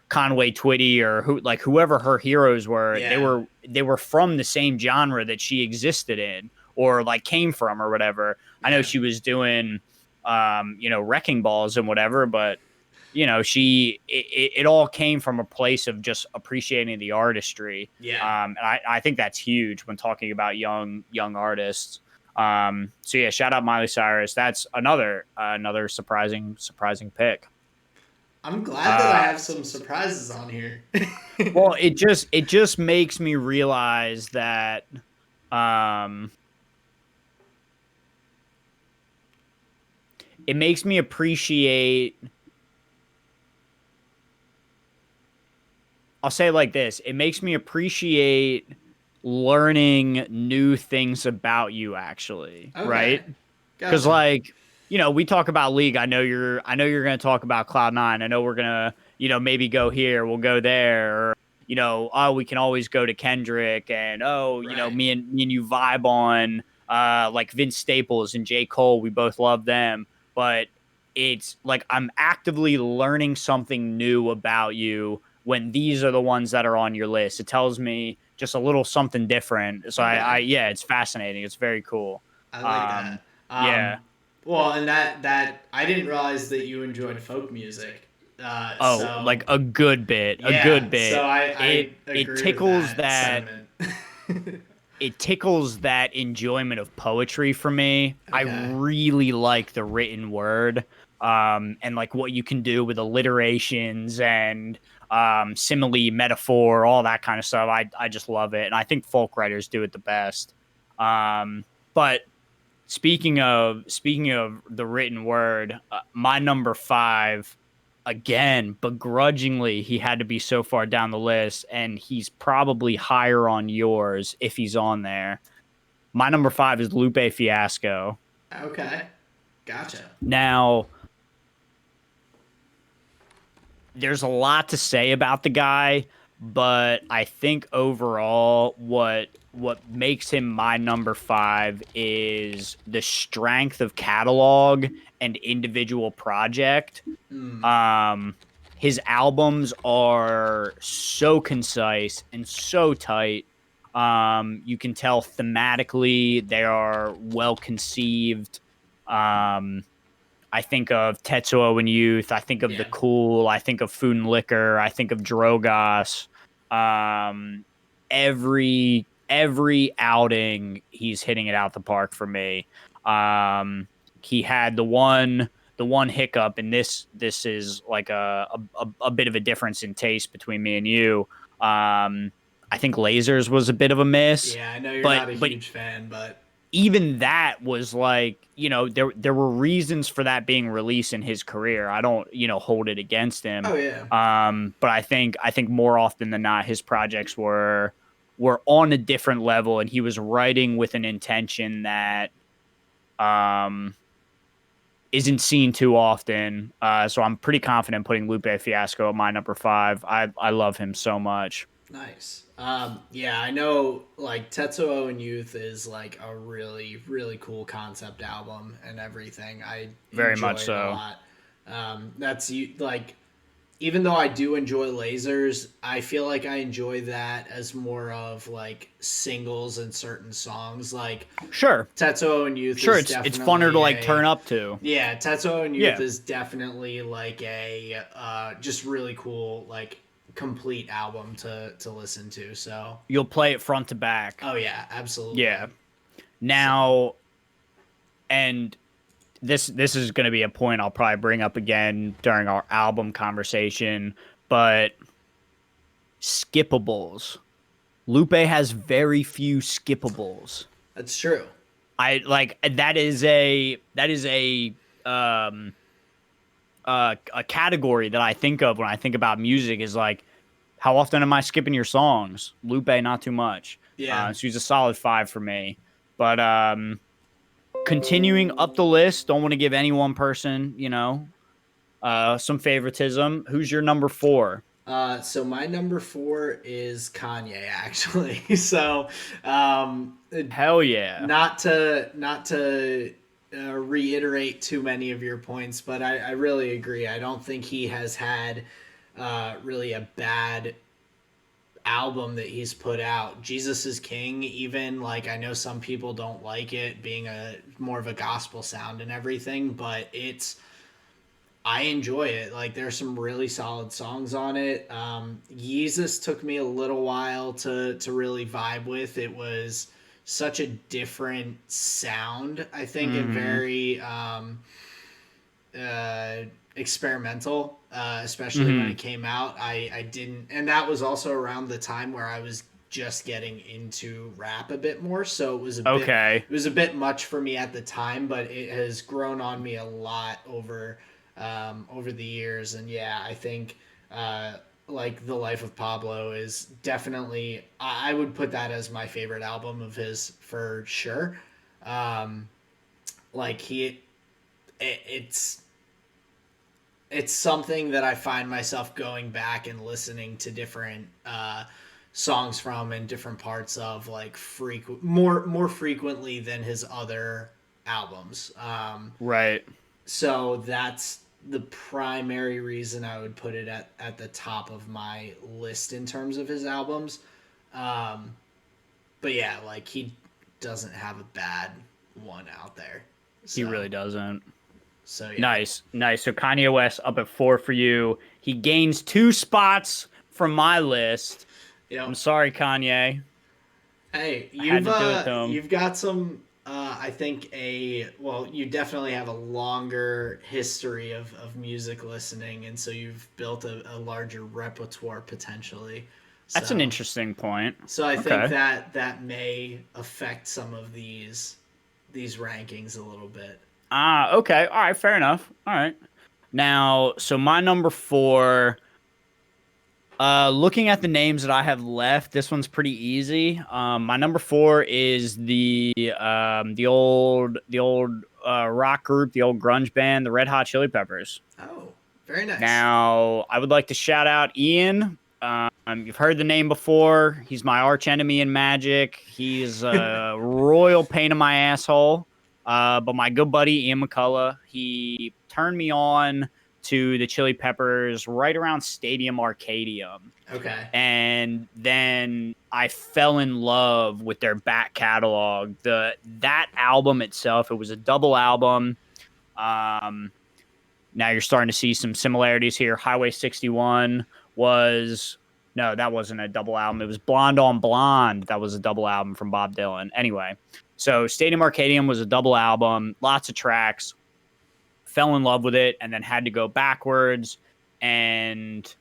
Speaker 1: Conway Twitty or whoever her heroes were.
Speaker 2: Yeah.
Speaker 1: They were from the same genre that she existed in or like came from or whatever. I know she was doing wrecking balls and whatever, but it all came from a place of just appreciating the artistry.
Speaker 2: Yeah.
Speaker 1: And I think that's huge when talking about young artists. So yeah, shout out Miley Cyrus. That's another surprising pick.
Speaker 2: I'm glad that I have some surprises on here.
Speaker 1: Well, it just makes me realize that it makes me appreciate. I'll say it like this. It makes me appreciate learning new things about you, actually. Okay. Right? Because, we talk about League. I know you're going to talk about Cloud9. I know we're going to, maybe go here. We'll go there. Or, we can always go to Kendrick. And, me and you vibe on, like Vince Staples and J. Cole. We both love them. But it's like I'm actively learning something new about you when these are the ones that are on your list. It tells me just a little something different. So yeah, it's fascinating. It's very cool.
Speaker 2: I like that.
Speaker 1: Yeah.
Speaker 2: Well, and that I didn't realize that you enjoyed folk music.
Speaker 1: Like a good bit.
Speaker 2: Yeah,
Speaker 1: a good bit.
Speaker 2: So I
Speaker 1: it tickles
Speaker 2: with that
Speaker 1: it tickles that enjoyment of poetry for me. Okay. I really like the written word. And like what you can do with alliterations and simile, metaphor, all that kind of stuff. I just love it, and I think folk writers do it the best. But speaking of the written word, my number 5, again, begrudgingly, he had to be so far down the list, and he's probably higher on yours if he's on there. My number 5 is Lupe Fiasco.
Speaker 2: Okay, gotcha.
Speaker 1: Now, there's a lot to say about the guy, but I think overall what makes him my number 5 is the strength of catalog and individual project. His albums are so concise and so tight. You can tell thematically they are well conceived. I think of Tetsuo in Youth. I think of The Cool. I think of Food and Liquor. I think of Drogas. Every outing, he's hitting it out the park for me. He had the one hiccup, and this is like a bit of a difference in taste between me and you. I think Lasers was a bit of a miss.
Speaker 2: Yeah, I know you're not a huge fan, but
Speaker 1: even that was like, there were reasons for that being released in his career. I don't, hold it against him.
Speaker 2: Oh yeah.
Speaker 1: But I think more often than not, his projects were on a different level, and he was writing with an intention that isn't seen too often. So I'm pretty confident putting Lupe Fiasco at my number 5. I love him so much.
Speaker 2: Nice. Yeah, I know like Tetsuo and Youth is like a really, really cool concept album and everything. I
Speaker 1: Very
Speaker 2: enjoy
Speaker 1: much
Speaker 2: it a
Speaker 1: so.
Speaker 2: lot. Like, even though I do enjoy lasers, I feel like I enjoy that as more of like singles and certain songs. Like
Speaker 1: Sure.
Speaker 2: Tetsuo and Youth
Speaker 1: Sure,
Speaker 2: is
Speaker 1: it's funner to
Speaker 2: definitely
Speaker 1: like turn up to.
Speaker 2: yeah, Tetsuo and Youth
Speaker 1: Yeah.
Speaker 2: is definitely like a just really cool like complete album to listen to. So
Speaker 1: You'll play it front to back.
Speaker 2: oh yeah, absolutely.
Speaker 1: Yeah.
Speaker 2: So
Speaker 1: Now, and this is going to be a point I'll probably bring up again during our album conversation, but skippables. Lupe has very few skippables.
Speaker 2: that's true.
Speaker 1: I like that is um a category that I think of when I think about music is like how often am I skipping your songs? Lupe, not too much.
Speaker 2: Yeah.
Speaker 1: So he's a solid 5 for me. But continuing up the list, don't want to give any one person, some favoritism. Who's your number 4?
Speaker 2: So my number 4 is Kanye actually. So
Speaker 1: Hell yeah.
Speaker 2: not to reiterate too many of your points, but I really agree. I don't think he has had really a bad album that he's put out. Jesus is King, even like I know some people don't like it being a more of a gospel sound and everything, but I enjoy it. Like there's some really solid songs on it. Yeezus took me a little while to really vibe with. It was such a different sound. I think and very experimental, especially when it came out. I didn't, and that was also around the time where I was just getting into rap a bit more, so
Speaker 1: Okay.
Speaker 2: it was a bit much for me at the time, but it has grown on me a lot over the years. And yeah, I think like The Life of Pablo is definitely, I would put that as my favorite album of his for sure. Like it's it's something that I find myself going back and listening to different songs from and different parts of like more frequently than his other albums.
Speaker 1: Right.
Speaker 2: So that's the primary reason I would put it at the top of my list in terms of his albums. Um, but yeah, like he doesn't have a bad one out there. So,
Speaker 1: He really doesn't.
Speaker 2: So yeah.
Speaker 1: Nice. So Kanye West up at 4 for you. He gains 2 spots from my list.
Speaker 2: Yep.
Speaker 1: I'm sorry, Kanye.
Speaker 2: Hey,
Speaker 1: I had to do it to him.
Speaker 2: you've got some. I think you definitely have a longer history of music listening, and so you've built a larger repertoire potentially.
Speaker 1: That's an interesting point.
Speaker 2: So I
Speaker 1: Okay.
Speaker 2: think that may affect some of these rankings a little bit.
Speaker 1: Okay. All right, fair enough. All right. Now, so my number 4, looking at the names that I have left, this one's pretty easy. My number 4 is the old rock group, the old grunge band, the Red Hot Chili Peppers.
Speaker 2: Oh, very nice.
Speaker 1: Now, I would like to shout out Ian. You've heard the name before. He's my arch enemy in Magic. He's a royal pain in my asshole. But my good buddy Ian McCullough, he turned me on to the Chili Peppers right around Stadium Arcadium.
Speaker 2: Okay.
Speaker 1: And then I fell in love with their back catalog. That album itself, it was a double album. Now you're starting to see some similarities here. Highway 61 that wasn't a double album. It was Blonde on Blonde. That was a double album from Bob Dylan. Anyway, so Stadium Arcadium was a double album, lots of tracks. Fell in love with it, and then had to go backwards, and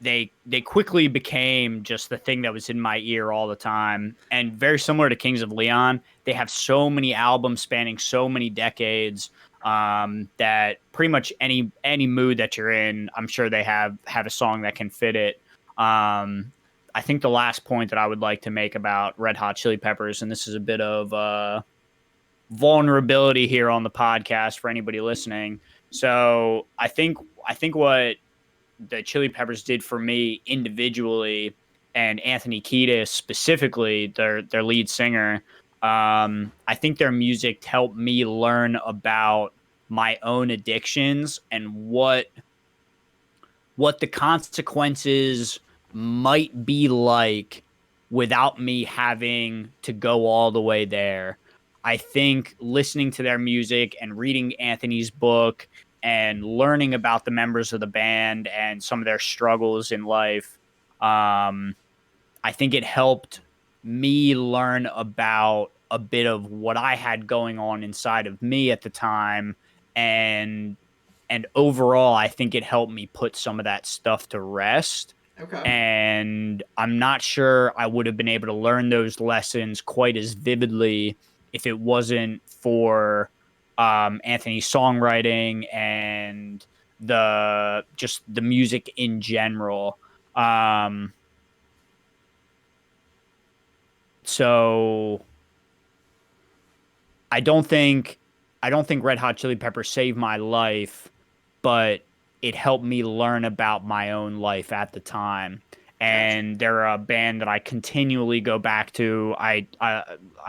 Speaker 1: they quickly became just the thing that was in my ear all the time. And very similar to Kings of Leon, they have so many albums spanning so many decades that pretty much any mood that you're in, I'm sure they have a song that can fit it. I think the last point that I would like to make about Red Hot Chili Peppers, and this is a bit of vulnerability here on the podcast for anybody listening. So I think what the Chili Peppers did for me individually, and Anthony Kiedis specifically, their lead singer. I think their music helped me learn about my own addictions and what the consequences might be like without me having to go all the way there. I think listening to their music and reading Anthony's book and learning about the members of the band and some of their struggles in life, I think it helped me learn about a bit of what I had going on inside of me at the time, and overall I think it helped me put some of that stuff to rest.
Speaker 2: Okay.
Speaker 1: And I'm not sure I would have been able to learn those lessons quite as vividly if it wasn't for Anthony's songwriting and the music in general. So I don't think Red Hot Chili Peppers saved my life, but it helped me learn about my own life at the time. And they're a band that I continually go back to. I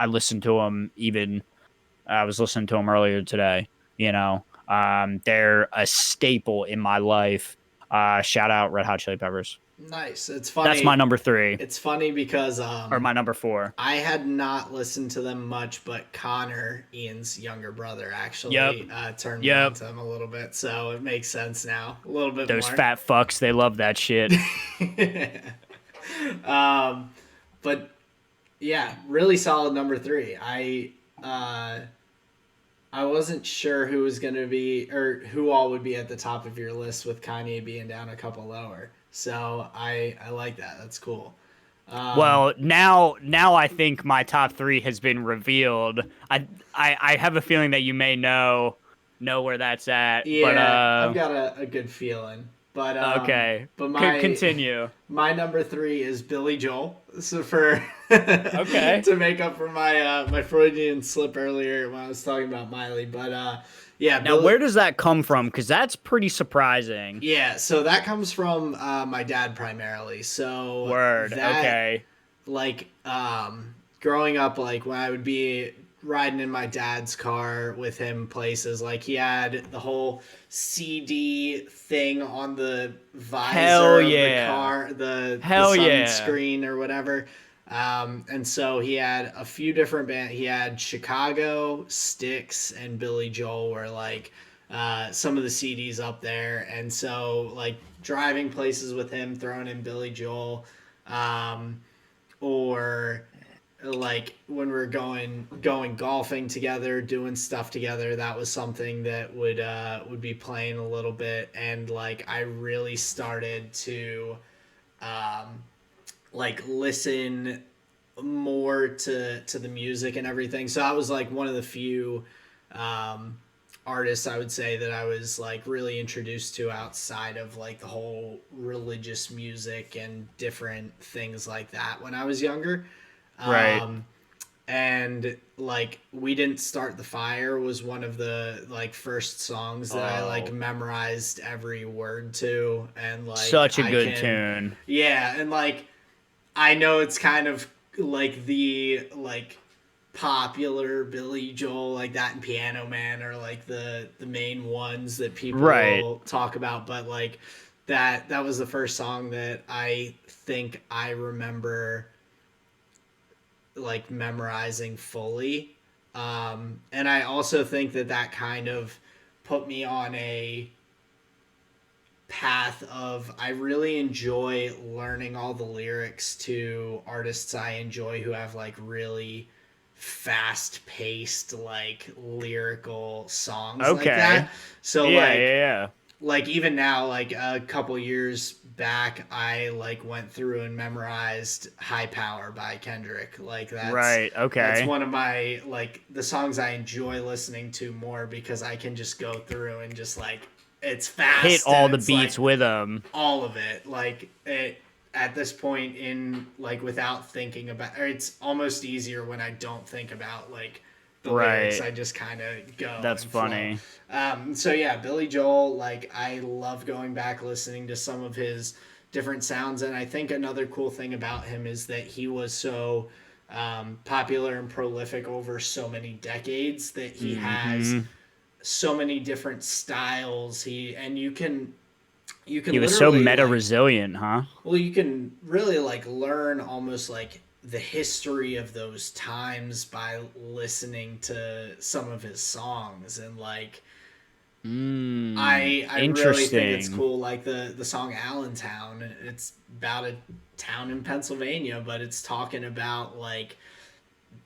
Speaker 1: listen to them even. I was listening to them earlier today. They're a staple in my life. Shout out Red Hot Chili Peppers.
Speaker 2: Nice. It's funny.
Speaker 1: That's my number 3.
Speaker 2: It's funny because
Speaker 1: or my number 4.
Speaker 2: I had not listened to them much, but Connor, Ian's younger brother, actually turned me on to them a little bit. So it makes sense now. A little bit
Speaker 1: Those
Speaker 2: more.
Speaker 1: fat fucks, they love that shit.
Speaker 2: But yeah, really solid number 3. I wasn't sure who was going to be or who all would be at the top of your list with Kanye being down a couple lower. So I like that. That's cool.
Speaker 1: Well, now I think my top 3 has been revealed. I have a feeling that you may know where that's at.
Speaker 2: Yeah,
Speaker 1: but,
Speaker 2: I've got a good feeling. But
Speaker 1: okay,
Speaker 2: but
Speaker 1: continue.
Speaker 2: My number 3 is Billy Joel. So for
Speaker 1: okay
Speaker 2: to make up for my my Freudian slip earlier when I was talking about Miley. But yeah.
Speaker 1: Now, where does that come from? Because that's pretty surprising.
Speaker 2: Yeah, so that comes from my dad primarily. So
Speaker 1: okay.
Speaker 2: Like growing up, like when I would be riding in my dad's car with him places, like he had the whole CD thing on the visor of the car, the sunscreen or whatever. And so he had a few different bands. He had Chicago, Styx, and Billy Joel were like some of the CDs up there. And so like driving places with him, throwing in Billy Joel, or like when we were going golfing together, doing stuff together, that was something that would be playing a little bit. And like I really started to like listen more to the music and everything. So I was like one of the few artists I would say that I was like really introduced to outside of like the whole religious music and different things like that when I was younger.
Speaker 1: Right.
Speaker 2: And like We Didn't Start the Fire was one of the like first songs that I like memorized every word to, and like
Speaker 1: such a good tune.
Speaker 2: Yeah, and like I know it's kind of like the like popular Billy Joel, like that and Piano Man are like the main ones that people talk about, but like that was the first song that I think I remember like memorizing fully. And I also think that kind of put me on a path of I really enjoy learning all the lyrics to artists I enjoy who have like really fast paced like lyrical songs like that. So like even now, like a couple years back, I like went through and memorized High Power by Kendrick. Like that's one of my like the songs I enjoy listening to more because I can just go through and just like it's fast,
Speaker 1: hit all the beats with them,
Speaker 2: all of it. Like it at this point in like without thinking about, or it's almost easier when I don't think about like the lyrics. I just kind of go.
Speaker 1: That's funny.
Speaker 2: So yeah, Billy Joel, like I love going back listening to some of his different sounds. And I think another cool thing about him is that he was so popular and prolific over so many decades that he has so many different styles. You can
Speaker 1: He was so
Speaker 2: literally
Speaker 1: meta
Speaker 2: like,
Speaker 1: resilient, huh?
Speaker 2: well, you can really like learn almost like the history of those times by listening to some of his songs. And like I really think it's
Speaker 1: Interesting.
Speaker 2: cool, like the song Allentown. It's about a town in Pennsylvania, but it's talking about like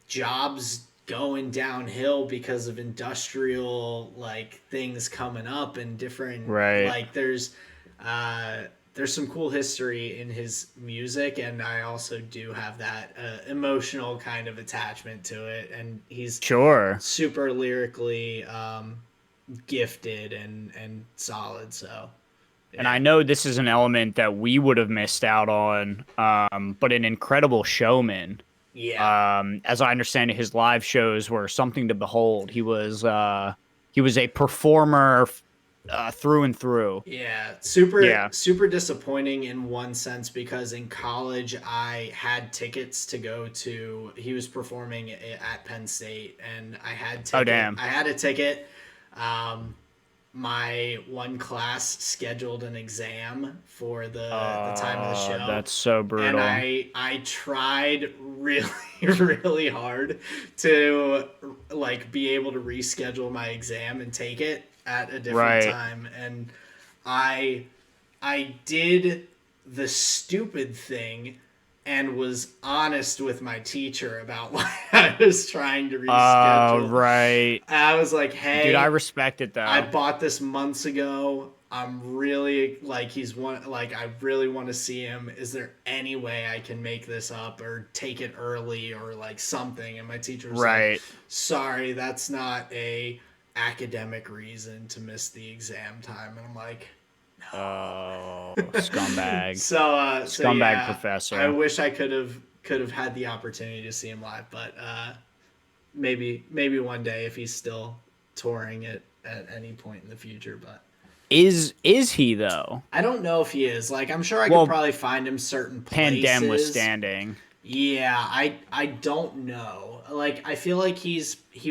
Speaker 2: jobs going downhill because of industrial like things coming up and different,
Speaker 1: Right.
Speaker 2: like uh there's some cool history in his music. And I also do have that emotional kind of attachment to it. And he's
Speaker 1: Sure.
Speaker 2: super lyrically gifted and solid. So yeah.
Speaker 1: And I know this is an element that we would have missed out on, but an incredible showman.
Speaker 2: Yeah.
Speaker 1: As I understand it, his live shows were something to behold. He was a performer through and through.
Speaker 2: Yeah, super
Speaker 1: Yeah.
Speaker 2: super disappointing in one sense, because in college I had tickets to go to, he was performing at Penn State, and
Speaker 1: Oh, damn.
Speaker 2: I had a ticket. My one class scheduled an exam for the time of the show.
Speaker 1: That's so brutal.
Speaker 2: And I tried really really hard to like be able to reschedule my exam and take it at a different time. And I did the stupid thing and was honest with my teacher about why I was trying to reschedule.
Speaker 1: Oh, right.
Speaker 2: I was like, hey,
Speaker 1: Dude, I respect it though.
Speaker 2: I bought this months ago. I'm really like, I really want to see him. Is there any way I can make this up or take it early or like something? And my teacher was like, sorry, that's not a academic reason to miss the exam time. And I'm like, no.
Speaker 1: Oh, scumbag.
Speaker 2: Scumbag
Speaker 1: professor.
Speaker 2: I wish I could have had the opportunity to see him live, but maybe one day if he's still touring it at any point in the future. But
Speaker 1: is he though?
Speaker 2: I don't know if he is. Like, I'm sure I could probably find him certain places.
Speaker 1: Pandem withstanding.
Speaker 2: Yeah, I don't know. Like, I feel like he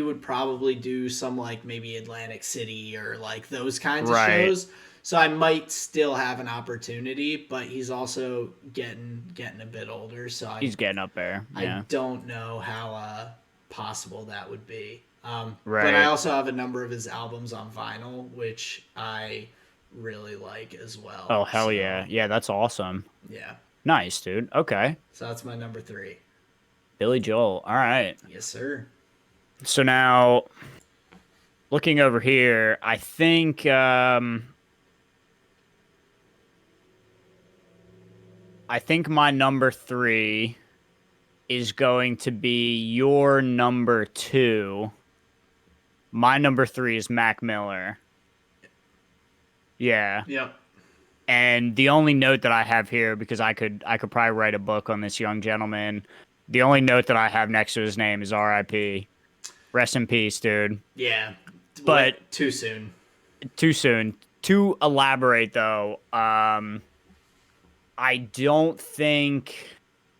Speaker 2: would probably do some like maybe Atlantic City or like those kinds of shows. So I might still have an opportunity, but he's also getting a bit older. So
Speaker 1: he's getting up there. Yeah.
Speaker 2: I don't know how possible that would be. But I also have a number of his albums on vinyl, which I really like as well.
Speaker 1: Oh, hell yeah. Yeah, that's awesome.
Speaker 2: Yeah.
Speaker 1: Nice, dude. Okay.
Speaker 2: So that's my number 3.
Speaker 1: Billy Joel. All right.
Speaker 2: Yes, sir.
Speaker 1: So now, looking over here, I think my number 3 is going to be your number 2. My number 3 is Mac Miller. Yeah.
Speaker 2: Yep.
Speaker 1: And the only note that I have here, because I could probably write a book on this young gentleman, the only note that I have next to his name is R.I.P. Rest in peace, dude.
Speaker 2: Yeah.
Speaker 1: But
Speaker 2: too soon.
Speaker 1: Too soon. To elaborate, though, I don't think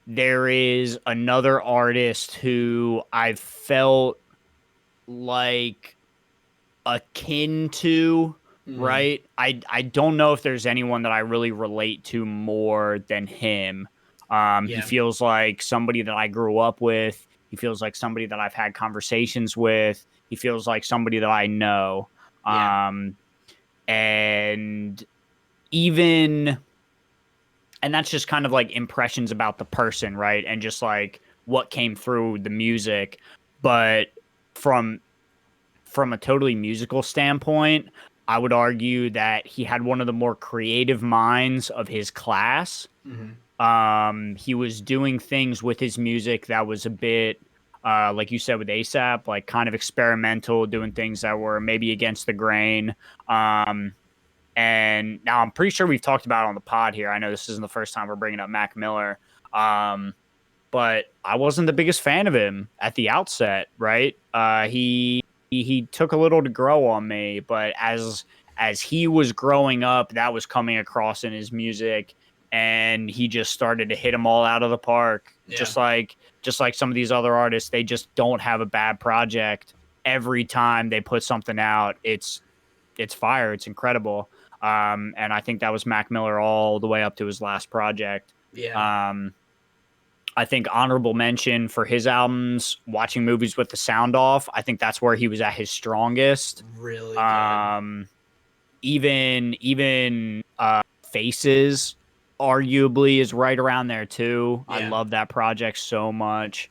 Speaker 1: there is another artist who I've felt like akin to, right? I don't know if there's anyone that I really relate to more than him. He feels like somebody that I grew up with. He feels like somebody that I've had conversations with. He feels like somebody that I know. And that's just kind of like impressions about the person, right? And just like what came through the music. But from a totally musical standpoint, I would argue that he had one of the more creative minds of his class. He was doing things with his music that was a bit, like you said with ASAP, like kind of experimental, doing things that were maybe against the grain. And now I'm pretty sure we've talked about it on the pod here. I know this isn't the first time we're bringing up Mac Miller. But I wasn't the biggest fan of him at the outset, right? He took a little to grow on me, but as he was growing up, that was coming across in his music. and he just started to hit them all out of the park.
Speaker 2: Yeah.
Speaker 1: Just like some of these other artists, they just don't have a bad project. Every time they put something out, it's fire. It's incredible. And I think that was Mac Miller all the way up to his last project.
Speaker 2: Yeah.
Speaker 1: I think honorable mention for his albums, watching movies with the sound off. I think that's where he was at his strongest.
Speaker 2: Really good.
Speaker 1: Even Faces arguably is right around there too.
Speaker 2: Yeah.
Speaker 1: I love that project so much.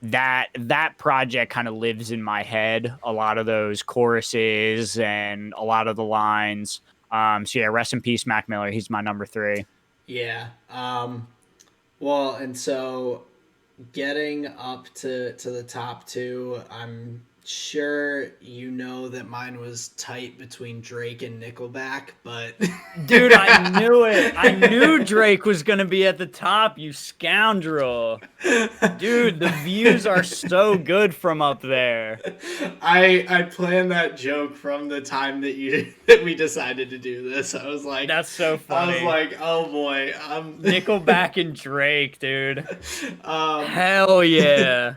Speaker 1: That project kind of lives in my head. A lot of those choruses and a lot of the lines. So yeah, rest in peace, Mac Miller. He's my number 3.
Speaker 2: Yeah. Well, and so getting up to the top 2, I'm sure you know that mine was tight between Drake and Nickelback, but
Speaker 1: dude, I knew it. I knew Drake was gonna be at the top, you scoundrel. Dude, the views are so good from up there.
Speaker 2: I planned that joke from the time that we decided to do this. I was like,
Speaker 1: that's so funny.
Speaker 2: I was like, oh boy,
Speaker 1: Nickelback and Drake, dude. Hell yeah.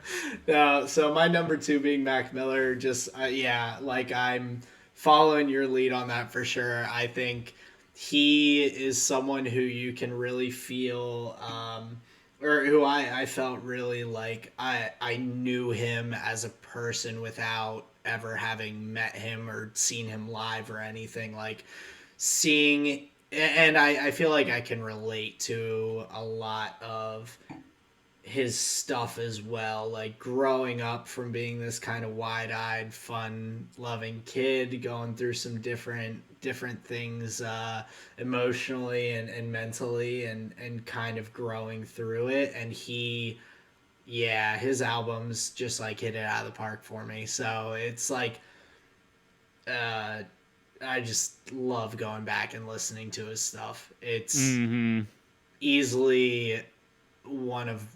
Speaker 2: So my number 2 being Mac Miller, just yeah, like I'm following your lead on that for sure. I think he is someone who you can really feel, or who I felt really like I knew him as a person without ever having met him or seen him live or anything. Like seeing, and I feel like I can relate to a lot of his stuff as well, like growing up from being this kind of wide-eyed, fun-loving kid, going through some different things emotionally and mentally, and kind of growing through it. And his albums just like hit it out of the park for me. So it's like I just love going back and listening to his stuff. It's easily one of,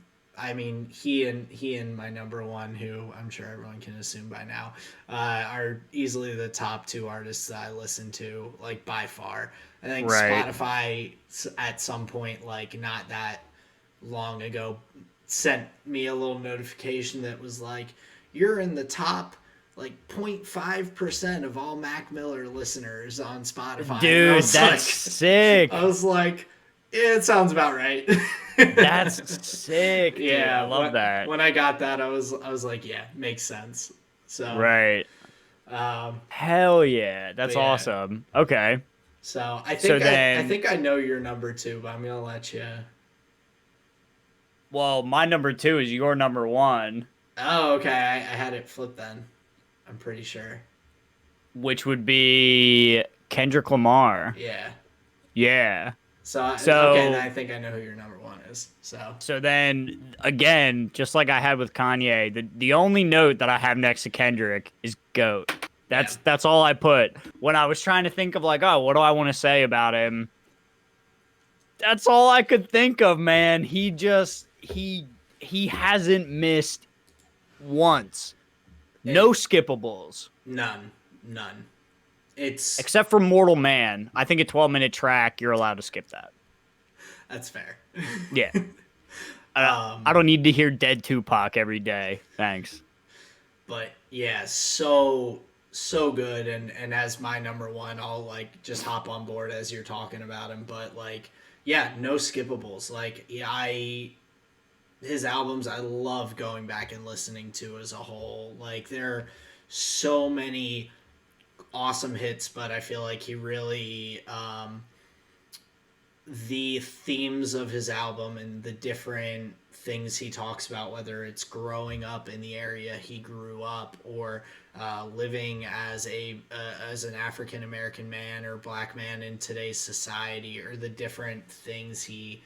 Speaker 2: I mean, he and my number 1, who I'm sure everyone can assume by now, are easily the top 2 artists that I listen to, like, by far. I think Spotify at some point, like, not that long ago, sent me a little notification that was like, you're in the top, like, 0.5% of all Mac Miller listeners on Spotify.
Speaker 1: Dude, that's sick.
Speaker 2: I was like, yeah, it sounds about right.
Speaker 1: That's sick. Dude.
Speaker 2: Yeah,
Speaker 1: I love that.
Speaker 2: When I got that, I was like, yeah, makes sense. So
Speaker 1: right. Hell yeah, that's awesome. Okay.
Speaker 2: So I think I know your number 2, but I'm gonna let you.
Speaker 1: Well, my number 2 is your number 1.
Speaker 2: Oh, okay. I had it flipped then. I'm pretty sure.
Speaker 1: Which would be Kendrick Lamar.
Speaker 2: Yeah.
Speaker 1: Yeah.
Speaker 2: So okay, then I think I know who your number 1 is. So
Speaker 1: then again, just like I had with Kanye, the only note that I have next to Kendrick is GOAT. That's all I put when I was trying to think of, like, oh, what do I want to say about him? That's all I could think of, man. He hasn't missed once. No skippables.
Speaker 2: None. It's
Speaker 1: except for Mortal Man. I think a 12-minute track, you're allowed to skip that.
Speaker 2: That's fair.
Speaker 1: Yeah. I don't need to hear Dead Tupac every day. Thanks.
Speaker 2: But yeah, so good, and as my number 1, I'll like just hop on board as you're talking about him. But like, yeah, no skippables. Like, yeah, his albums I love going back and listening to as a whole. Like, there are so many awesome hits, but I feel like he really the themes of his album and the different things he talks about, whether it's growing up in the area he grew up, or living as an African American man or black man in today's society, or the different things he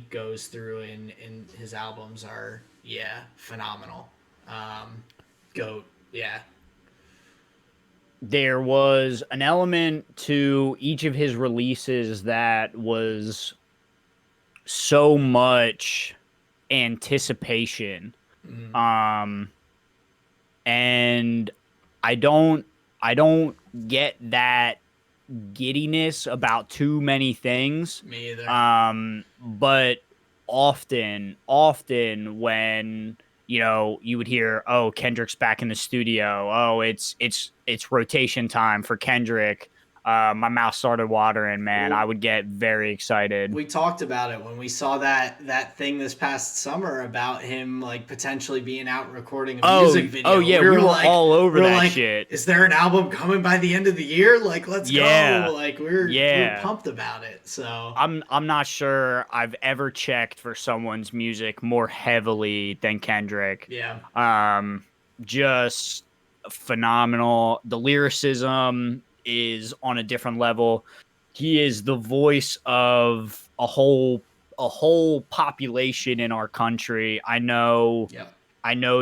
Speaker 2: goes through in his albums are phenomenal. GOAT. Yeah.
Speaker 1: There was an element to each of his releases that was so much anticipation. And I don't get that giddiness about too many things.
Speaker 2: Me either.
Speaker 1: But often when you would hear, oh, Kendrick's back in the studio. Oh, it's rotation time for Kendrick. My mouth started watering, man.
Speaker 2: Well,
Speaker 1: I would get very excited.
Speaker 2: we talked about it when we saw that thing this past summer about him like potentially being out recording a music video.
Speaker 1: Oh yeah, we were
Speaker 2: like,
Speaker 1: all over that shit.
Speaker 2: Is there an album coming by the end of the year? Like, let's
Speaker 1: Yeah.
Speaker 2: go. Like, we're pumped about it. So
Speaker 1: I'm not sure I've ever checked for someone's music more heavily than Kendrick.
Speaker 2: yeah.
Speaker 1: Just phenomenal. The lyricism is on a different level. He is the voice of a whole population in our country. I know
Speaker 2: Yep.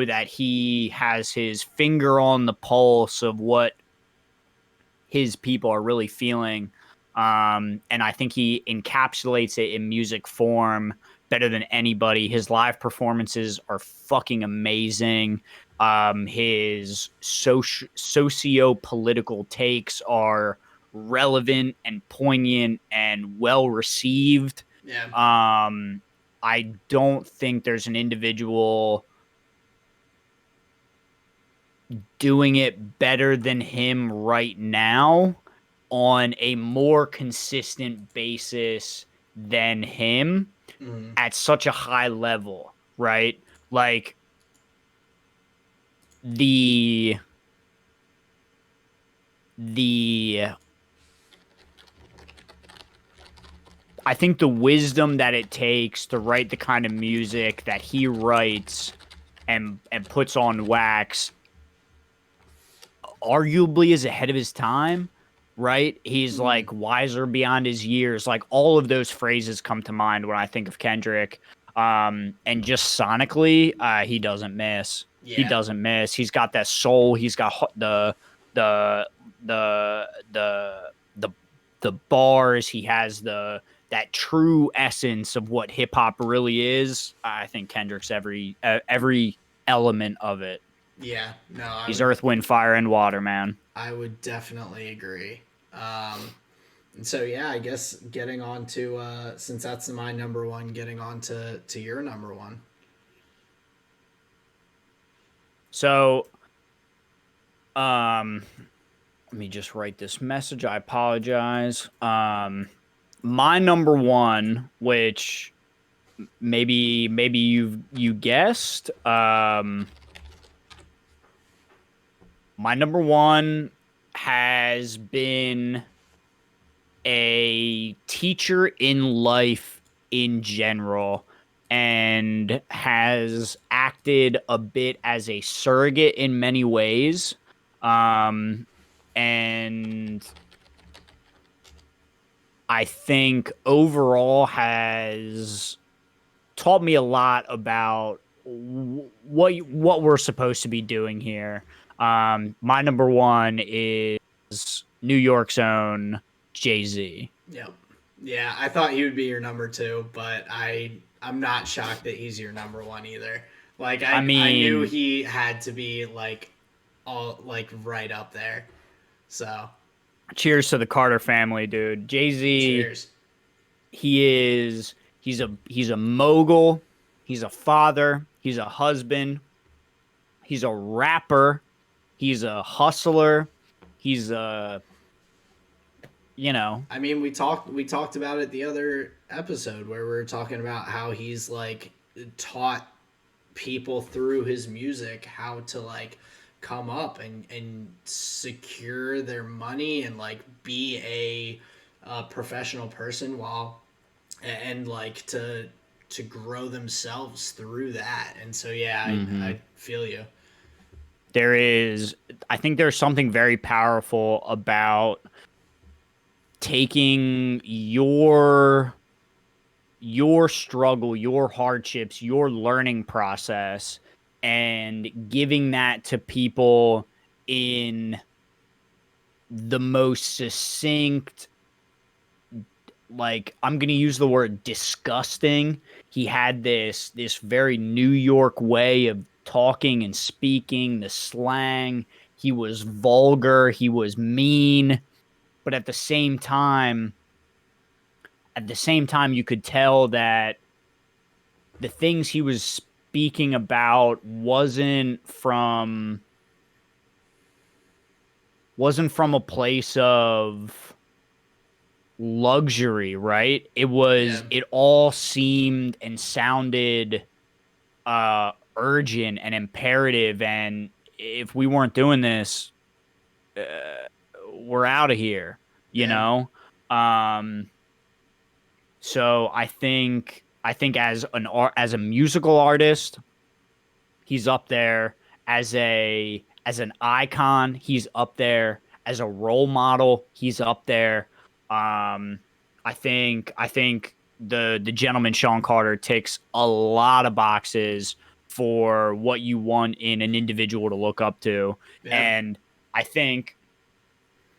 Speaker 1: that he has his finger on the pulse of what his people are really feeling. And I think he encapsulates it in music form better than anybody. His live performances are fucking amazing. His socio-political takes are relevant and poignant and well received.
Speaker 2: Yeah.
Speaker 1: I don't think there's an individual doing it better than him right now on a more consistent basis than him at such a high level, right? Like the I think the wisdom that it takes to write the kind of music that he writes and puts on wax arguably is ahead of his time, right? He's like wiser beyond his years. Like all of those phrases come to mind when I think of Kendrick. And just sonically, he doesn't miss.
Speaker 2: Yeah.
Speaker 1: He doesn't miss. He's got that soul. He's got the bars. He has that true essence of what hip hop really is. I think Kendrick's every element of it.
Speaker 2: Yeah. No.
Speaker 1: He's Earth, Wind, Fire, and Water, man.
Speaker 2: I would definitely agree. And so yeah, I guess getting on to since that's my number one, getting on to your number one.
Speaker 1: So, let me just write this message. I apologize. My number one, which maybe you guessed, my number one has been a teacher in life in general and has acted a bit as a surrogate in many ways. And I think overall has taught me a lot about what we're supposed to be doing here. My number one is New York's own Jay-Z.
Speaker 2: Yep. Yeah, I thought he would be your number two, but I'm not shocked that he's your number one either. Like I knew he had to be like all like right up there. So
Speaker 1: cheers to the Carter family, dude. Jay-Z.
Speaker 2: Cheers.
Speaker 1: He's a mogul, he's a father, he's a husband, he's a rapper, he's a hustler, he's a I mean,
Speaker 2: we talked about it the other episode where we were talking about how he's like taught people through his music how to like come up and secure their money and like be a professional person and like to grow themselves through that. And so yeah, I feel you.
Speaker 1: I think there's something very powerful about taking your struggle, your hardships, your learning process, and giving that to people in the most succinct, like, I'm going to use the word disgusting. He had this very New York way of talking and speaking, the slang. He was vulgar. He was mean. but at the same time, you could tell that the things he was speaking about wasn't from a place of luxury, right?
Speaker 2: Yeah.
Speaker 1: It all seemed and sounded urgent and imperative, and if we weren't doing this, uh, we're out of here, you
Speaker 2: Yeah.
Speaker 1: know? Um so I think as a musical artist, he's up there. As an icon, he's up there. As a role model, he's up there. Um, I think the gentleman Sean Carter ticks a lot of boxes for what you want in an individual to look up to,
Speaker 2: Yeah.
Speaker 1: and I think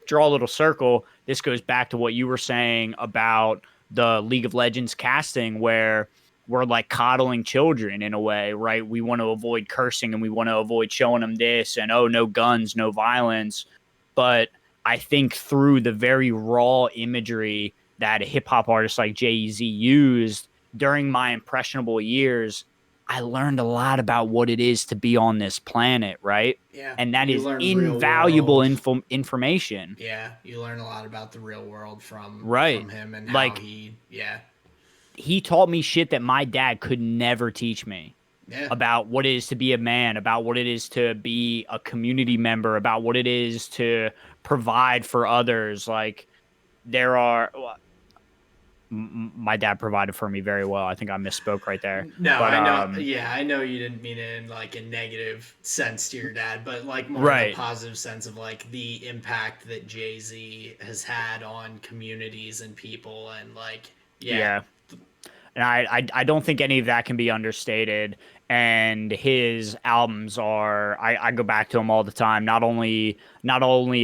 Speaker 1: draw a little circle. This goes back to what you were saying about the League of Legends casting, where we're like coddling children in a way, right? We want to avoid cursing and we want to avoid showing them this and, oh, no guns, no violence. But I think through the very raw imagery that a hip hop artist like Jay-Z used during my impressionable years, I learned a lot about what it is to be on this planet, right?
Speaker 2: Yeah.
Speaker 1: And that
Speaker 2: You
Speaker 1: is
Speaker 2: learn real
Speaker 1: invaluable
Speaker 2: world.
Speaker 1: information.
Speaker 2: Yeah, you learn a lot about the real world
Speaker 1: Right.
Speaker 2: from him and how
Speaker 1: Like,
Speaker 2: yeah.
Speaker 1: he taught me shit that my dad could never teach me
Speaker 2: Yeah.
Speaker 1: about what it is to be a man, about what it is to be a community member, about what it is to provide for others. Like, there are my dad provided for me very well. I think I misspoke right there.
Speaker 2: No,
Speaker 1: But
Speaker 2: I know. Yeah, I know you didn't mean it in like a negative sense to your dad, but like more in a
Speaker 1: right.
Speaker 2: positive sense of like the impact that Jay-Z has had on communities and people, and like, yeah.
Speaker 1: Yeah. And I don't think any of that can be understated. And his albums are I go back to them all the time. Not only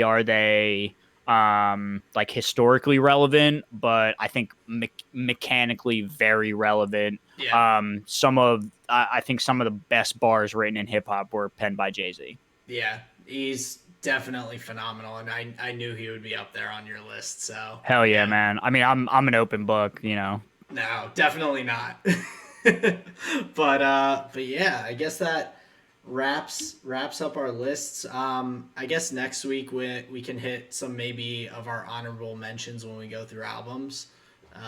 Speaker 1: are they like historically relevant, but I think mechanically very relevant.
Speaker 2: Yeah.
Speaker 1: I think some of the best bars written in hip hop were penned by Jay-Z.
Speaker 2: Yeah. He's definitely phenomenal, and I knew he would be up there on your list, so
Speaker 1: Hell yeah,
Speaker 2: yeah.
Speaker 1: man. I mean, I'm an open book, you know.
Speaker 2: No, definitely not. But yeah, I guess that wraps up our lists. I guess next week we can hit some maybe of our honorable mentions when we go through albums.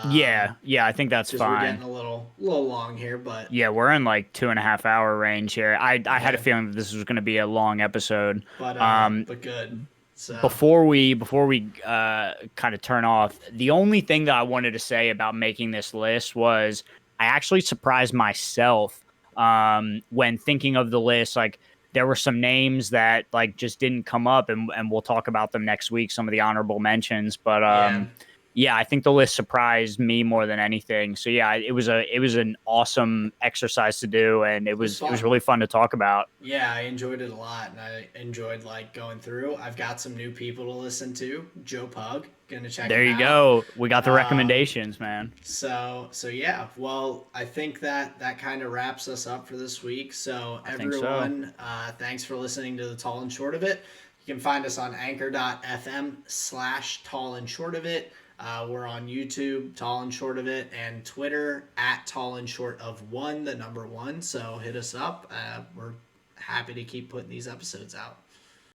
Speaker 1: Yeah, I think that's
Speaker 2: Because we're
Speaker 1: fine.
Speaker 2: getting a little long here, but
Speaker 1: Yeah, we're in like 2.5 hour range here. I had a
Speaker 2: yeah,
Speaker 1: feeling that this was going to be a long episode.
Speaker 2: but good. So
Speaker 1: Before we kind of turn off, the only thing that I wanted to say about making this list was I actually surprised myself when thinking of the list. Like, there were some names that like just didn't come up, and we'll talk about them next week. Some of the honorable mentions, but
Speaker 2: yeah,
Speaker 1: yeah, I think the list surprised me more than anything. So yeah, it was an awesome exercise to do, and
Speaker 2: it was
Speaker 1: it was
Speaker 2: fun.
Speaker 1: really fun to talk about.
Speaker 2: Yeah, I enjoyed it a lot, and I enjoyed like going through. I've got some new people to listen to. Joe Pug, gonna check
Speaker 1: There
Speaker 2: him
Speaker 1: you
Speaker 2: out.
Speaker 1: go. We got the recommendations, man.
Speaker 2: So yeah. Well, I think that kind of wraps us up for this week. So
Speaker 1: I think so.
Speaker 2: everyone, thanks for listening to the Tall and Short of It. You can find us on anchor.fm/tall and short of it. We're on YouTube, Tall and Short of It, and Twitter at Tall and Short of One, the number one. So hit us up. We're happy to keep putting these episodes out.